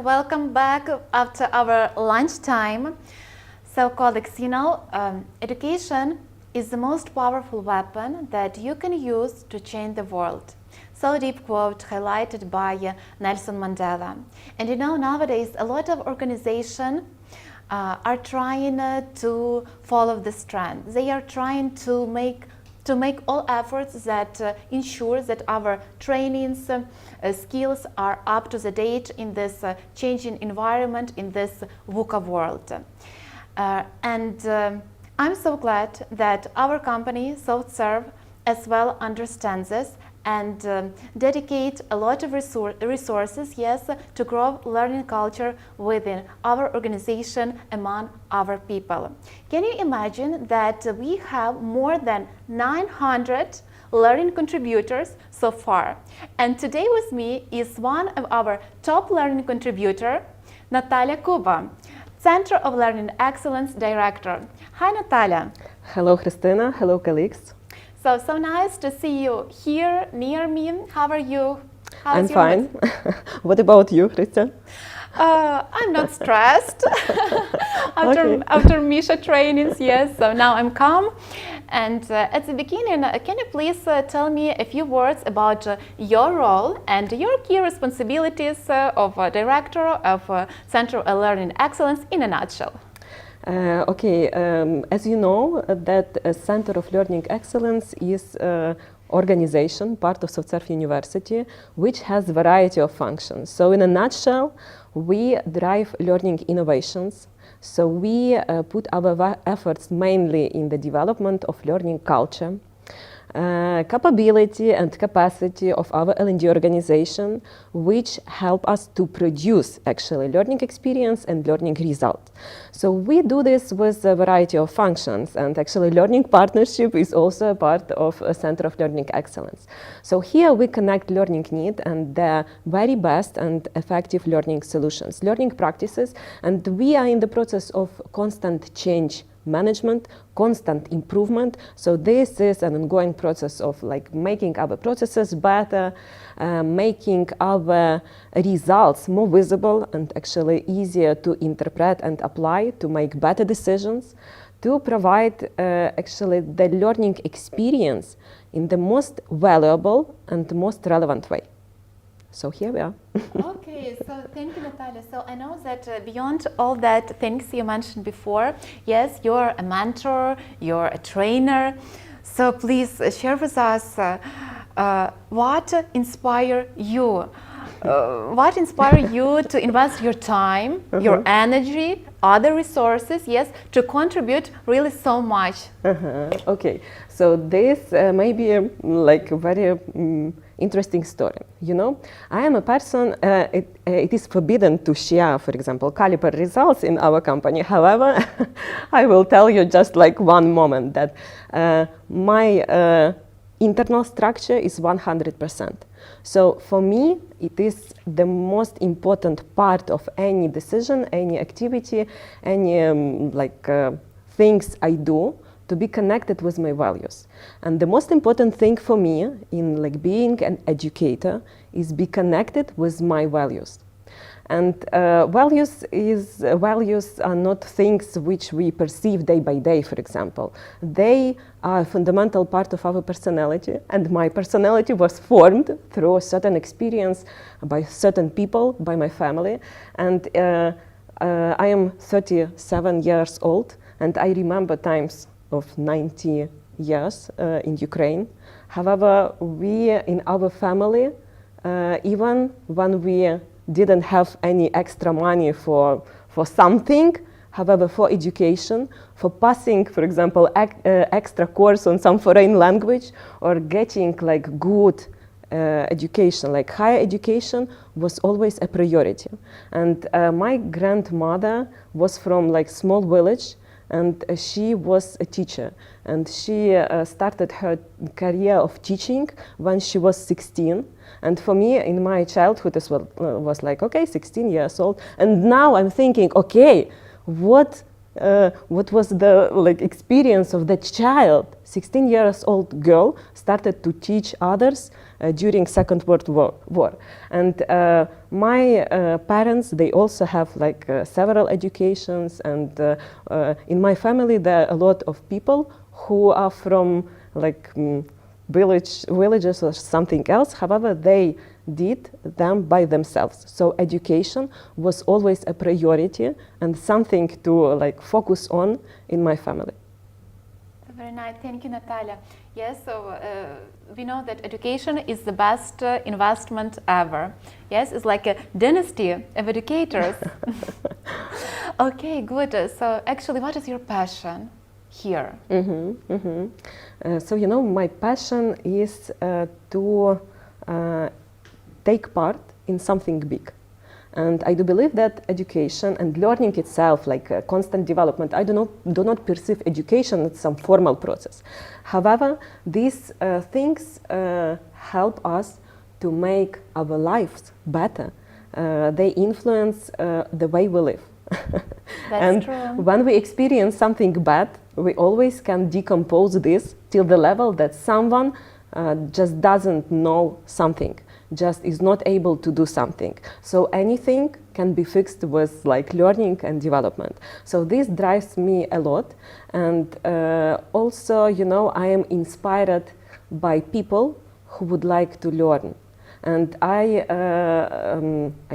after our lunchtime. So colleagues, you know, education is the most powerful weapon that you can use to change the world. So deep quote highlighted by Nelson Mandela. And you know, nowadays a lot of organizations are trying to follow this trend. They are trying to make all efforts that ensure that our trainings, skills are up to the date in this changing environment, in this VUCA world. I'm so glad that our company, SoftServe, as well understands this and dedicate a lot of resources, yes, to grow learning culture within our organization among our people. Can you imagine that we have more than 900 learning contributors so far? And today with me is one of our top learning contributor, Nataliya Kuba, Center of Learning Excellence Director. Hi, Nataliya. Hello, Khrystyna. Hello, colleagues. So nice to see you here near me. How are you? I'm fine. What about you, Khrystyna? I'm not stressed after Misha trainings, yes, so now I'm calm. And at the beginning, can you please tell me a few words about your role and your key responsibilities of Director of Center of Learning Excellence in a nutshell? As you know, that Center of Learning Excellence is organization, part of SoftServe University, which has a variety of functions. So in a nutshell, we drive learning innovations. So we put our efforts mainly in the development of learning culture, capability and capacity of our L&D organization, which help us to produce actually learning experience and learning results. So we do this with a variety of functions, and actually learning partnership is also a part of a Center of Learning Excellence. So here we connect learning need and the very best and effective learning solutions, learning practices, and we are in the process of constant change management, constant improvement. So this is an ongoing process of like making our processes better, making our results more visible and actually easier to interpret and apply to make better decisions, to provide actually the learning experience in the most valuable and most relevant way. So here we are. Okay, so thank you, Nataliya. So I know that beyond all that things you mentioned before, yes, you're a mentor, you're a trainer. So please share with us what inspired you? What inspired you to invest your time, your energy, other resources, yes, to contribute really so much? Okay, so this may be like a very interesting story. You know, I am a person, it is forbidden to share, for example, caliper results in our company. However, I will tell you just like one moment that my internal structure is 100%. So for me, it is the most important part of any decision, any activity, any things I do to be connected with my values. And the most important thing for me in like being an educator is be connected with my values. And values are not things which we perceive day by day, for example. They are a fundamental part of our personality, and my personality was formed through a certain experience by certain people, by my family. And I am 37 years old, and I remember times of 90 years in Ukraine. However, we in our family, even when we didn't have any extra money for something, however, for education, for passing, for example, extra course on some foreign language, or getting like good education, like higher education, was always a priority. And my grandmother was from like small village, and she was a teacher, and she started her career of teaching when she was 16. And for me, in my childhood, as well, was like, okay, 16 years old. And now I'm thinking, okay, what what was the experience of that child. 16 years old girl started to teach others during Second World War. And my parents, they also have several educations, and in my family there are a lot of people who are from villages or something else. However, they did them by themselves. So education was always a priority and something to focus on in my family. Very nice. Thank you, Nataliya. Yes, so we know that education is the best investment ever. Yes, it's like a dynasty of educators. Okay, good. So actually, what is your passion here? So, my passion is to take part in something big. And I do believe that education and learning itself, constant development, I do not perceive education as some formal process. However, these things help us to make our lives better. They influence the way we live. And true. When we experience something bad, we always can decompose this till the level that someone just doesn't know something, just is not able to do something. So anything can be fixed with learning and development. So this drives me a lot. And also, I am inspired by people who would like to learn. And I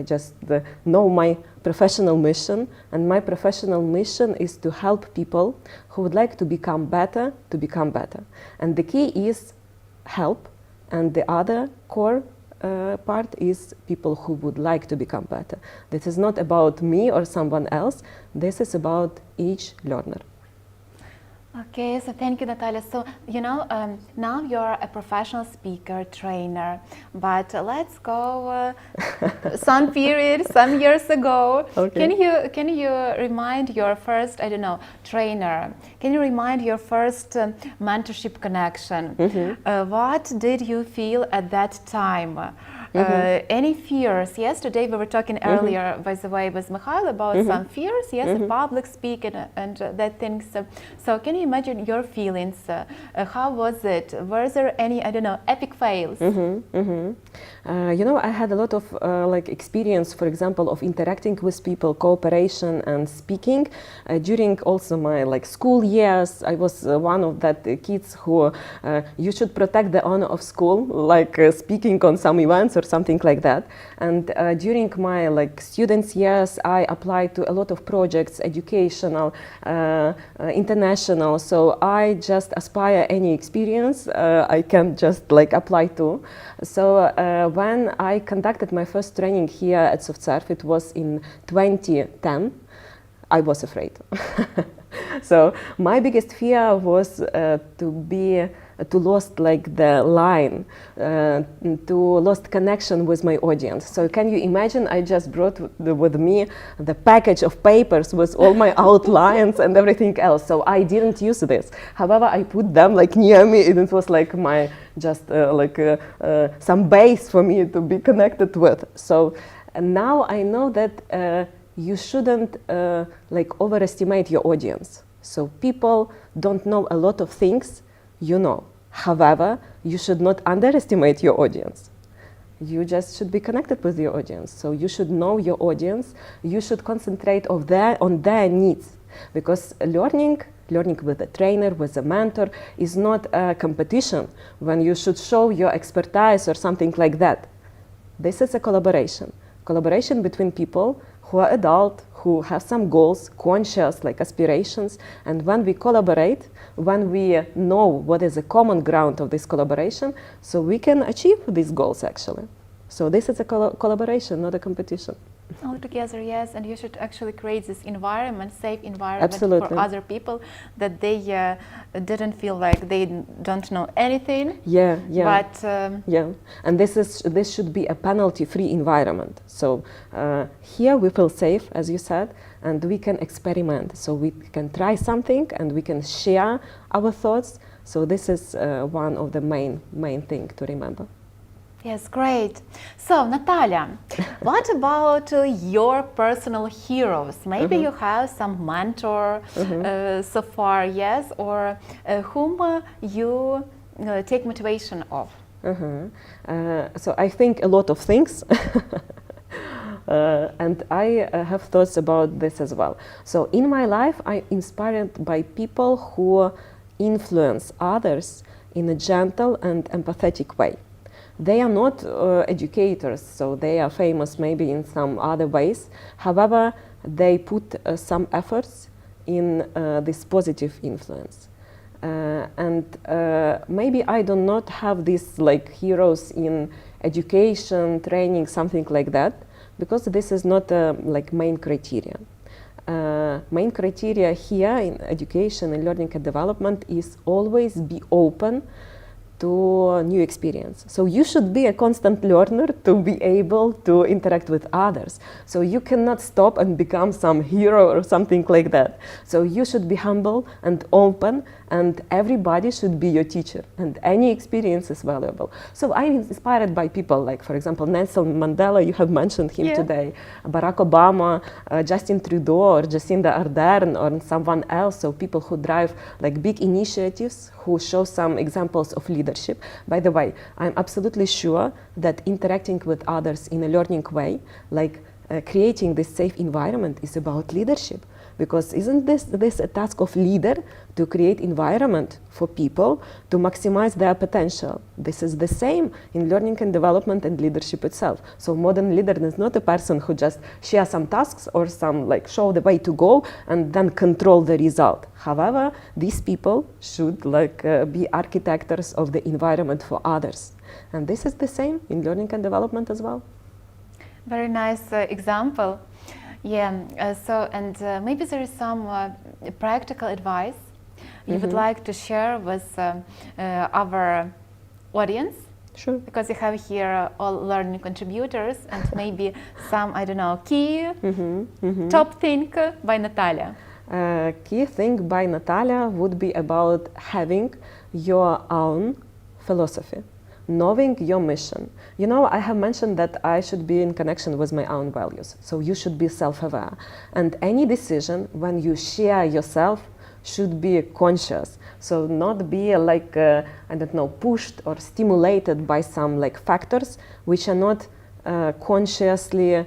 just know my professional mission, and my professional mission is to help people who would like to become better, And the key is help, and the other core part is people who would like to become better. This is not about me or someone else, this is about each learner. Okay, so thank you, Nataliya. So, now you're a professional speaker, trainer, but let's go some years ago. Okay. Can you remind your first, trainer? Can you remind your first mentorship connection? What did you feel at that time? Any fears? Yesterday we were talking earlier, by the way, with Mykhailo about some fears, yes, public speaking and that things. So can you imagine your feelings? How was it? Were there any, epic fails? I had a lot of experience, for example, of interacting with people, cooperation and speaking. During also my school years, I was one of that kids who you should protect the honor of school, speaking on some events or something like that. And during my students years, I applied to a lot of projects, educational, international. So I just aspire any experience I can just apply to. So when I conducted my first training here at SoftServe, it was in 2010, I was afraid. So my biggest fear was to lost the line, to lost connection with my audience. So can you imagine, I just brought with me the package of papers with all my outlines and everything else. So I didn't use this. However, I put them near me, and it was my just some base for me to be connected with. So now I know that you shouldn't overestimate your audience. So people don't know a lot of things, However, you should not underestimate your audience. You just should be connected with your audience. So you should know your audience. You should concentrate on their needs, because learning with a trainer, with a mentor, is not a competition when you should show your expertise or something like that. This is a collaboration between people who are adult, who have some goals, conscious aspirations, and when we collaborate, when we know what is the common ground of this collaboration, so we can achieve these goals actually. So this is a collaboration, not a competition. All together, yes, and you should actually create this environment, safe environment Absolutely. for other people, that they didn't feel like they don't know anything. Yeah. But and this should be a penalty-free environment. So here we feel safe, as you said, and we can experiment. So we can try something and we can share our thoughts. So this is one of the main thing to remember. Yes, great. So, Nataliya, what about your personal heroes? Maybe you have some mentor so far, yes, or whom you take motivation of? So I think a lot of things. And I have thoughts about this as well. So in my life, I'm inspired by people who influence others in a gentle and empathetic way. They are not educators, so they are famous maybe in some other ways. However, they put some efforts in this positive influence. And maybe I do not have these like heroes in education, training, something like that, because this is not like main criteria. Main criteria here in education and learning and development is always be open to new experience. So you should be a constant learner to be able to interact with others. So you cannot stop and become some hero or something like that. So you should be humble and open, and everybody should be your teacher, and any experience is valuable. So I'm inspired by people like, for example, Nelson Mandela, you have mentioned him today, Barack Obama, Justin Trudeau, or Jacinda Ardern, or someone else. So people who drive like big initiatives, who show some examples of leadership. By the way, I'm absolutely sure that interacting with others in a learning way, like creating this safe environment, is about leadership. Because isn't this a task of leader, to create environment for people to maximize their potential? This is the same in learning and development and leadership itself. So modern leader is not a person who just share some tasks or some like show the way to go and then control the result. However, these people should like be architects of the environment for others. And this is the same in learning and development as well. Very nice example. Yeah, so and maybe there is some practical advice you would like to share with our audience? Sure. Because you have here all learning contributors and maybe some, I don't know, key top thing by Nataliya. Key thing by Nataliya would be about having your own philosophy, knowing your mission. You know, I have mentioned that I should be in connection with my own values. So you should be self-aware. And any decision when you share yourself should be conscious. So not be like, I don't know, pushed or stimulated by some like factors which are not consciously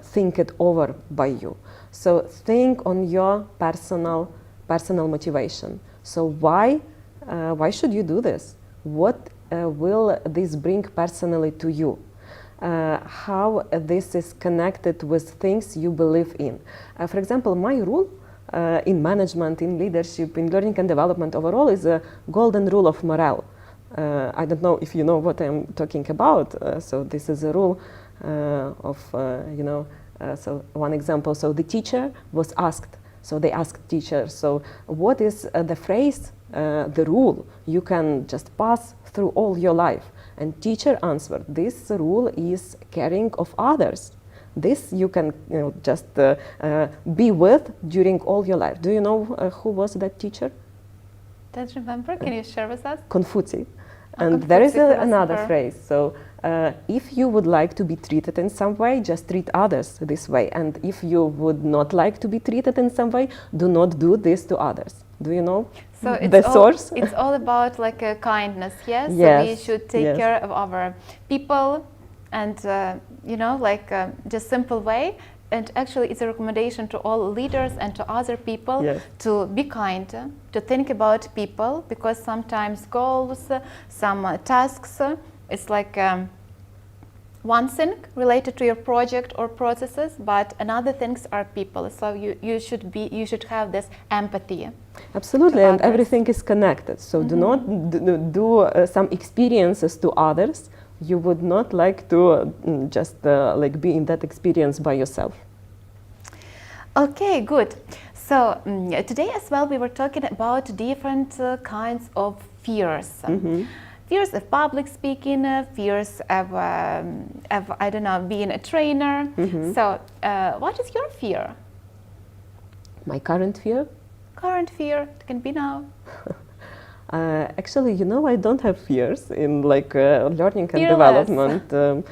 think it over by you. So think on your personal motivation. So why should you do this? What will this bring personally to you? How this is connected with things you believe in. For example, my rule in management, in leadership, in learning and development overall is a golden rule of morale. I don't know if you know what I'm talking about. So this is a rule of, so one example. So the teacher was asked, so they asked teacher, so what is the phrase, the rule you can just pass through all your life? And teacher answered, this rule is caring of others. This you can just be with during all your life. Do you know who was that teacher? Don't remember. Can you share with us? Confucius. And there is another phrase. So if you would like to be treated in some way, just treat others this way. And if you would not like to be treated in some way, do not do this to others. Do you know the source? It's all about like a kindness, yes? Yes. So we should take care of our people and, like just simple way. And actually it's a recommendation to all leaders and to other people to be kind, to think about people, because sometimes goals, some tasks, it's like one thing related to your project or processes, but another things are people. So you should have this empathy. Absolutely, and everything is connected. So do not do some experiences to others. You would not like to just like be in that experience by yourself. Okay, good. So today as well we were talking about different kinds of fears. Fears of public speaking, fears of I don't know, being a trainer. So what is your fear? My current fear? Current fear, it can be now. Actually, you know, I don't have fears in like learning and Fearless. development.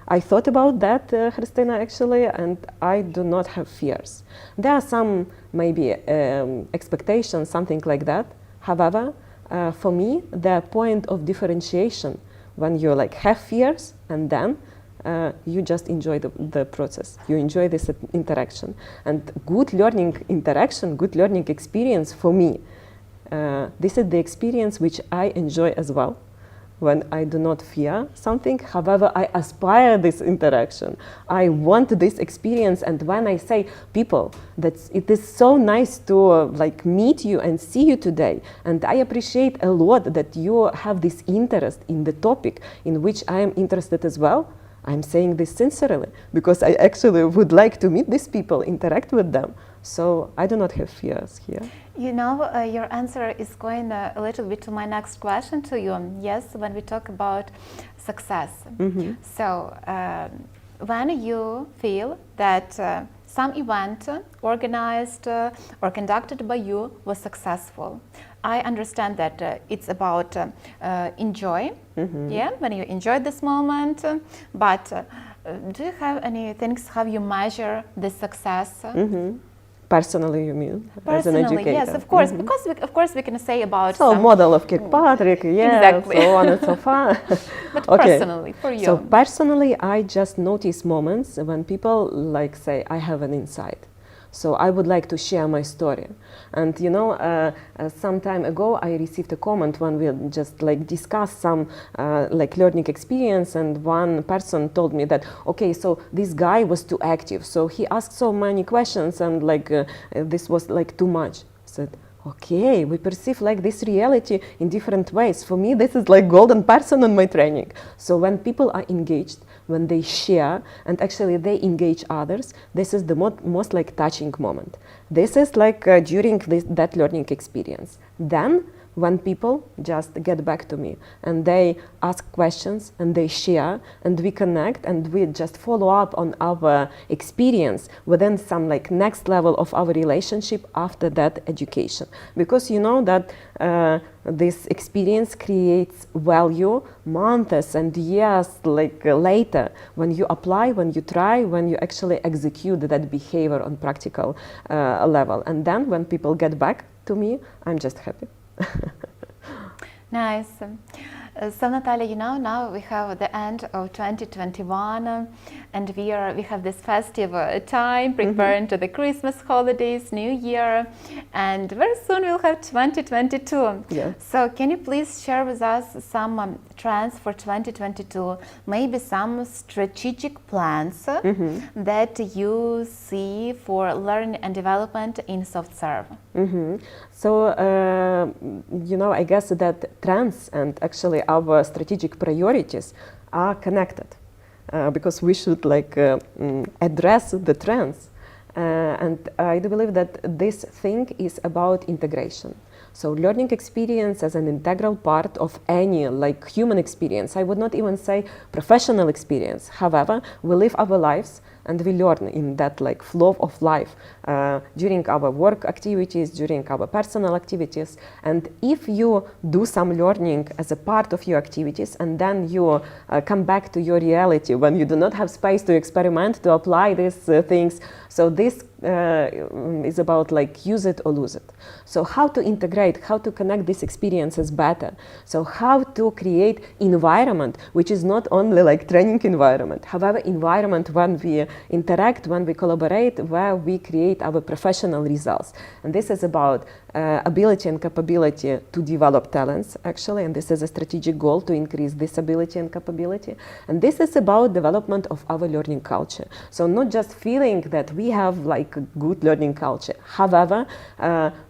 I thought about that, Khrystyna, actually, and I do not have fears. There are some maybe expectations, something like that. However, for me, the point of differentiation when you like have fears and then you just enjoy the process. You enjoy this interaction. And good learning interaction, good learning experience for me, this is the experience which I enjoy as well. When I do not fear something, however, I aspire this interaction. I want this experience, and when I say people that it is so nice to like meet you and see you today, and I appreciate a lot that you have this interest in the topic in which I am interested as well. I'm saying this sincerely because I actually would like to meet these people, interact with them. So I do not have fears here. You know, your answer is going a little bit to my next question to you. Yes, when we talk about success. So when you feel that some event organized or conducted by you was successful, I understand that it's about enjoy, yeah, when you enjoy this moment, but do you have any things, how you measure the success? Personally, you mean? Personally, as an educator? yes, of course, because of course we can say about so some model of Kirkpatrick, yeah, exactly. so on and so far. But Okay. personally, for you. So personally, I just notice moments when people like say, I have an insight. So I would like to share my story. And you know, some time ago I received a comment when we just like discussed some like learning experience, and one person told me that, okay, so this guy was too active, so he asked so many questions, and like this was like too much. I said, okay, we perceive like this reality in different ways. For me, this is like golden person in my training. So when people are engaged, when they share and actually they engage others, this is the most like touching moment. This is like during that learning experience. Then when people just get back to me and they ask questions and they share and we connect and we just follow up on our experience within some like next level of our relationship after that education. Because you know that this experience creates value months and years like later when you apply, when you try, when you actually execute that behavior on practical level. And then when people get back to me, I'm just happy. Nice. So Nataliya, you know, now we have the end of 2021 and we have this festive time preparing to the Christmas holidays, New Year, and very soon we'll have 2022. Yeah. So can you please share with us some trends for 2022, maybe some strategic plans that you see for learning and development in SoftServe? So, you know, I guess that trends and actually our strategic priorities are connected because we should like address the trends. And I do believe that this thing is about integration. So learning experience as an integral part of any like human experience. I would not even say professional experience. However, we live our lives and we learn in that like flow of life during our work activities, during our personal activities. And if you do some learning as a part of your activities and then you come back to your reality when you do not have space to experiment, to apply these things, so this is about like use it or lose it. So how to integrate, how to connect these experiences better. So how to create environment which is not only like training environment, however environment when we interact, when we collaborate, where we create our professional results. And this is about ability and capability to develop talents actually, and this is a strategic goal to increase this ability and capability. And this is about development of our learning culture. So not just feeling that we have like a good learning culture, however,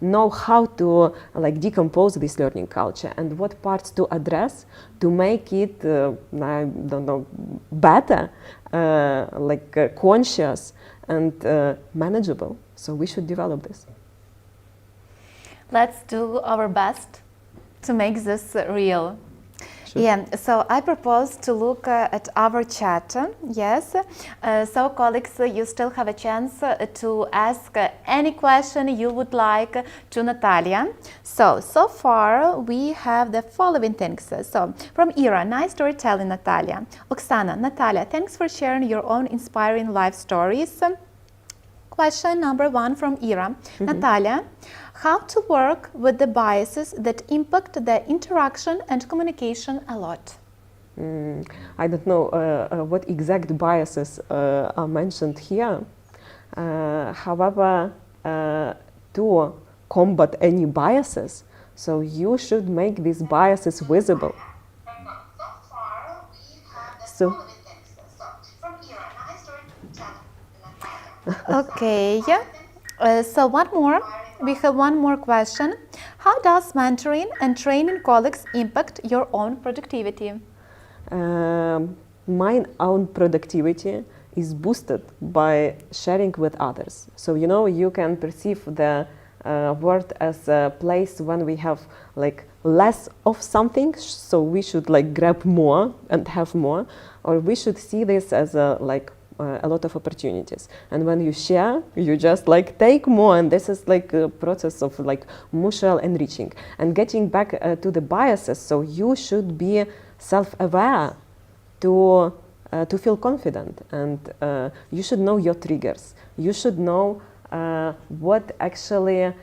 know how to like decompose this learning culture and what parts to address to make it, I don't know, better, like conscious and manageable. So we should develop this. Let's do our best to make this real. Sure. question. Yeah, so I propose to look at our chat. Yes, so colleagues, you still have a chance to ask any question you would like to Nataliya. So far we have the following things. So from Ira, nice storytelling, Nataliya. Oksana, Nataliya, thanks for sharing your own inspiring life stories. Question number 1 from Ira. Nataliya, how to work with the biases that impact the interaction and communication a lot? I don't know what exact biases are mentioned here. However, to combat any biases, so you should make these biases visible. So, okay, so we have one more question. How does mentoring and training colleagues impact your own productivity? My own productivity is boosted by sharing with others. So, you know, you can perceive the world as a place when we have like less of something, so we should like grab more and have more, or we should see this as a lot of opportunities. And when you share, you just like take more, and this is like a process of like mutual enriching. And getting back to the biases, so you should be self-aware to feel confident, and you should know your triggers. You should know what actually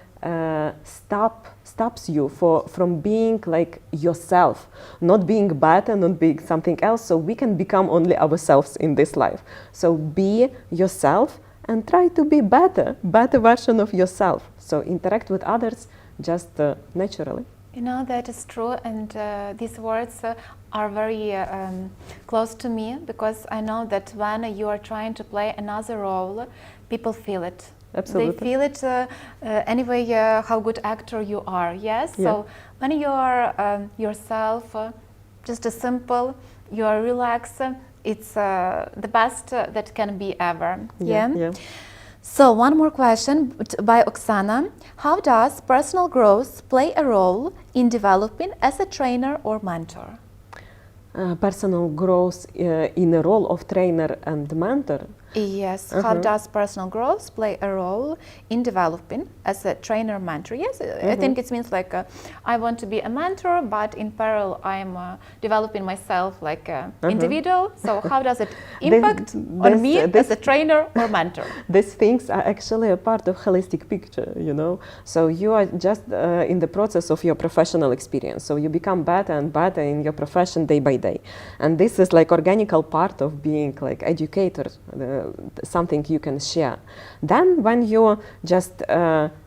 stops you from being like yourself, not being better, not being something else. So we can become only ourselves in this life. So be yourself and try to be better version of yourself. So interact with others just naturally. You know, that is true, and these words are very close to me, because I know that when you are trying to play another role, people feel it. Absolutely. They feel it anyway, how good actor you are, yes? Yeah. So when you are yourself, just a simple, you are relaxed, it's the best that can be ever. Yeah. So one more question by Oksana. How does personal growth play a role in developing as a trainer or mentor? Personal growth in a role of trainer and mentor. Yes, how does personal growth play a role in developing as a trainer mentor? Yes, I think it means like I want to be a mentor, but in parallel I'm developing myself like an individual. So how does it impact on me as a trainer or mentor? These things are actually a part of holistic picture, you know. So you are just in the process of your professional experience. So you become better and better in your profession day by day. And this is like organical part of being like educator, something you can share. Then when you just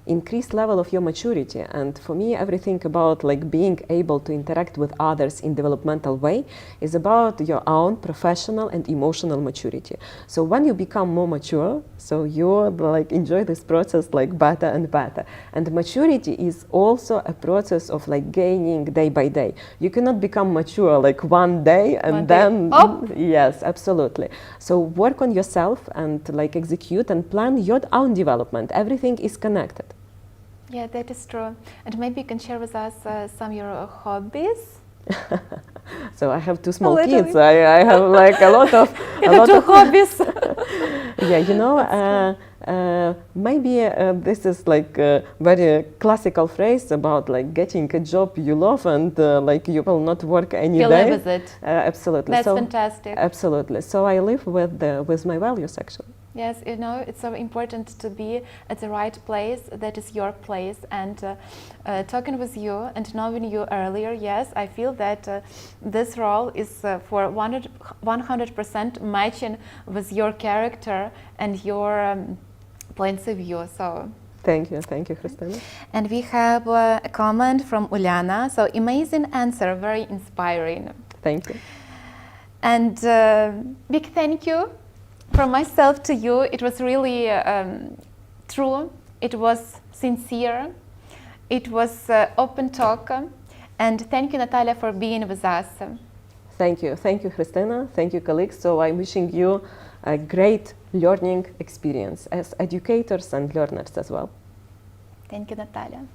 increase level of your maturity, and for me everything about like being able to interact with others in developmental way is about your own professional and emotional maturity. So when you become more mature, so you like enjoy this process like better and better. And maturity is also a process of like gaining day by day. You cannot become mature like one day and then yes, absolutely. So work on yourself and like execute and plan your own development. Everything is connected. Yeah, that is true. And maybe you can share with us some of your hobbies. So I have two small kids. I have like a lot of hobbies. Yeah, you know, maybe this is like a very classical phrase about like getting a job you love and like you will not work any you day. live with it. Absolutely. That's so, fantastic. Absolutely. So I live with my values actually. Yes, you know, it's so important to be at the right place, that is your place. And talking with you and knowing you earlier, yes, I feel that this role is for 100% matching with your character and your points of view. So thank you, Khrystyna. And we have a comment from Uliana. So amazing answer, very inspiring. Thank you. And big thank you from myself to you. It was really true, it was sincere, it was open talk, and thank you, Nataliya, for being with us. Thank you, Khrystyna, thank you, colleagues. So I'm wishing you a great learning experience as educators and learners as well. Thank you, Nataliya.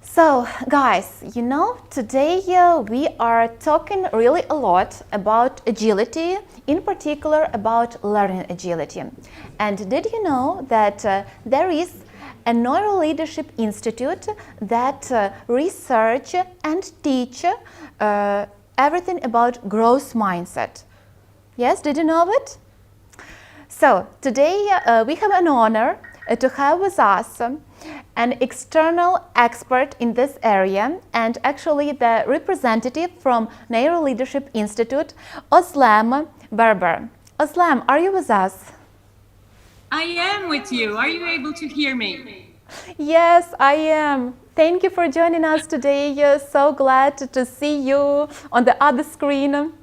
So, guys, you know, today we are talking really a lot about agility, in particular about learning agility. And did you know that there is a Neuro Leadership Institute that research and teach everything about growth mindset? Yes, did you know it? So, today we have an honor to have with us an external expert in this area, and actually the representative from Neuro Leadership Institute, Ozlem Berber. Ozlem, are you with us? I am with you. Are you able to hear me? Yes, I am. Thank you for joining us today. So glad to see you on the other screen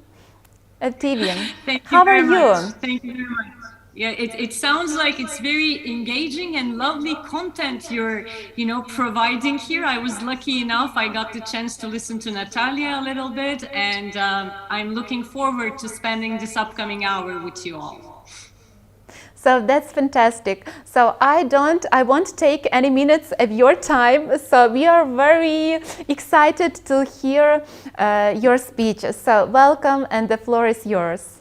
at TV. Thank you How very are you? much. Thank you very much. Yeah, it sounds like it's very engaging and lovely content you're, providing here. I was lucky enough, I got the chance to listen to Nataliya a little bit, and I'm looking forward to spending this upcoming hour with you all. So that's fantastic. So I won't take any minutes of your time. So we are very excited to hear your speech. So welcome, and the floor is yours.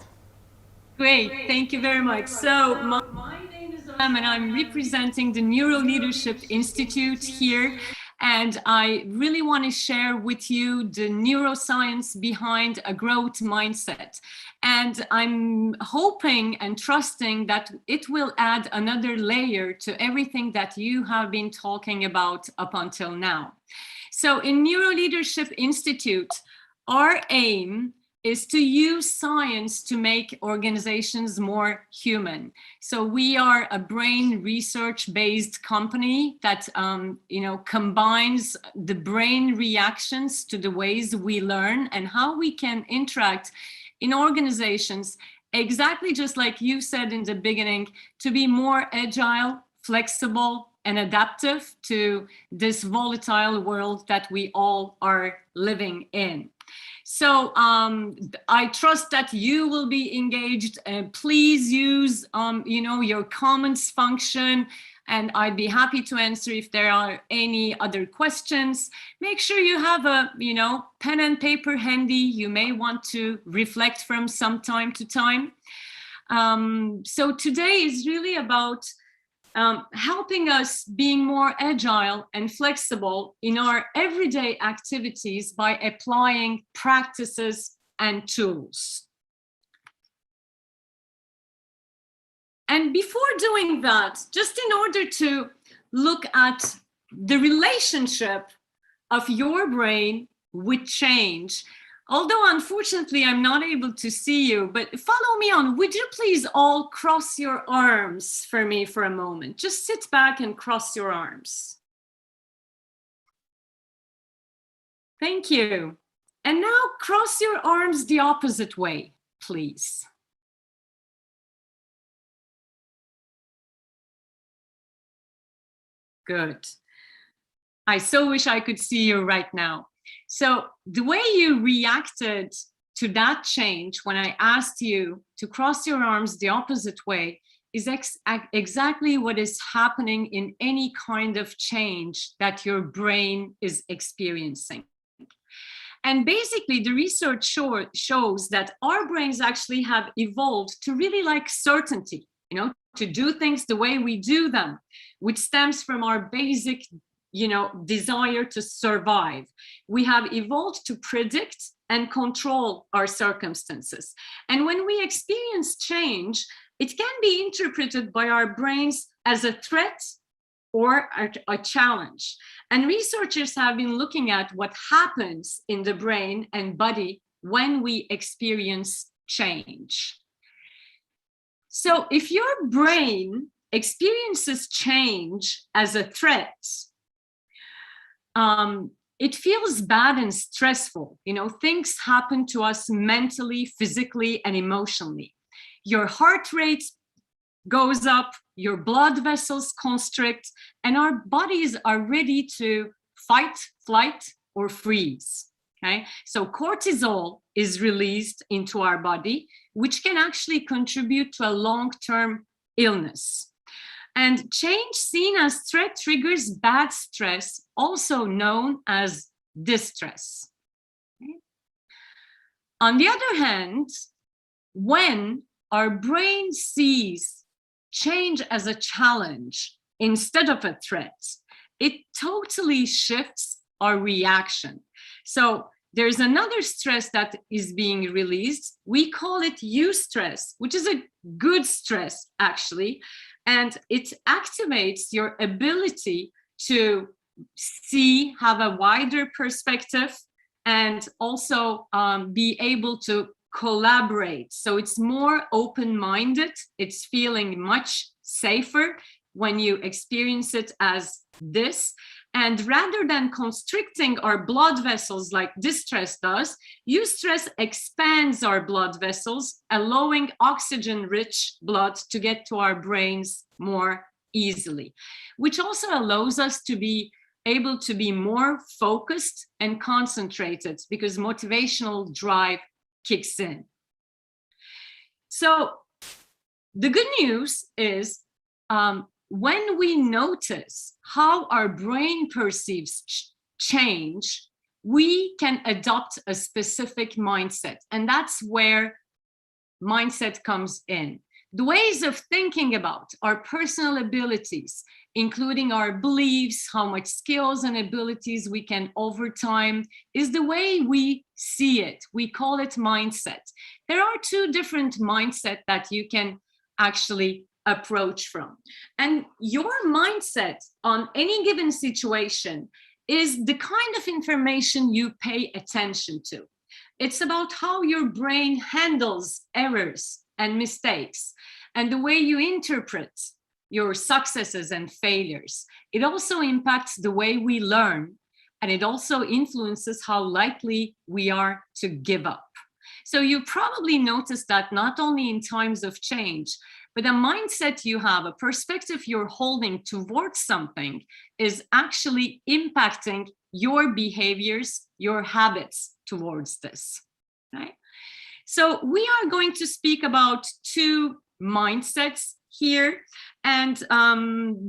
Great, thank you very much. So my name is Ozlem, and I'm representing the Neuro Leadership Institute here. And I really want to share with you the neuroscience behind a growth mindset. And I'm hoping and trusting that it will add another layer to everything that you have been talking about up until now. So in Neuro Leadership Institute, our aim is to use science to make organizations more human. So we are a brain research-based company that combines the brain reactions to the ways we learn and how we can interact in organizations, exactly just like you said in the beginning, to be more agile, flexible, and adaptive to this volatile world that we all are living in. So I trust that you will be engaged, and please use your comments function, and I'd be happy to answer if there are any other questions. Make sure you have a pen and paper handy. You may want to reflect from some time to time. So today is really about helping us being more agile and flexible in our everyday activities by applying practices and tools. And before doing that, just in order to look at the relationship of your brain with change, although unfortunately I'm not able to see you, but follow me on. Would you please all cross your arms for me for a moment? Just sit back and cross your arms. Thank you. And now cross your arms the opposite way, please. Good. I so wish I could see you right now. So the way you reacted to that change when I asked you to cross your arms the opposite way is exactly what is happening in any kind of change that your brain is experiencing. And basically the research shows that our brains actually have evolved to really like certainty, to do things the way we do them, which stems from our basic desire to survive. We have evolved to predict and control our circumstances. And when we experience change, it can be interpreted by our brains as a threat or a challenge. And researchers have been looking at what happens in the brain and body when we experience change. So if your brain experiences change as a threat, it feels bad and stressful. Things happen to us mentally, physically, and emotionally. Your heart rate goes up, your blood vessels constrict, and our bodies are ready to fight, flight, or freeze. Okay, so cortisol is released into our body, which can actually contribute to a long-term illness. And change seen as threat triggers bad stress, also known as distress. Okay? On the other hand, when our brain sees change as a challenge instead of a threat, it totally shifts our reaction. So there's another stress that is being released. We call it eustress, which is a good stress, actually. And it activates your ability to see, have a wider perspective, and also be able to collaborate. So it's more open-minded. It's feeling much safer when you experience it as this. And rather than constricting our blood vessels like distress does, eustress expands our blood vessels, allowing oxygen-rich blood to get to our brains more easily, which also allows us to be able to be more focused and concentrated because motivational drive kicks in. So the good news is when we notice how our brain perceives change, we can adopt a specific mindset. And that's where mindset comes in. The ways of thinking about our personal abilities, including our beliefs, how much skills and abilities we can over time, is the way we see it. We call it mindset. There are two different mindsets that you can actually approach from. And your mindset on any given situation is the kind of information you pay attention to. It's about how your brain handles errors and mistakes and the way you interpret your successes and failures. It also impacts the way we learn, and it also influences how likely we are to give up. So you probably noticed that not only in times of change, but a mindset you have, a perspective you're holding towards something is actually impacting your behaviors, your habits towards this, right? So we are going to speak about two mindsets here. And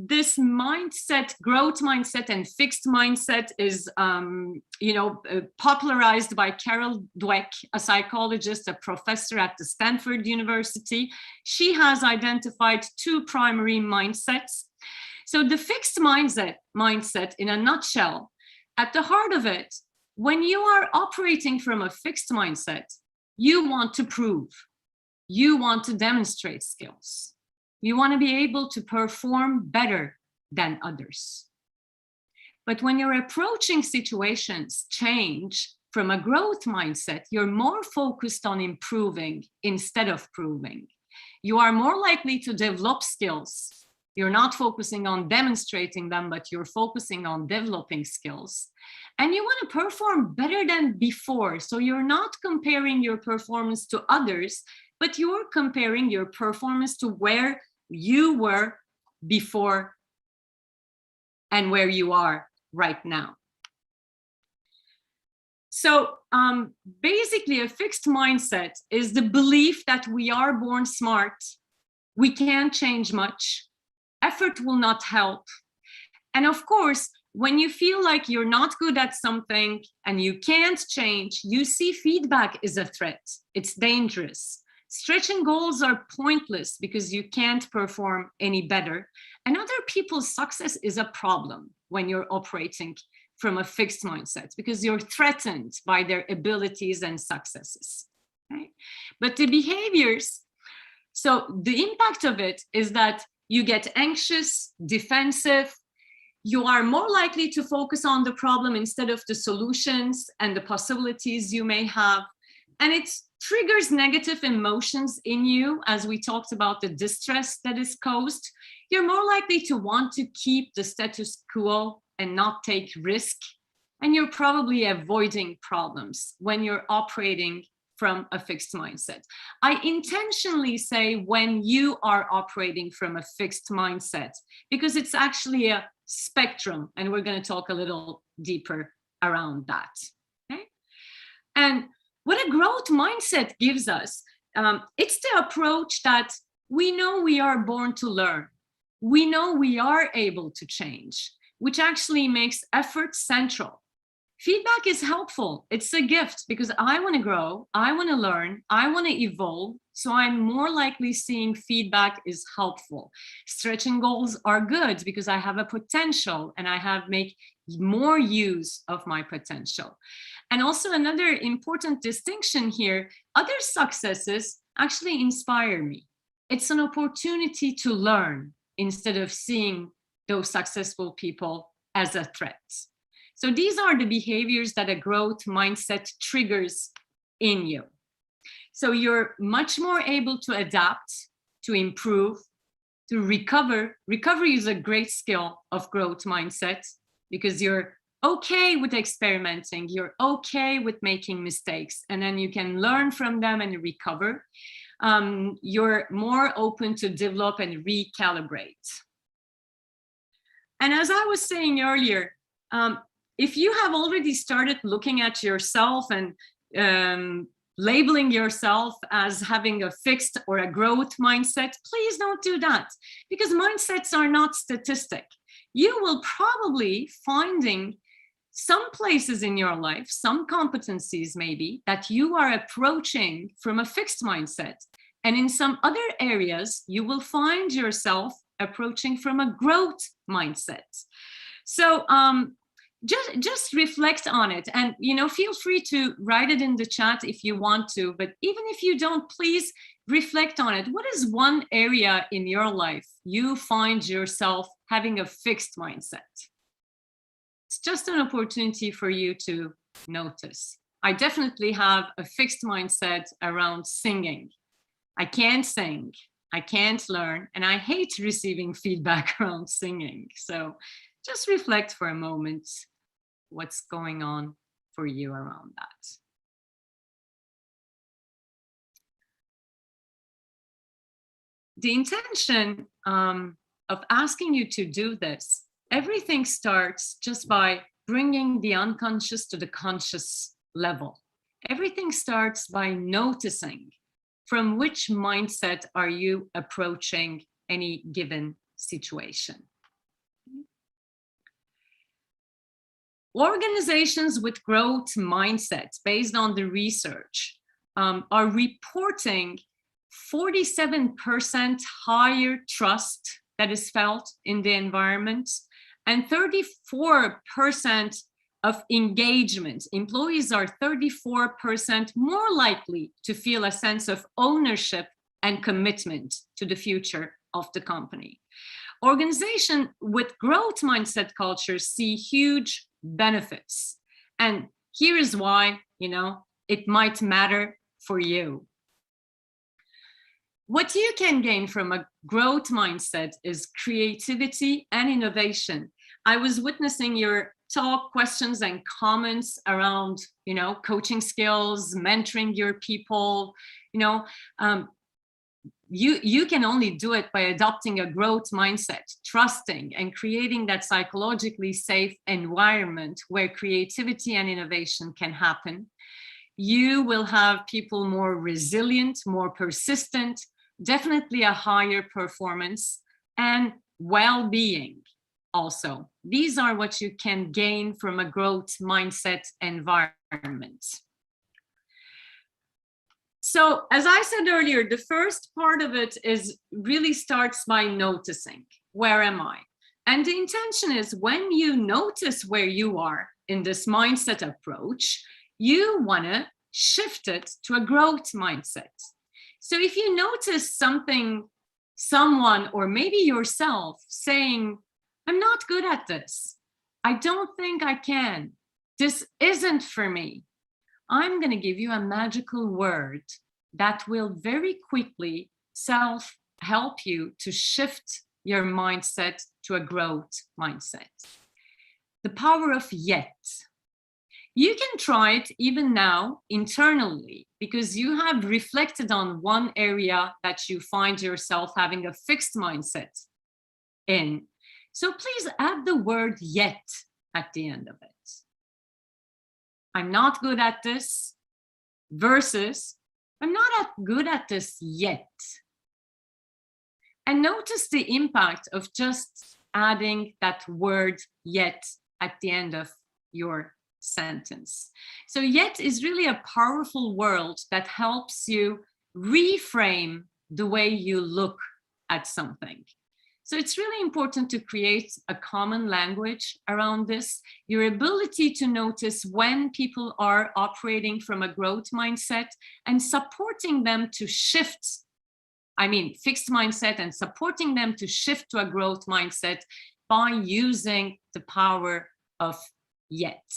this mindset, growth mindset and fixed mindset is, popularized by Carol Dweck, a psychologist, a professor at the Stanford University. She has identified two primary mindsets. So the fixed mindset in a nutshell, at the heart of it, when you are operating from a fixed mindset, you want to prove, you want to demonstrate skills. You want to be able to perform better than others. But when you're approaching situations change from a growth mindset, you're more focused on improving instead of proving. You are more likely to develop skills. You're not focusing on demonstrating them, but you're focusing on developing skills. And you want to perform better than before. So you're not comparing your performance to others, but you're comparing your performance to where you were before and where you are right now. So basically, a fixed mindset is the belief that we are born smart, we can't change much, effort will not help. And of course, when you feel like you're not good at something and you can't change, you see feedback is a threat. It's dangerous. Stretching goals are pointless because you can't perform any better. And other people's success is a problem when you're operating from a fixed mindset because you're threatened by their abilities and successes. Right? But the behaviors, so the impact of it is that you get anxious, defensive, you are more likely to focus on the problem instead of the solutions and the possibilities you may have. And it triggers negative emotions in you, as we talked about the distress that is caused. You're more likely to want to keep the status quo and not take risk. And you're probably avoiding problems when you're operating from a fixed mindset. I intentionally say when you are operating from a fixed mindset, because it's actually a spectrum, and we're going to talk a little deeper around that. Okay? And what a growth mindset gives us, it's the approach that we know we are born to learn. we know we are able to change, which actually makes effort central. Feedback is helpful. It's a gift because I want to grow, I want to learn, I want to evolve. So I'm more likely seeing feedback is helpful. Stretching goals are good because I have a potential and I have make more use of my potential. And also another important distinction here, other successes actually inspire me. It's an opportunity to learn instead of seeing those successful people as a threat. So these are the behaviors that a growth mindset triggers in you. So you're much more able to adapt, to improve, to recover. Recovery is a great skill of growth mindset because you're okay with experimenting, you're okay with making mistakes, and then you can learn from them and recover. You're more open to develop and recalibrate. And as I was saying earlier, if you have already started looking at yourself and labeling yourself as having a fixed or a growth mindset, please don't do that, because mindsets are not statistic. You will probably finding some places in your life, some competencies maybe, that you are approaching from a fixed mindset. And in some other areas, you will find yourself approaching from a growth mindset. So just reflect on it, and feel free to write it in the chat if you want to, but even if you don't, please reflect on it. What is one area in your life you find yourself having a fixed mindset? It's just an opportunity for you to notice. I definitely have a fixed mindset around singing. I can't sing, I can't learn, and I hate receiving feedback around singing. So just reflect for a moment what's going on for you around that. The intention of asking you to do this, everything starts just by bringing the unconscious to the conscious level. Everything starts by noticing from which mindset are you approaching any given situation. Organizations with growth mindsets, based on the research, are reporting 47% higher trust that is felt in the environment, and 34% of engagement. Employees are 34% more likely to feel a sense of ownership and commitment to the future of the company. Organizations with growth mindset cultures see huge benefits. And here is why, it might matter for you. What you can gain from a growth mindset is creativity and innovation. I was witnessing your talk, questions and comments around, coaching skills, mentoring your people. You can only do it by adopting a growth mindset, trusting and creating that psychologically safe environment where creativity and innovation can happen. You will have people more resilient, more persistent, definitely a higher performance and well-being also. These are what you can gain from a growth mindset environment. So as I said earlier, the first part of it is really starts by noticing, where am I? And the intention is when you notice where you are in this mindset approach, you want to shift it to a growth mindset. So if you notice something, someone, or maybe yourself saying, I'm not good at this, I don't think I can, this isn't for me, I'm going to give you a magical word that will very quickly help you to shift your mindset to a growth mindset. The power of yet. You can try it even now internally because you have reflected on one area that you find yourself having a fixed mindset in. So please add the word yet at the end of it. I'm not good at this versus I'm not good at this yet. And notice the impact of just adding that word yet at the end of your sentence. So yet is really a powerful word that helps you reframe the way you look at something. So it's really important to create a common language around this. Your ability to notice when people are operating from a growth mindset and supporting them to shift, fixed mindset, and supporting them to shift to a growth mindset by using the power of yet.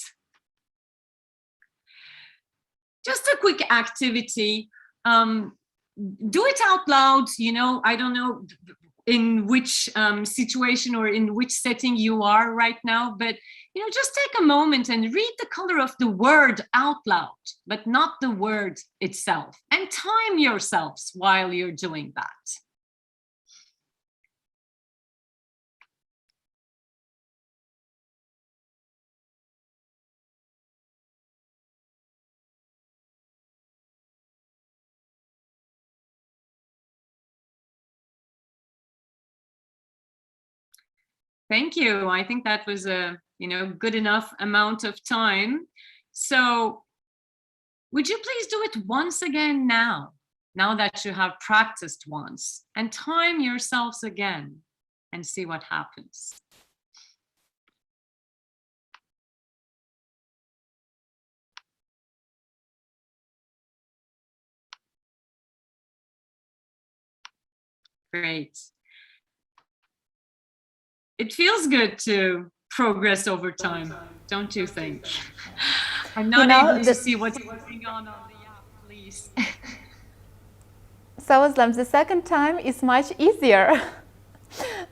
Just a quick activity. Do it out loud. I don't know in which situation or in which setting you are right now, but just take a moment and read the color of the word out loud, but not the word itself, and time yourselves while you're doing that. Thank you. I think that was a good enough amount of time. So would you please do it once again now that you have practiced once, and time yourselves again and see what happens. Great. It feels good to progress over time, don't you think? I'm not able to see what's going on the app, please. So, Ozlem, the second time is much easier.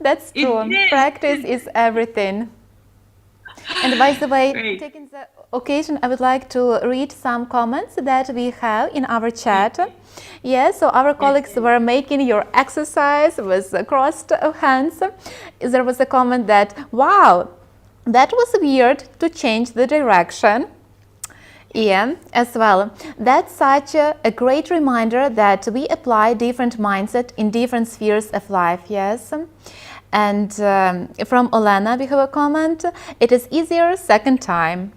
That's true. Practice is everything. And by the way, taking the occasion, I would like to read some comments that we have in our chat. Yes, so our colleagues were making your exercise with crossed hands. There was a comment that, wow, that was weird to change the direction. Yeah, as well. That's such a great reminder that we apply different mindset in different spheres of life, yes. And from Olena, we have a comment. It is easier second time.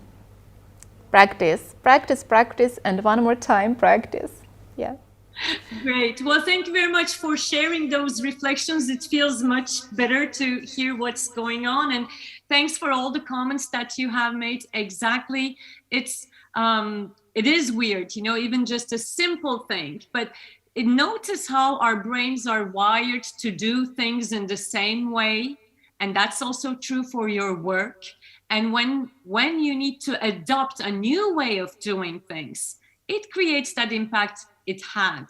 Practice, practice, practice, and one more time practice. Yeah. Great. Well, thank you very much for sharing those reflections. It feels much better to hear what's going on. And thanks for all the comments that you have made. Exactly. It is weird, even just a simple thing, but notice how our brains are wired to do things in the same way. And that's also true for your work. And when you need to adopt a new way of doing things, it creates that impact it had.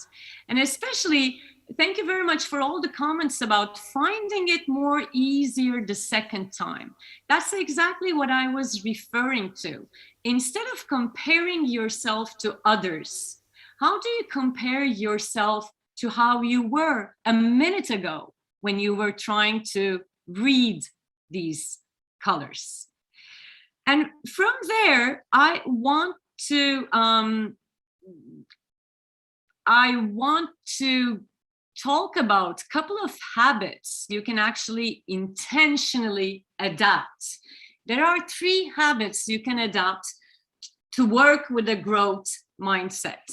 And especially, thank you very much for all the comments about finding it more easier the second time. That's exactly what I was referring to. Instead of comparing yourself to others, how do you compare yourself to how you were a minute ago when you were trying to read these colors? And from there, I want to talk about a couple of habits you can actually intentionally adapt. There are 3 habits you can adapt to work with a growth mindset.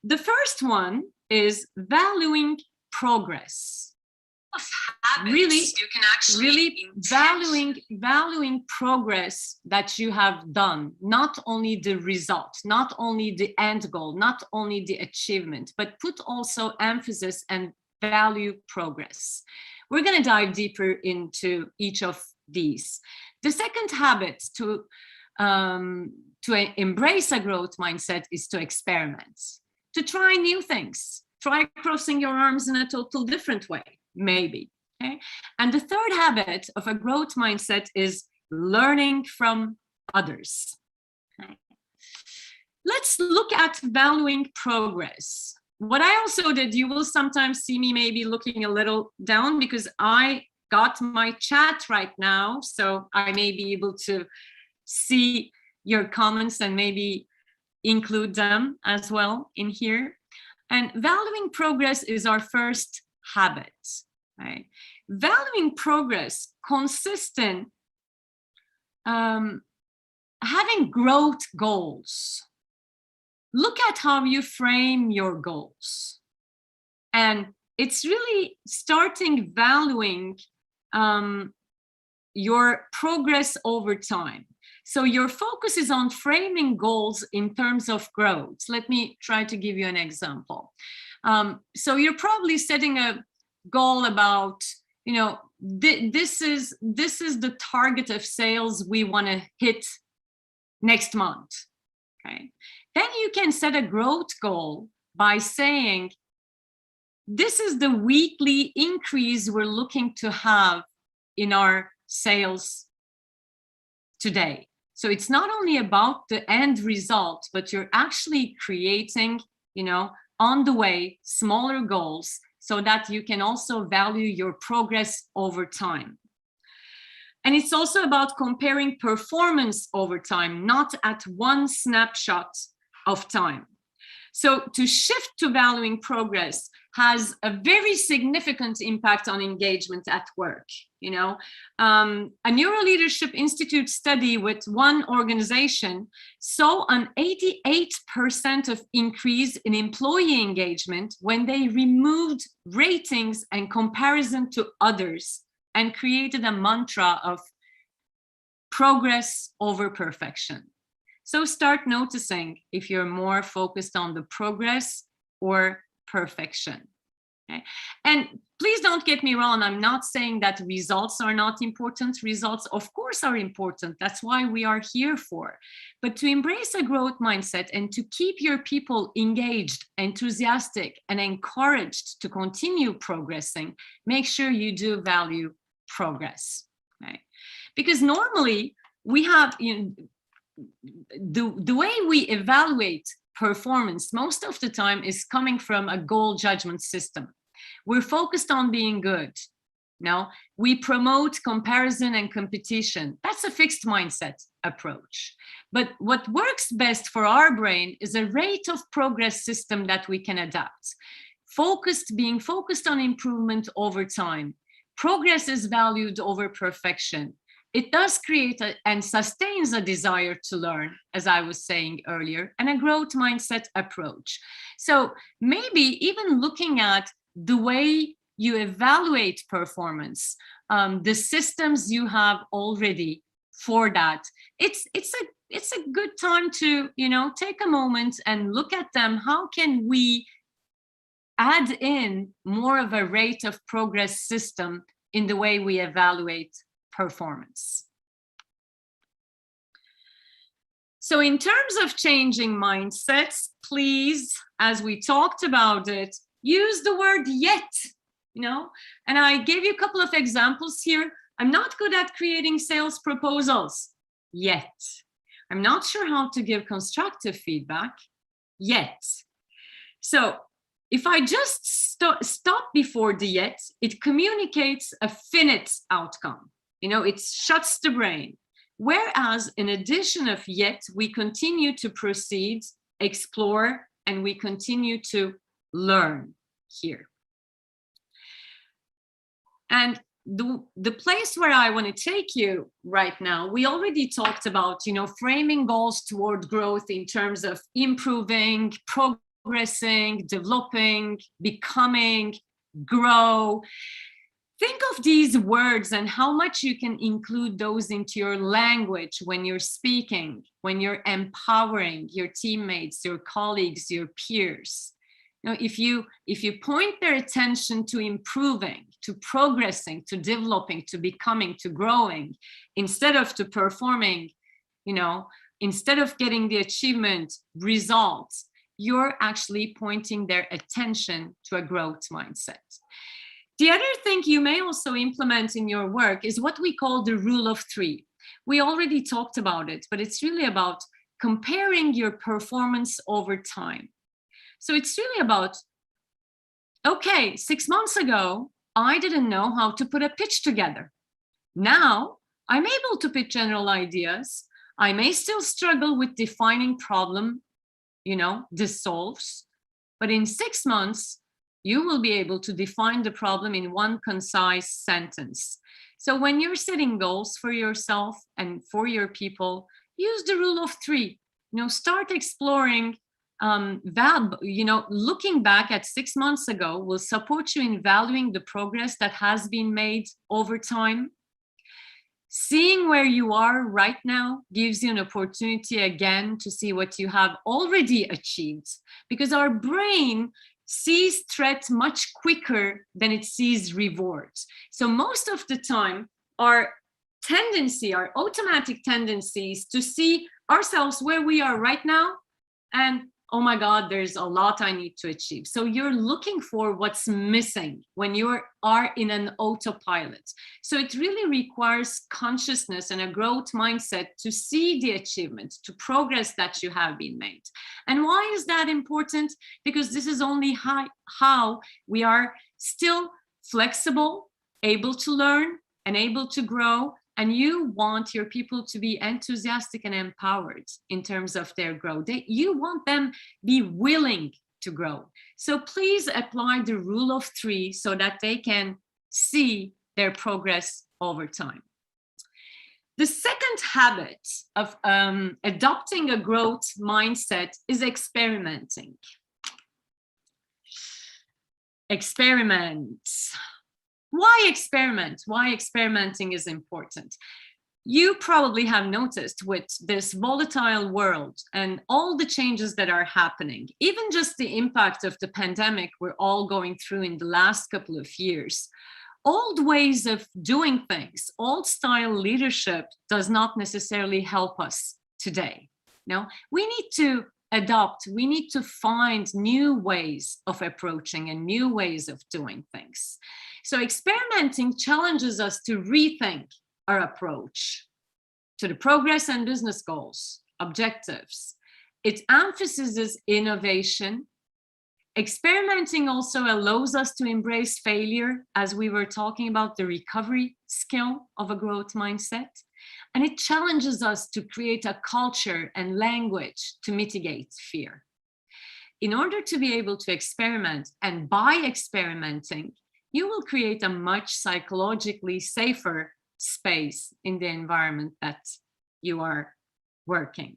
The first one is valuing progress. Really valuing progress that you have done, not only the result, not only the end goal, not only the achievement, but put also emphasis and value progress. We're going to dive deeper into each of these. The second habit to embrace a growth mindset is to experiment, to try new things, try crossing your arms in a total different way, maybe. Okay? And the third habit of a growth mindset is learning from others. Okay? Let's look at valuing progress. What I also did, you will sometimes see me maybe looking a little down because I got my chat right now, so I may be able to see your comments and maybe include them as well in here. And valuing progress is our first habit. Right? Valuing progress consists in having growth goals. Look at how you frame your goals. And it's really starting valuing your progress over time. So your focus is on framing goals in terms of growth. Let me try to give you an example. So you're probably setting a goal about, you know, this is the target of sales we want to hit next month. Okay. Then you can set a growth goal by saying, this is the weekly increase we're looking to have in our sales today. So it's not only about the end result, but you're actually creating, you know, on the way, smaller goals so that you can also value your progress over time. And it's also about comparing performance over time, not at one snapshot of time. So to shift to valuing progress has a very significant impact on engagement at work. You know, a Neuroleadership Institute study with one organization saw an 88% of increase in employee engagement when they removed ratings and comparison to others and created a mantra of progress over perfection. So start noticing if you're more focused on the progress or perfection. Okay? And please don't get me wrong, I'm not saying that results are not important. Results, of course, are important. That's why we are here for. But to embrace a growth mindset and to keep your people engaged, enthusiastic, and encouraged to continue progressing, make sure you do value progress. Okay? Because normally we have, you know, the way we evaluate performance most of the time is coming from a goal judgment system. We're focused on being good. No, we promote comparison and competition. That's a fixed mindset approach. But what works best for our brain is a rate of progress system that we can adapt. Being focused on improvement over time. Progress is valued over perfection. It does create and sustains a desire to learn, as I was saying earlier, and a growth mindset approach. So maybe even looking at the way you evaluate performance, the systems you have already for that, it's a good time to, you know, take a moment and look at them. How can we add in more of a rate of progress system in the way we evaluate performance? So in terms of changing mindsets, please, as we talked about it, use the word yet, you know, and I gave you a couple of examples here. I'm not good at creating sales proposals yet. I'm not sure how to give constructive feedback yet. So if I just stop before the yet, it communicates a finite outcome. You know, it shuts the brain. Whereas in addition of yet, we continue to proceed, explore, and we continue to learn here. And the place where I want to take you right now, we already talked about, you know, framing goals toward growth in terms of improving, progressing, developing, becoming, grow. Think of these words and how much you can include those into your language when you're speaking, when you're empowering your teammates, your colleagues, your peers. You know, if you point their attention to improving, to progressing, to developing, to becoming, to growing, instead of to performing, you know, instead of getting the achievement results, you're actually pointing their attention to a growth mindset. The other thing you may also implement in your work is what we call the rule of three. We already talked about it, but it's really about comparing your performance over time. So it's really about, okay, 6 months ago, I didn't know how to put a pitch together. Now I'm able to pitch general ideas. I may still struggle with defining problem, you know, this solves, but in 6 months, you will be able to define the problem in one concise sentence. So when you're setting goals for yourself and for your people, use the rule of three. Start exploring. Looking back at 6 months ago will support you in valuing the progress that has been made over time. Seeing where you are right now gives you an opportunity again to see what you have already achieved, because our brain sees threat much quicker than it sees rewards. So most of the time, our automatic tendency is to see ourselves where we are right now and, oh my God, there's a lot I need to achieve. So you're looking for what's missing when you are in an autopilot. So it really requires consciousness and a growth mindset to see the achievement, to progress that you have been made. And why is that important? Because this is only how we are still flexible, able to learn and able to grow. And you want your people to be enthusiastic and empowered in terms of their growth. You want them be willing to grow. So please apply the rule of three so that they can see their progress over time. The second habit of adopting a growth mindset is experimenting. Experiment. Why experiment? Why experimenting is important? You probably have noticed with this volatile world and all the changes that are happening, even just the impact of the pandemic we're all going through in the last couple of years, old ways of doing things, old style leadership does not necessarily help us today. No, we need to adopt, we need to find new ways of approaching and new ways of doing things. So experimenting challenges us to rethink our approach to the progress and business goals, objectives. It emphasizes innovation. Experimenting also allows us to embrace failure, as we were talking about the recovery skill of a growth mindset. And it challenges us to create a culture and language to mitigate fear. In order to be able to experiment, and by experimenting, you will create a much psychologically safer space in the environment that you are working.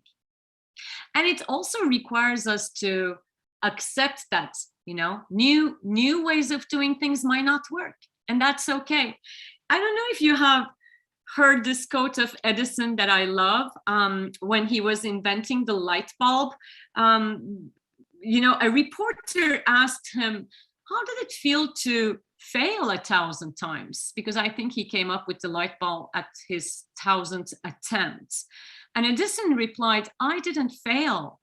And it also requires us to accept that, new ways of doing things might not work, and that's okay. I don't know if you have heard this quote of Edison that I love, when he was inventing the light bulb. A reporter asked him, how did it feel to fail 1,000 times? Because I think he came up with the light bulb at his 1,000th attempt. And Edison replied, I didn't fail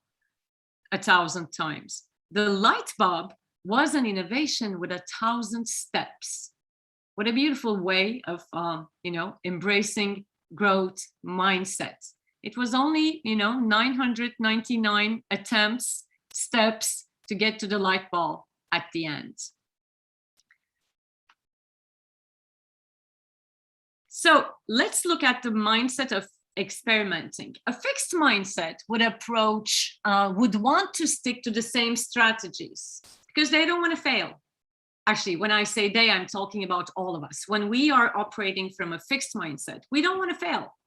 1,000 times. The light bulb was an innovation with 1,000 steps. What a beautiful way of, embracing growth mindset. It was only, 999 attempts, steps to get to the light bulb at the end. So let's look at the mindset of experimenting. A fixed mindset would want to stick to the same strategies because they don't want to fail. Actually, when I say they, I'm talking about all of us. When we are operating from a fixed mindset, we don't want to fail,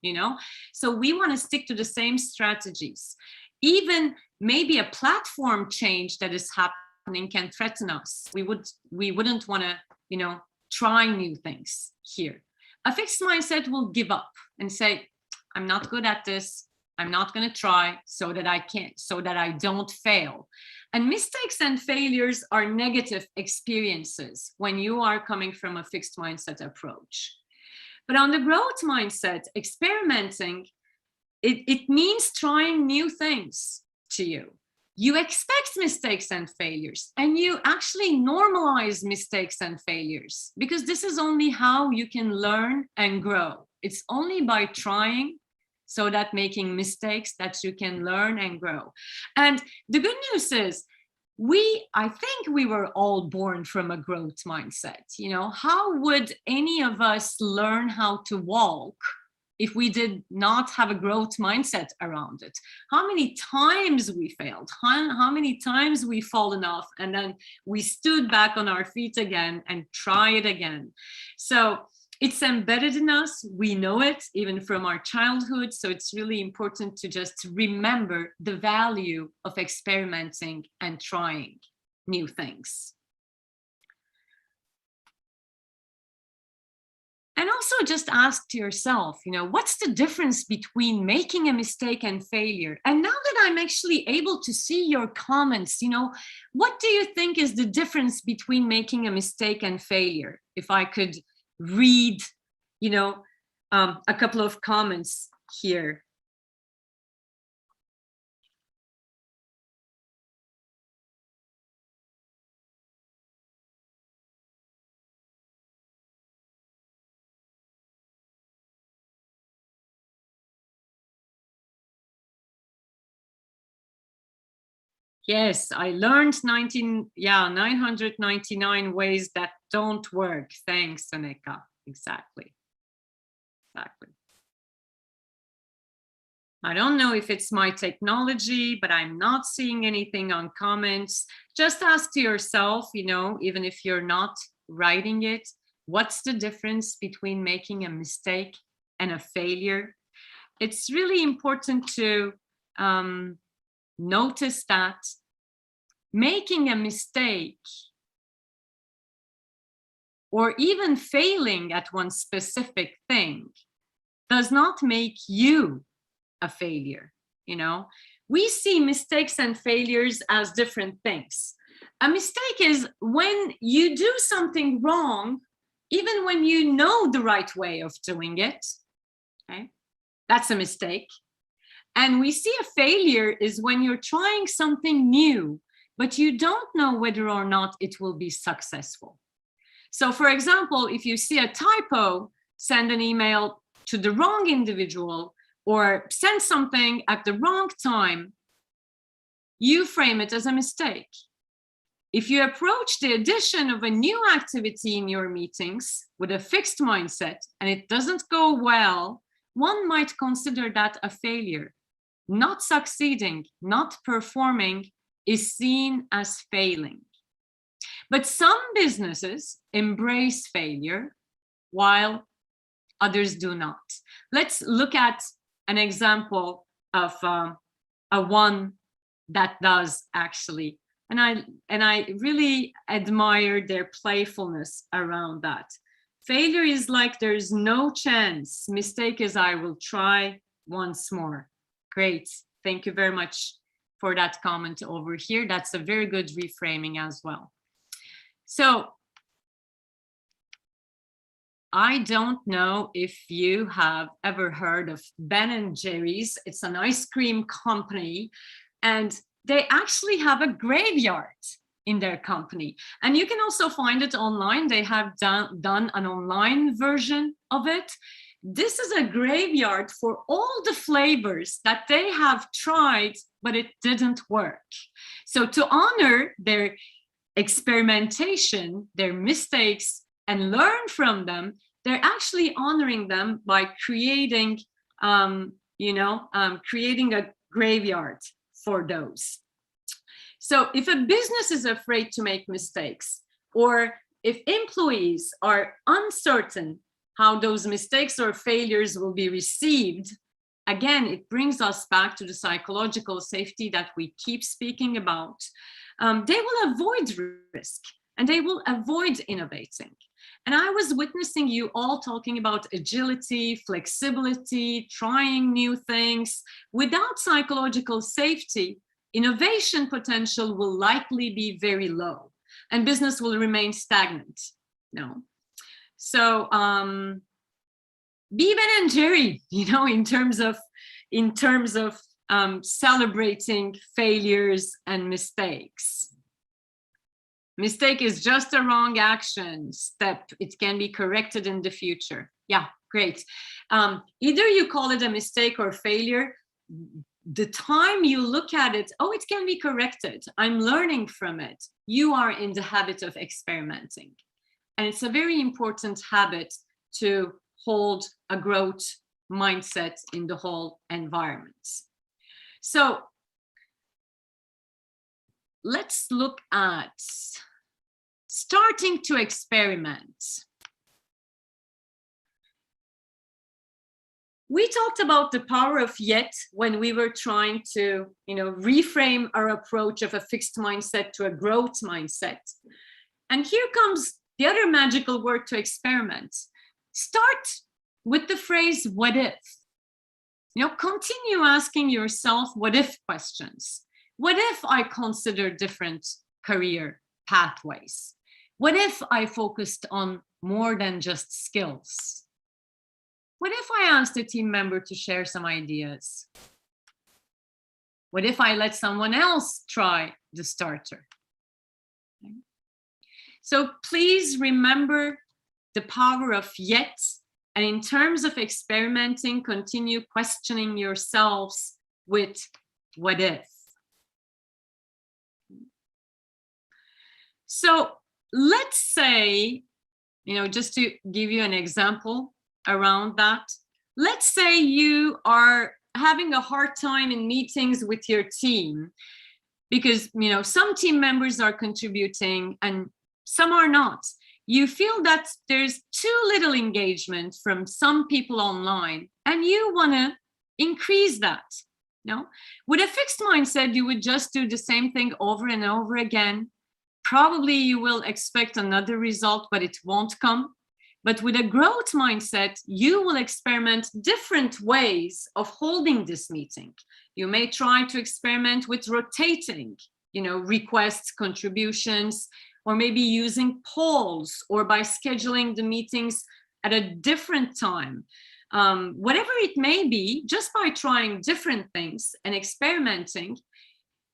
So we want to stick to the same strategies. Even maybe a platform change that is happening can threaten us. We wouldn't want to, try new things here. A fixed mindset will give up and say, I'm not good at this. I'm not going to try so that I don't fail. And mistakes and failures are negative experiences when you are coming from a fixed mindset approach. But on the growth mindset, experimenting, it means trying new things to you. You expect mistakes and failures, and you actually normalize mistakes and failures, because this is only how you can learn and grow. It's only by trying, so that making mistakes, that you can learn and grow. And the good news is, I think we were all born from a growth mindset. How would any of us learn how to walk if we did not have a growth mindset around it? How many times we failed, how many times we fallen off, and then we stood back on our feet again and try it again. So it's embedded in us. We know it even from our childhood. So it's really important to just remember the value of experimenting and trying new things. And also just ask to yourself, what's the difference between making a mistake and failure? And now that I'm actually able to see your comments, what do you think is the difference between making a mistake and failure? If I could read, a couple of comments here. Yes, I learned 999 ways that don't work. Thanks, Aneka. Exactly. I don't know if it's my technology, but I'm not seeing anything on comments. Just ask to yourself, even if you're not writing it, what's the difference between making a mistake and a failure? It's really important to notice that making a mistake or even failing at one specific thing does not make you a failure. We see mistakes and failures as different things. A mistake is when you do something wrong, even when you know the right way of doing it. Okay? That's a mistake. And we see a failure is when you're trying something new, but you don't know whether or not it will be successful. So for example, if you see a typo, send an email to the wrong individual or send something at the wrong time, you frame it as a mistake. If you approach the addition of a new activity in your meetings with a fixed mindset and it doesn't go well, one might consider that a failure. Not succeeding, not performing is seen as failing. But some businesses embrace failure while others do not. Let's look at an example of a one that does actually. And I really admire their playfulness around that. Failure is like there's no chance. Mistake is I will try once more. Great. Thank you very much for that comment over here. That's a very good reframing as well. So I don't know if you have ever heard of Ben & Jerry's. It's an ice cream company, and they actually have a graveyard in their company. And you can also find it online. They have done an online version of it. This is a graveyard for all the flavors that they have tried, but it didn't work. So to honor their experimentation, their mistakes, and learn from them, they're actually honoring them by creating, creating a graveyard for those. So if a business is afraid to make mistakes, or if employees are uncertain how those mistakes or failures will be received, again, it brings us back to the psychological safety that we keep speaking about. They will avoid risk and they will avoid innovating. And I was witnessing you all talking about agility, flexibility, trying new things. Without psychological safety, innovation potential will likely be very low and business will remain stagnant. No. So be Ben & Jerry, in terms of celebrating failures and mistakes. Mistake is just a wrong action step. It can be corrected in the future. Yeah, great. Either you call it a mistake or failure. The time you look at it, oh, it can be corrected. I'm learning from it. You are in the habit of experimenting. And it's a very important habit to hold a growth mindset in the whole environment. So let's look at starting to experiment. We talked about the power of yet when we were trying to, reframe our approach of a fixed mindset to a growth mindset. And here comes the other magical word to experiment. Start with the phrase, what if? Continue asking yourself what if questions. What if I consider different career pathways? What if I focused on more than just skills? What if I asked a team member to share some ideas? What if I let someone else try the starter? Okay. So please remember the power of yet, and in terms of experimenting, continue questioning yourselves with what if. So let's say, just to give you an example around that, let's say you are having a hard time in meetings with your team because, some team members are contributing and some are not. You feel that there's too little engagement from some people online and you want to increase that. With a fixed mindset, you would just do the same thing over and over again. Probably you will expect another result, but it won't come. But with a growth mindset, you will experiment different ways of holding this meeting. You may try to experiment with rotating, requests, contributions, or maybe using polls, or by scheduling the meetings at a different time. Whatever it may be, just by trying different things and experimenting,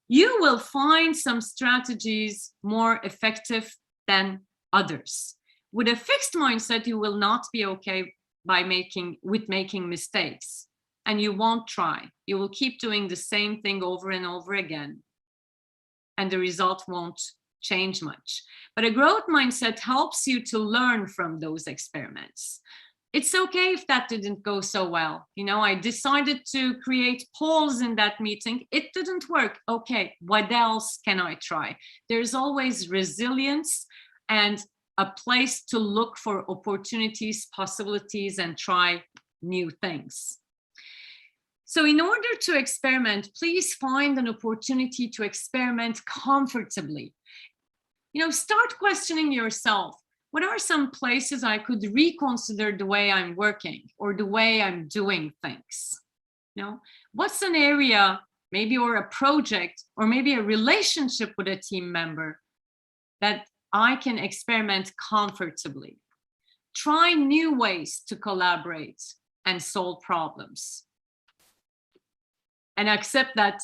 you will find some strategies more effective than others. With a fixed mindset, you will not be okay with making mistakes, and you won't try. You will keep doing the same thing over and over again, and the result won't change much. But a growth mindset helps you to learn from those experiments. It's okay if that didn't go so well. I decided to create polls in that meeting. It didn't work. Okay, what else can I try? There's always resilience and a place to look for opportunities, possibilities, and try new things. So in order to experiment, please find an opportunity to experiment comfortably. Start questioning yourself. What are some places I could reconsider the way I'm working or the way I'm doing things? What's an area, maybe, or a project, or maybe a relationship with a team member that I can experiment comfortably? Try new ways to collaborate and solve problems. And accept that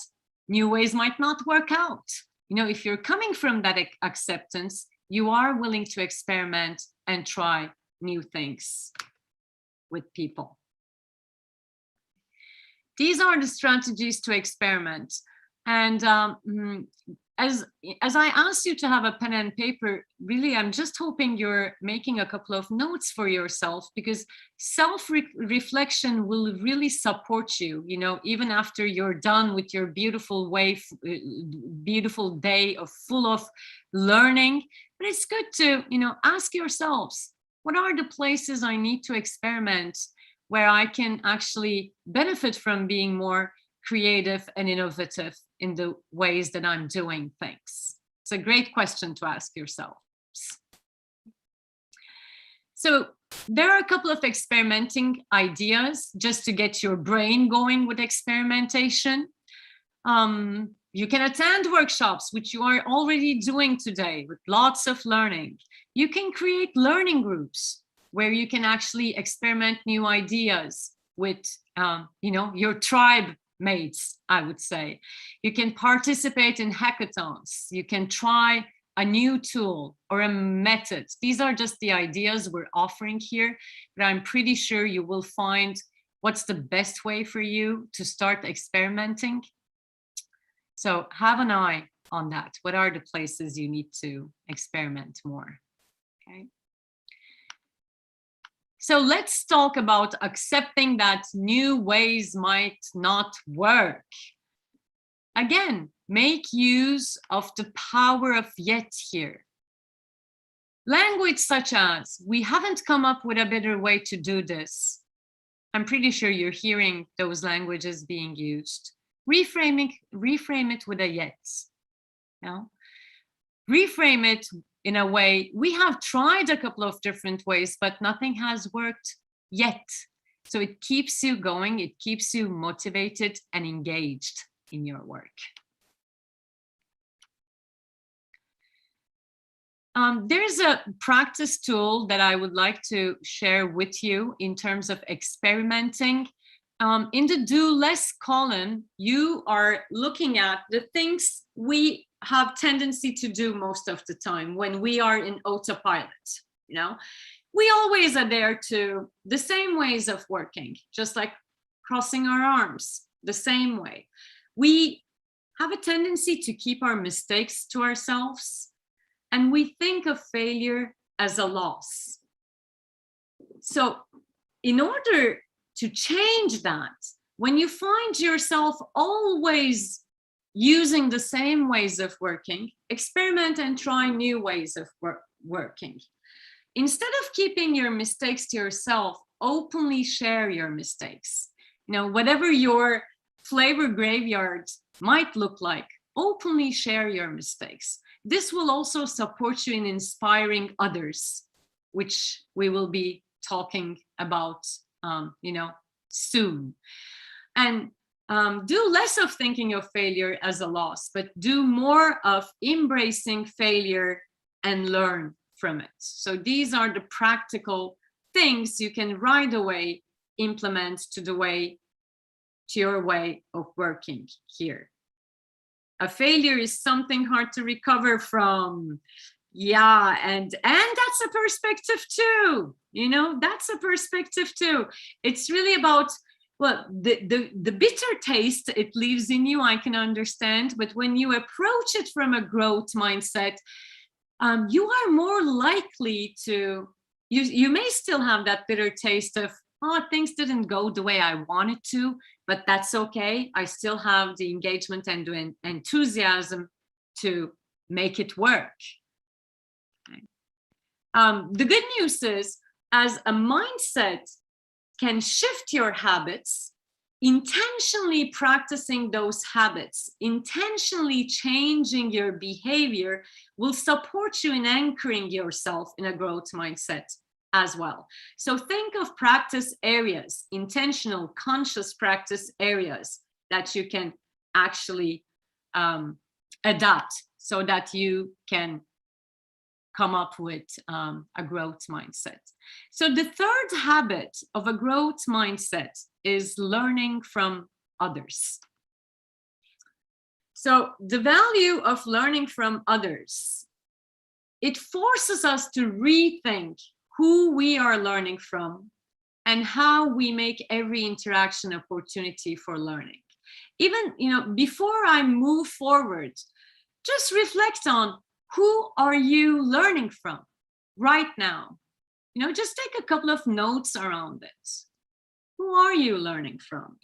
new ways might not work out. If you're coming from that acceptance, you are willing to experiment and try new things with people. These are the strategies to experiment. And as I asked you to have a pen and paper, really, I'm just hoping you're making a couple of notes for yourself, because self-reflection will really support you, even after you're done with your beautiful day full of learning. But it's good to, ask yourselves, what are the places I need to experiment where I can actually benefit from being more creative and innovative in the ways that I'm doing things? It's a great question to ask yourselves. So there are a couple of experimenting ideas just to get your brain going with experimentation. You can attend workshops, which you are already doing today with lots of learning. You can create learning groups where you can actually experiment new ideas with, your tribe mates, I would say. You can participate in hackathons. You can try a new tool or a method. These are just the ideas we're offering here, but I'm pretty sure you will find what's the best way for you to start experimenting. So have an eye on that. What are the places you need to experiment more? Okay. So let's talk about accepting that new ways might not work. Again, make use of the power of yet here. Language such as, we haven't come up with a better way to do this. I'm pretty sure you're hearing those languages being used. Reframe it with a yet. You know? Reframe it in a way, we have tried a couple of different ways, but nothing has worked yet. So it keeps you going, it keeps you motivated and engaged in your work. There's a practice tool that I would like to share with you in terms of experimenting. In the do less column, you are looking at the things we have tendency to do most of the time when we are in autopilot. You know, we always are there to the same ways of working, just like crossing our arms, the same way. We have a tendency to keep our mistakes to ourselves, and we think of failure as a loss. So in order to change that, when you find yourself always using the same ways of working, experiment and try new ways of working. Instead of keeping your mistakes to yourself, openly share your mistakes. You know, whatever your flavor graveyard might look like, openly share your mistakes. This will also support you in inspiring others, which we will be talking about, you know, soon. And do less of thinking of failure as a loss, but do more of embracing failure and learn from it. So these are the practical things you can right away implement to your way of working here. A failure is something hard to recover from. Yeah, and that's a perspective too. You know, that's a perspective too. It's really about, well, the bitter taste it leaves in you, I can understand, but when you approach it from a growth mindset, you are more likely to, you may still have that bitter taste of, oh, things didn't go the way I wanted to, but that's okay. I still have the engagement and the enthusiasm to make it work. Okay. The good news is, as a mindset can shift your habits, intentionally practicing those habits, intentionally changing your behavior will support you in anchoring yourself in a growth mindset as well. So think of practice areas, intentional, conscious practice areas that you can actually adapt so that you can come up with a growth mindset. So the third habit of a growth mindset is learning from others. So the value of learning from others, it forces us to rethink who we are learning from and how we make every interaction opportunity for learning. Even, you know, before I move forward, just reflect on, who are you learning from right now? You know, just take a couple of notes around it. Who are you learning from?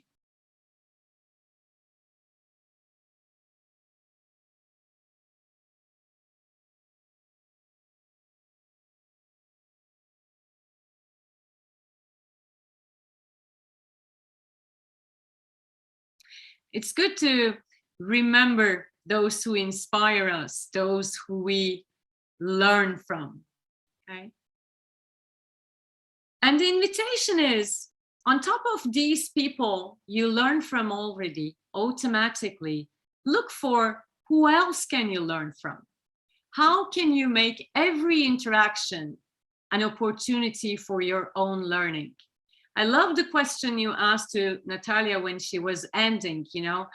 It's good to remember those who inspire us, those who we learn from, okay? And the invitation is, on top of these people you learn from already, automatically, look for who else can you learn from? How can you make every interaction an opportunity for your own learning? I love the question you asked to Nataliya when she was ending, you know,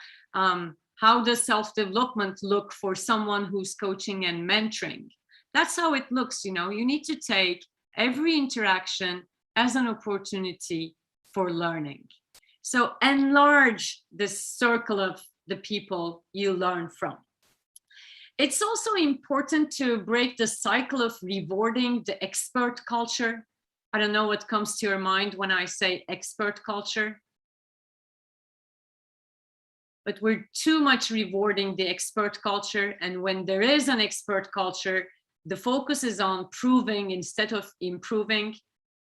how does self-development look for someone who's coaching and mentoring? That's how it looks, you know, you need to take every interaction as an opportunity for learning. So enlarge the circle of the people you learn from. It's also important to break the cycle of rewarding the expert culture. I don't know what comes to your mind when I say expert culture, but we're too much rewarding the expert culture. And when there is an expert culture, the focus is on proving instead of improving.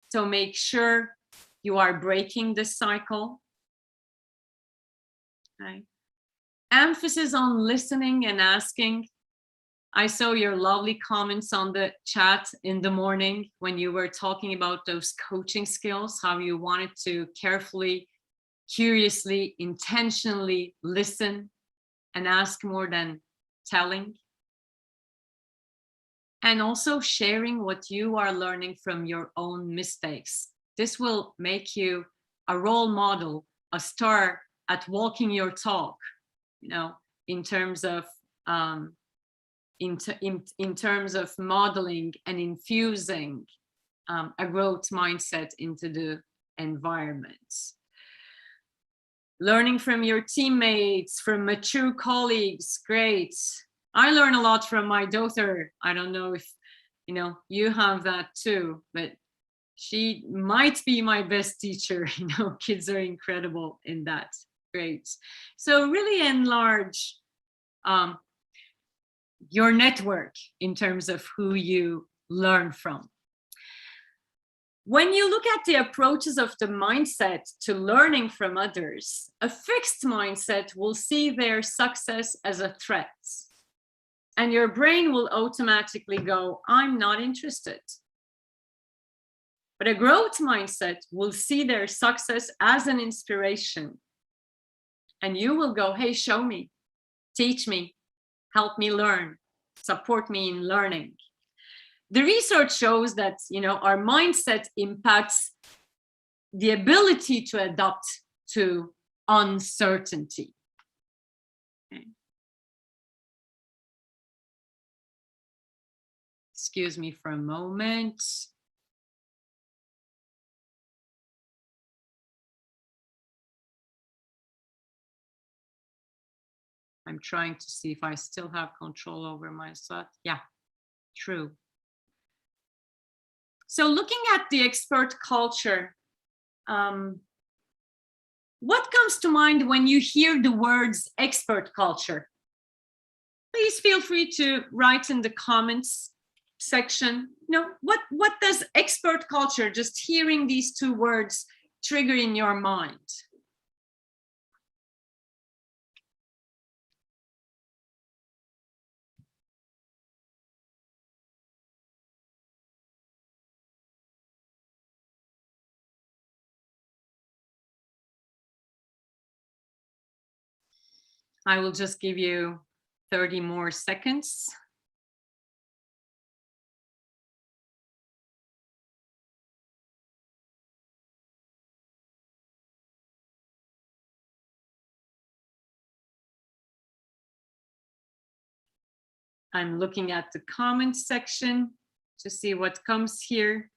So make sure you are breaking this cycle. Okay. Emphasis on listening and asking. I saw your lovely comments on the chat in the morning when you were talking about those coaching skills, how you wanted to carefully, curiously, intentionally listen and ask more than telling. And also sharing what you are learning from your own mistakes. This will make you a role model, a star at walking your talk, you know, in terms of in terms of modeling and infusing a growth mindset into the environment. Learning from your teammates, from mature colleagues, great. I learn a lot from my daughter. I don't know if you have that too, but she might be my best teacher. Kids are incredible in that. Great. So really enlarge your network in terms of who you learn from. When you look at the approaches of the mindset to learning from others, a fixed mindset will see their success as a threat. And your brain will automatically go, I'm not interested. But a growth mindset will see their success as an inspiration. And you will go, hey, show me, teach me, help me learn, support me in learning. The research shows that, our mindset impacts the ability to adapt to uncertainty. Okay. Excuse me for a moment. I'm trying to see if I still have control over my thought. Yeah, true. So looking at the expert culture, what comes to mind when you hear the words expert culture? Please feel free to write in the comments section. What does expert culture, just hearing these two words, trigger in your mind? I will just give you 30 more seconds. I'm looking at the comments section to see what comes here.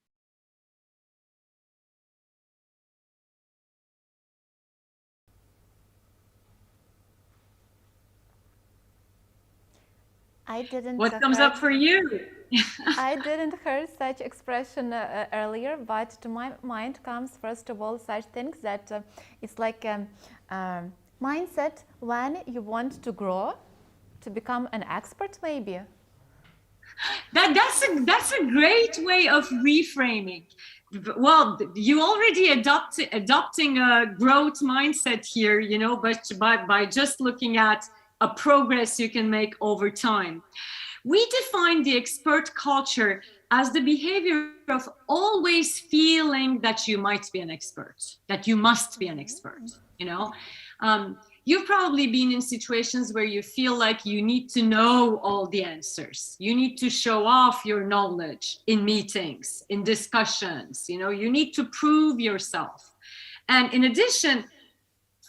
What comes up for you? I didn't hear such expression earlier, but to my mind comes first of all such things that it's like a mindset when you want to grow, to become an expert maybe. That's a great way of reframing. Well, you already adopting a growth mindset here, but by just looking at a progress you can make over time. We define the expert culture as the behavior of always feeling that you might be an expert, that you must be an expert, You've probably been in situations where you feel like you need to know all the answers. You need to show off your knowledge in meetings, in discussions, you need to prove yourself. And in addition,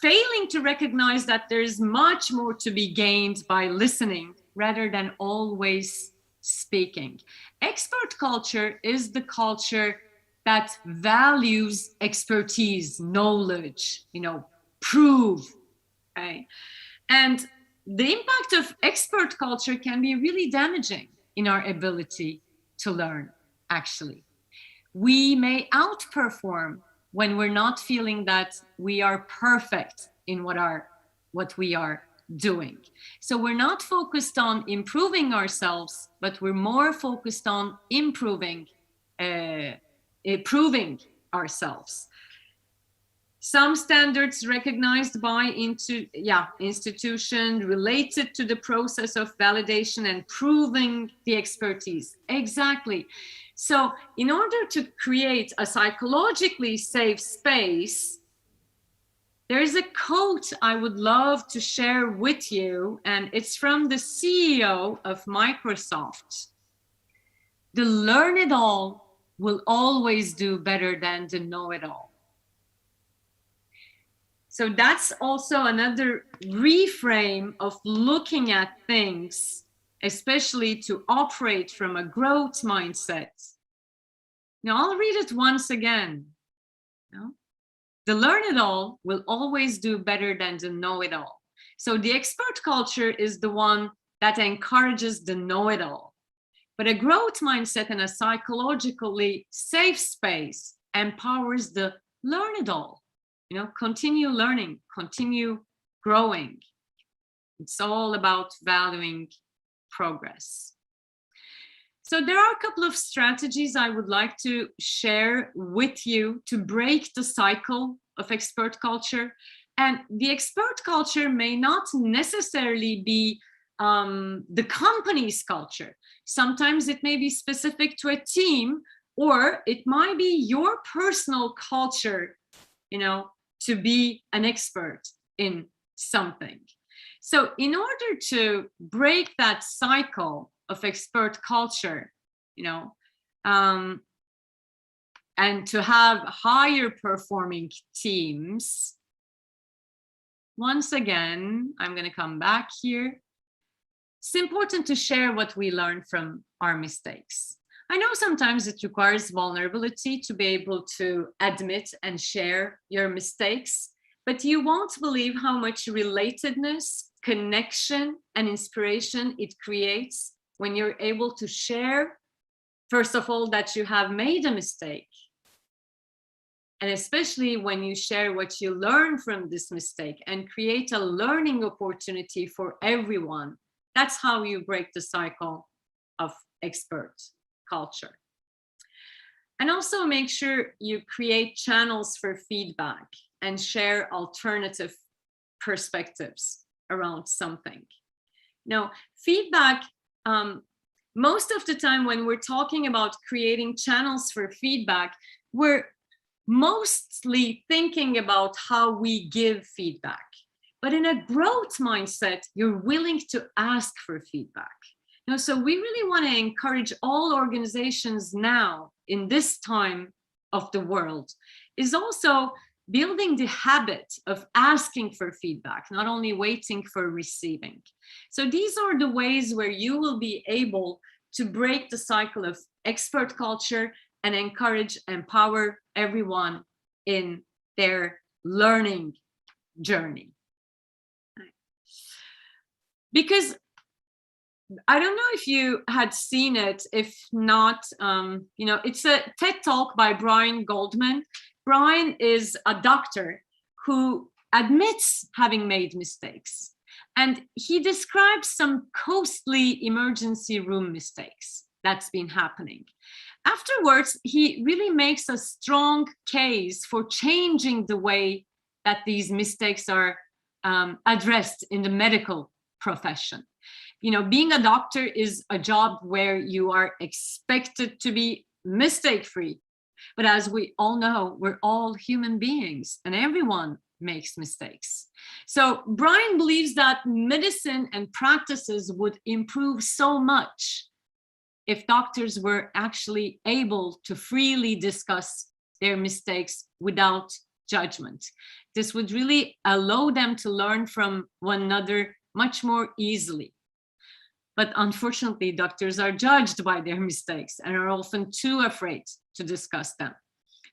failing to recognize that there's much more to be gained by listening rather than always speaking. Expert culture is the culture that values expertise, knowledge, prove. Okay. And the impact of expert culture can be really damaging in our ability to learn, actually. we may outperform when we're not feeling that we are perfect in what we are doing. So we're not focused on improving ourselves, but we're more focused on improving ourselves. Some standards recognized by institution related to the process of validation and proving the expertise. Exactly. So in order to create a psychologically safe space, there is a quote I would love to share with you, and it's from the CEO of Microsoft. The learn-it-all will always do better than the know-it-all. So that's also another reframe of looking at things, especially to operate from a growth mindset. Now I'll read it once again. The learn-it-all will always do better than the know-it-all. So the expert culture is the one that encourages the know-it-all. But a growth mindset and a psychologically safe space empowers the learn-it-all. Continue learning, continue growing. It's all about valuing progress. So there are a couple of strategies I would like to share with you to break the cycle of expert culture. And the expert culture may not necessarily be the company's culture. Sometimes it may be specific to a team, or it might be your personal culture, to be an expert in something. So in order to break that cycle of expert culture, and to have higher performing teams, once again, I'm going to come back here. It's important to share what we learn from our mistakes. I know sometimes it requires vulnerability to be able to admit and share your mistakes, but you won't believe how much relatedness, connection, and inspiration it creates when you're able to share, first of all, that you have made a mistake. And especially when you share what you learn from this mistake and create a learning opportunity for everyone. That's how you break the cycle of expert culture. And also make sure you create channels for feedback and share alternative perspectives around something. Now, feedback, most of the time when we're talking about creating channels for feedback, we're mostly thinking about how we give feedback. But in a growth mindset, you're willing to ask for feedback. So we really want to encourage all organizations now in this time of the world is also building the habit of asking for feedback, not only waiting for receiving. So these are the ways where you will be able to break the cycle of expert culture and empower everyone in their learning journey. Because I don't know if you had seen it. If not, it's a TED Talk by Brian Goldman. Brian is a doctor who admits having made mistakes. And he describes some costly emergency room mistakes that's been happening. Afterwards, he really makes a strong case for changing the way that these mistakes are addressed in the medical profession. Being a doctor is a job where you are expected to be mistake-free. But as we all know, we're all human beings and everyone makes mistakes. So Brian believes that medicine and practices would improve so much if doctors were actually able to freely discuss their mistakes without judgment. This would really allow them to learn from one another much more easily. But unfortunately, doctors are judged by their mistakes and are often too afraid to discuss them.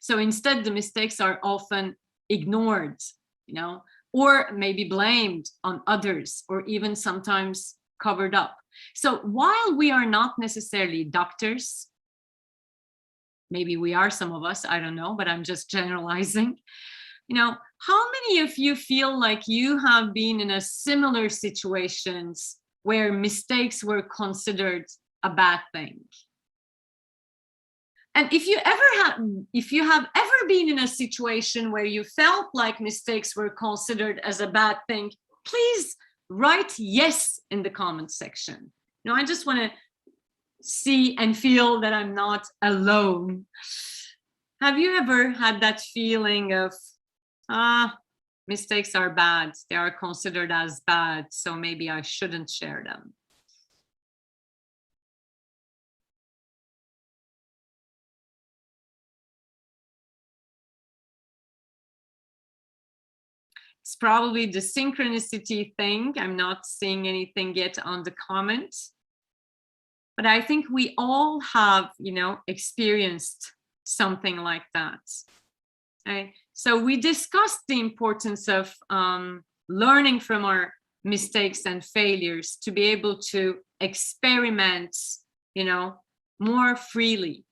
So instead, the mistakes are often ignored, or maybe blamed on others, or even sometimes covered up. So while we are not necessarily doctors, maybe we are some of us, I don't know, but I'm just generalizing. You know, how many of you feel like you have been in a similar situations where mistakes were considered a bad thing? And if you have ever been in a situation where you felt like mistakes were considered as a bad thing, please write yes in the comment section. You know, I just want to see and feel that I'm not alone. Have you ever had that feeling of, mistakes are bad, they are considered as bad, so maybe I shouldn't share them? It's probably the synchronicity thing. I'm not seeing anything yet on the comments. But I think we all have, you know, experienced something like that. Okay? So we discussed the importance of learning from our mistakes and failures to be able to experiment, you know, more freely.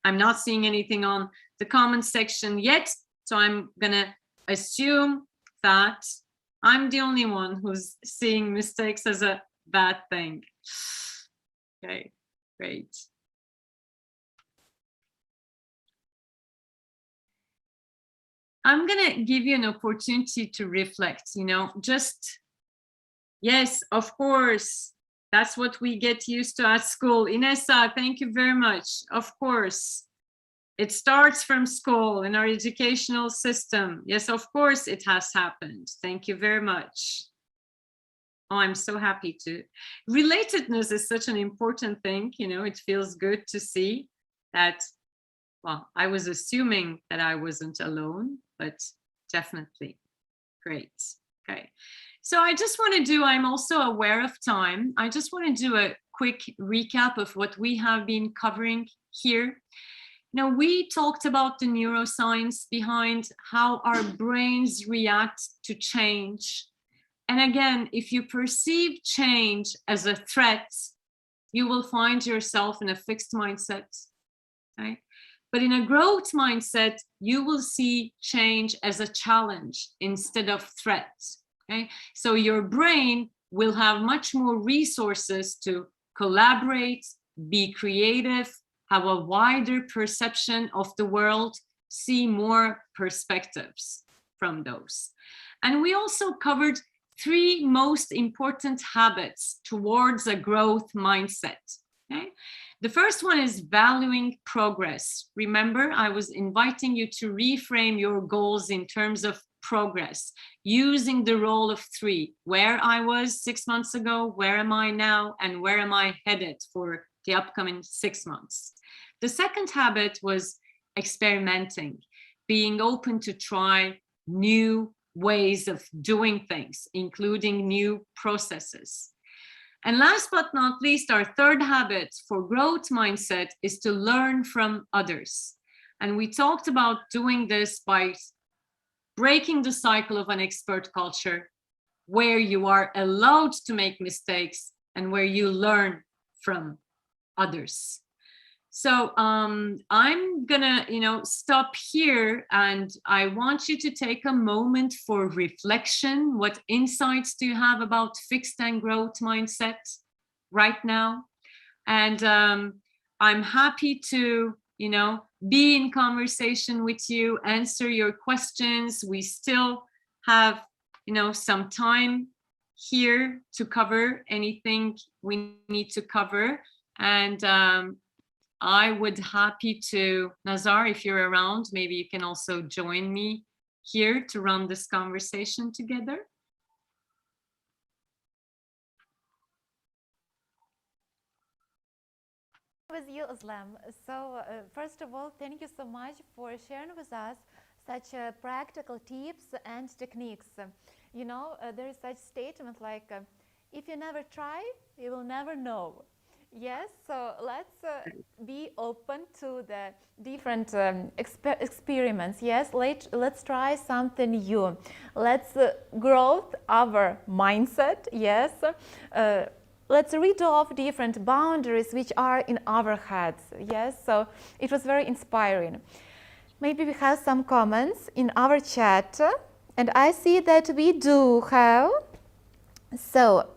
I'm not seeing anything on the comment section yet, so I'm gonna assume that I'm the only one who's seeing mistakes as a bad thing. Okay, great. I'm gonna give you an opportunity to reflect, you know, just, yes, of course, that's what we get used to at school. Inessa, thank you very much. Of course, it starts from school in our educational system. Yes, of course it has happened. Thank you very much. Oh, I'm so happy to. Relatedness is such an important thing, you know, it feels good to see that, well, I was assuming that I wasn't alone, but definitely. Great, okay. So I just want to do, I'm also aware of time. I just want to do a quick recap of what we have been covering here. Now, we talked about the neuroscience behind how our brains react to change. And again, if you perceive change as a threat, you will find yourself in a fixed mindset, okay? But in a growth mindset, you will see change as a challenge instead of threat. Okay? So your brain will have much more resources to collaborate, be creative, have a wider perception of the world, see more perspectives from those. And we also covered 3 most important habits towards a growth mindset. Okay? The first one is valuing progress. Remember, I was inviting you to reframe your goals in terms of progress, using the role of 3, where I was 6 months ago, where am I now, and where am I headed for the upcoming 6 months. The second habit was experimenting, being open to try new ways of doing things, including new processes. And last but not least, our third habit for growth mindset is to learn from others. And we talked about doing this by breaking the cycle of an expert culture where you are allowed to make mistakes and where you learn from others. So I'm gonna, stop here, and I want you to take a moment for reflection. What insights do you have about fixed and growth mindset right now? And I'm happy to, be in conversation with you, answer your questions. We still have, some time here to cover anything we need to cover. And I would happy to, Nazar, if you're around, maybe you can also join me here to run this conversation together. With you, Ozlem. So first of all, thank you so much for sharing with us such practical tips and techniques. There is such statement like, if you never try, you will never know. Yes, so let's be open to the different experiments. Yes, let's try something new. Let's grow our mindset. Yes, let's rid of different boundaries which are in our heads. Yes, so it was very inspiring. Maybe we have some comments in our chat, and I see that we do have. So,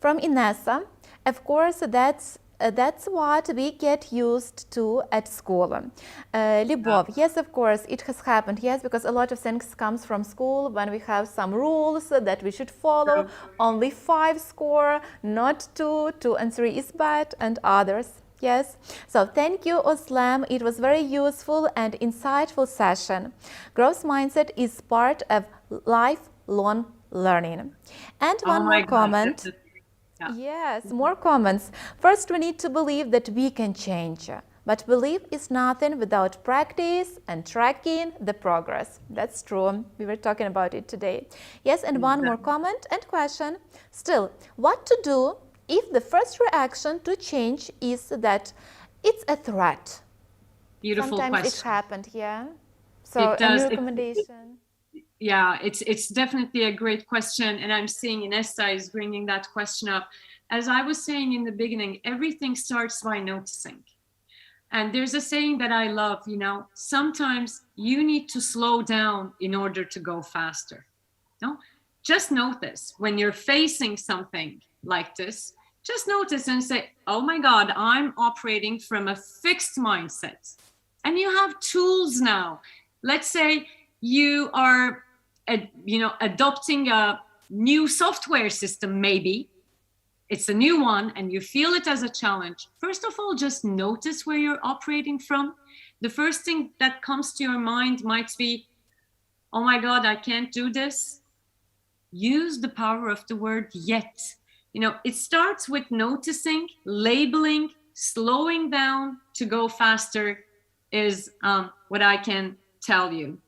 from Inessa. Of course, that's what we get used to at school. Libov, yes, of course, it has happened. Yes, because a lot of things comes from school when we have some rules that we should follow. Only 5 score, not 2. 2 and 3 is bad, and others. Yes. So thank you, Ozlem. It was very useful and insightful session. Growth mindset is part of lifelong learning. And one more comment. Yeah. Yes, more comments. First, we need to believe that we can change. But belief is nothing without practice and tracking the progress. That's true. We were talking about it today. Yes, and one more comment and question. Still, what to do if the first reaction to change is that it's a threat? Beautiful Sometimes question. it happened, yeah? So, It does. any recommendation? Yeah, it's definitely a great question, and I'm seeing Inessa is bringing that question up. As I was saying in the beginning, everything starts by noticing. And there's a saying that I love, sometimes you need to slow down in order to go faster. No, just notice when you're facing something like this, just notice and say, oh my God, I'm operating from a fixed mindset. And you have tools now. Let's say you are adopting a new software system, maybe it's a new one and you feel it as a challenge. First of all, just notice where you're operating from. The first thing that comes to your mind might be, oh my God, I can't do this. Use the power of the word yet. It starts with noticing, labeling, slowing down to go faster is what I can tell you.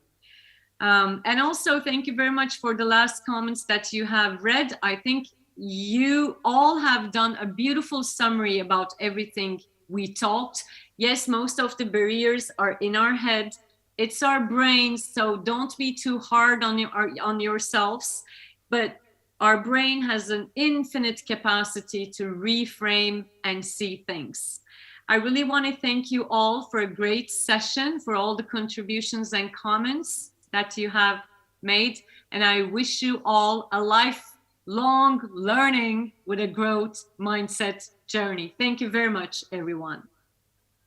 And also, thank you very much for the last comments that you have read. I think you all have done a beautiful summary about everything we talked. Yes, most of the barriers are in our head. It's our brains, so don't be too hard on yourselves. But our brain has an infinite capacity to reframe and see things. I really want to thank you all for a great session, for all the contributions and comments that you have made. And I wish you all a lifelong learning with a growth mindset journey. Thank you very much, everyone.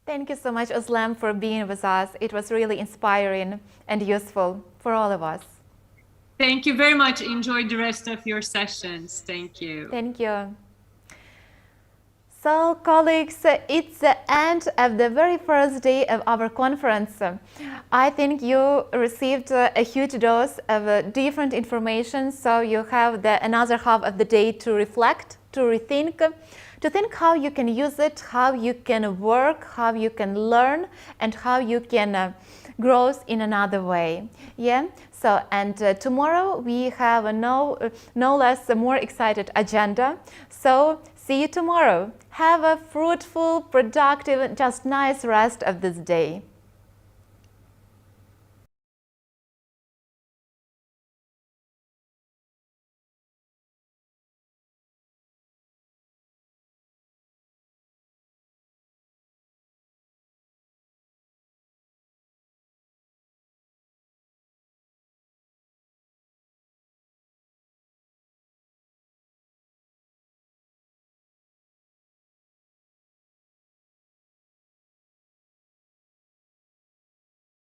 Thank you so much, Ozlem, for being with us. It was really inspiring and useful for all of us. Thank you very much. Enjoy the rest of your sessions. Thank you. Thank you. So, colleagues, it's the end of the very first day of our conference. I think you received a huge dose of different information, so you have another half of the day to reflect, to rethink, to think how you can use it, how you can work, how you can learn, and how you can grow in another way. Yeah. So, and tomorrow we have a no less more excited agenda. So, see you tomorrow. Have a fruitful, productive, just nice rest of this day.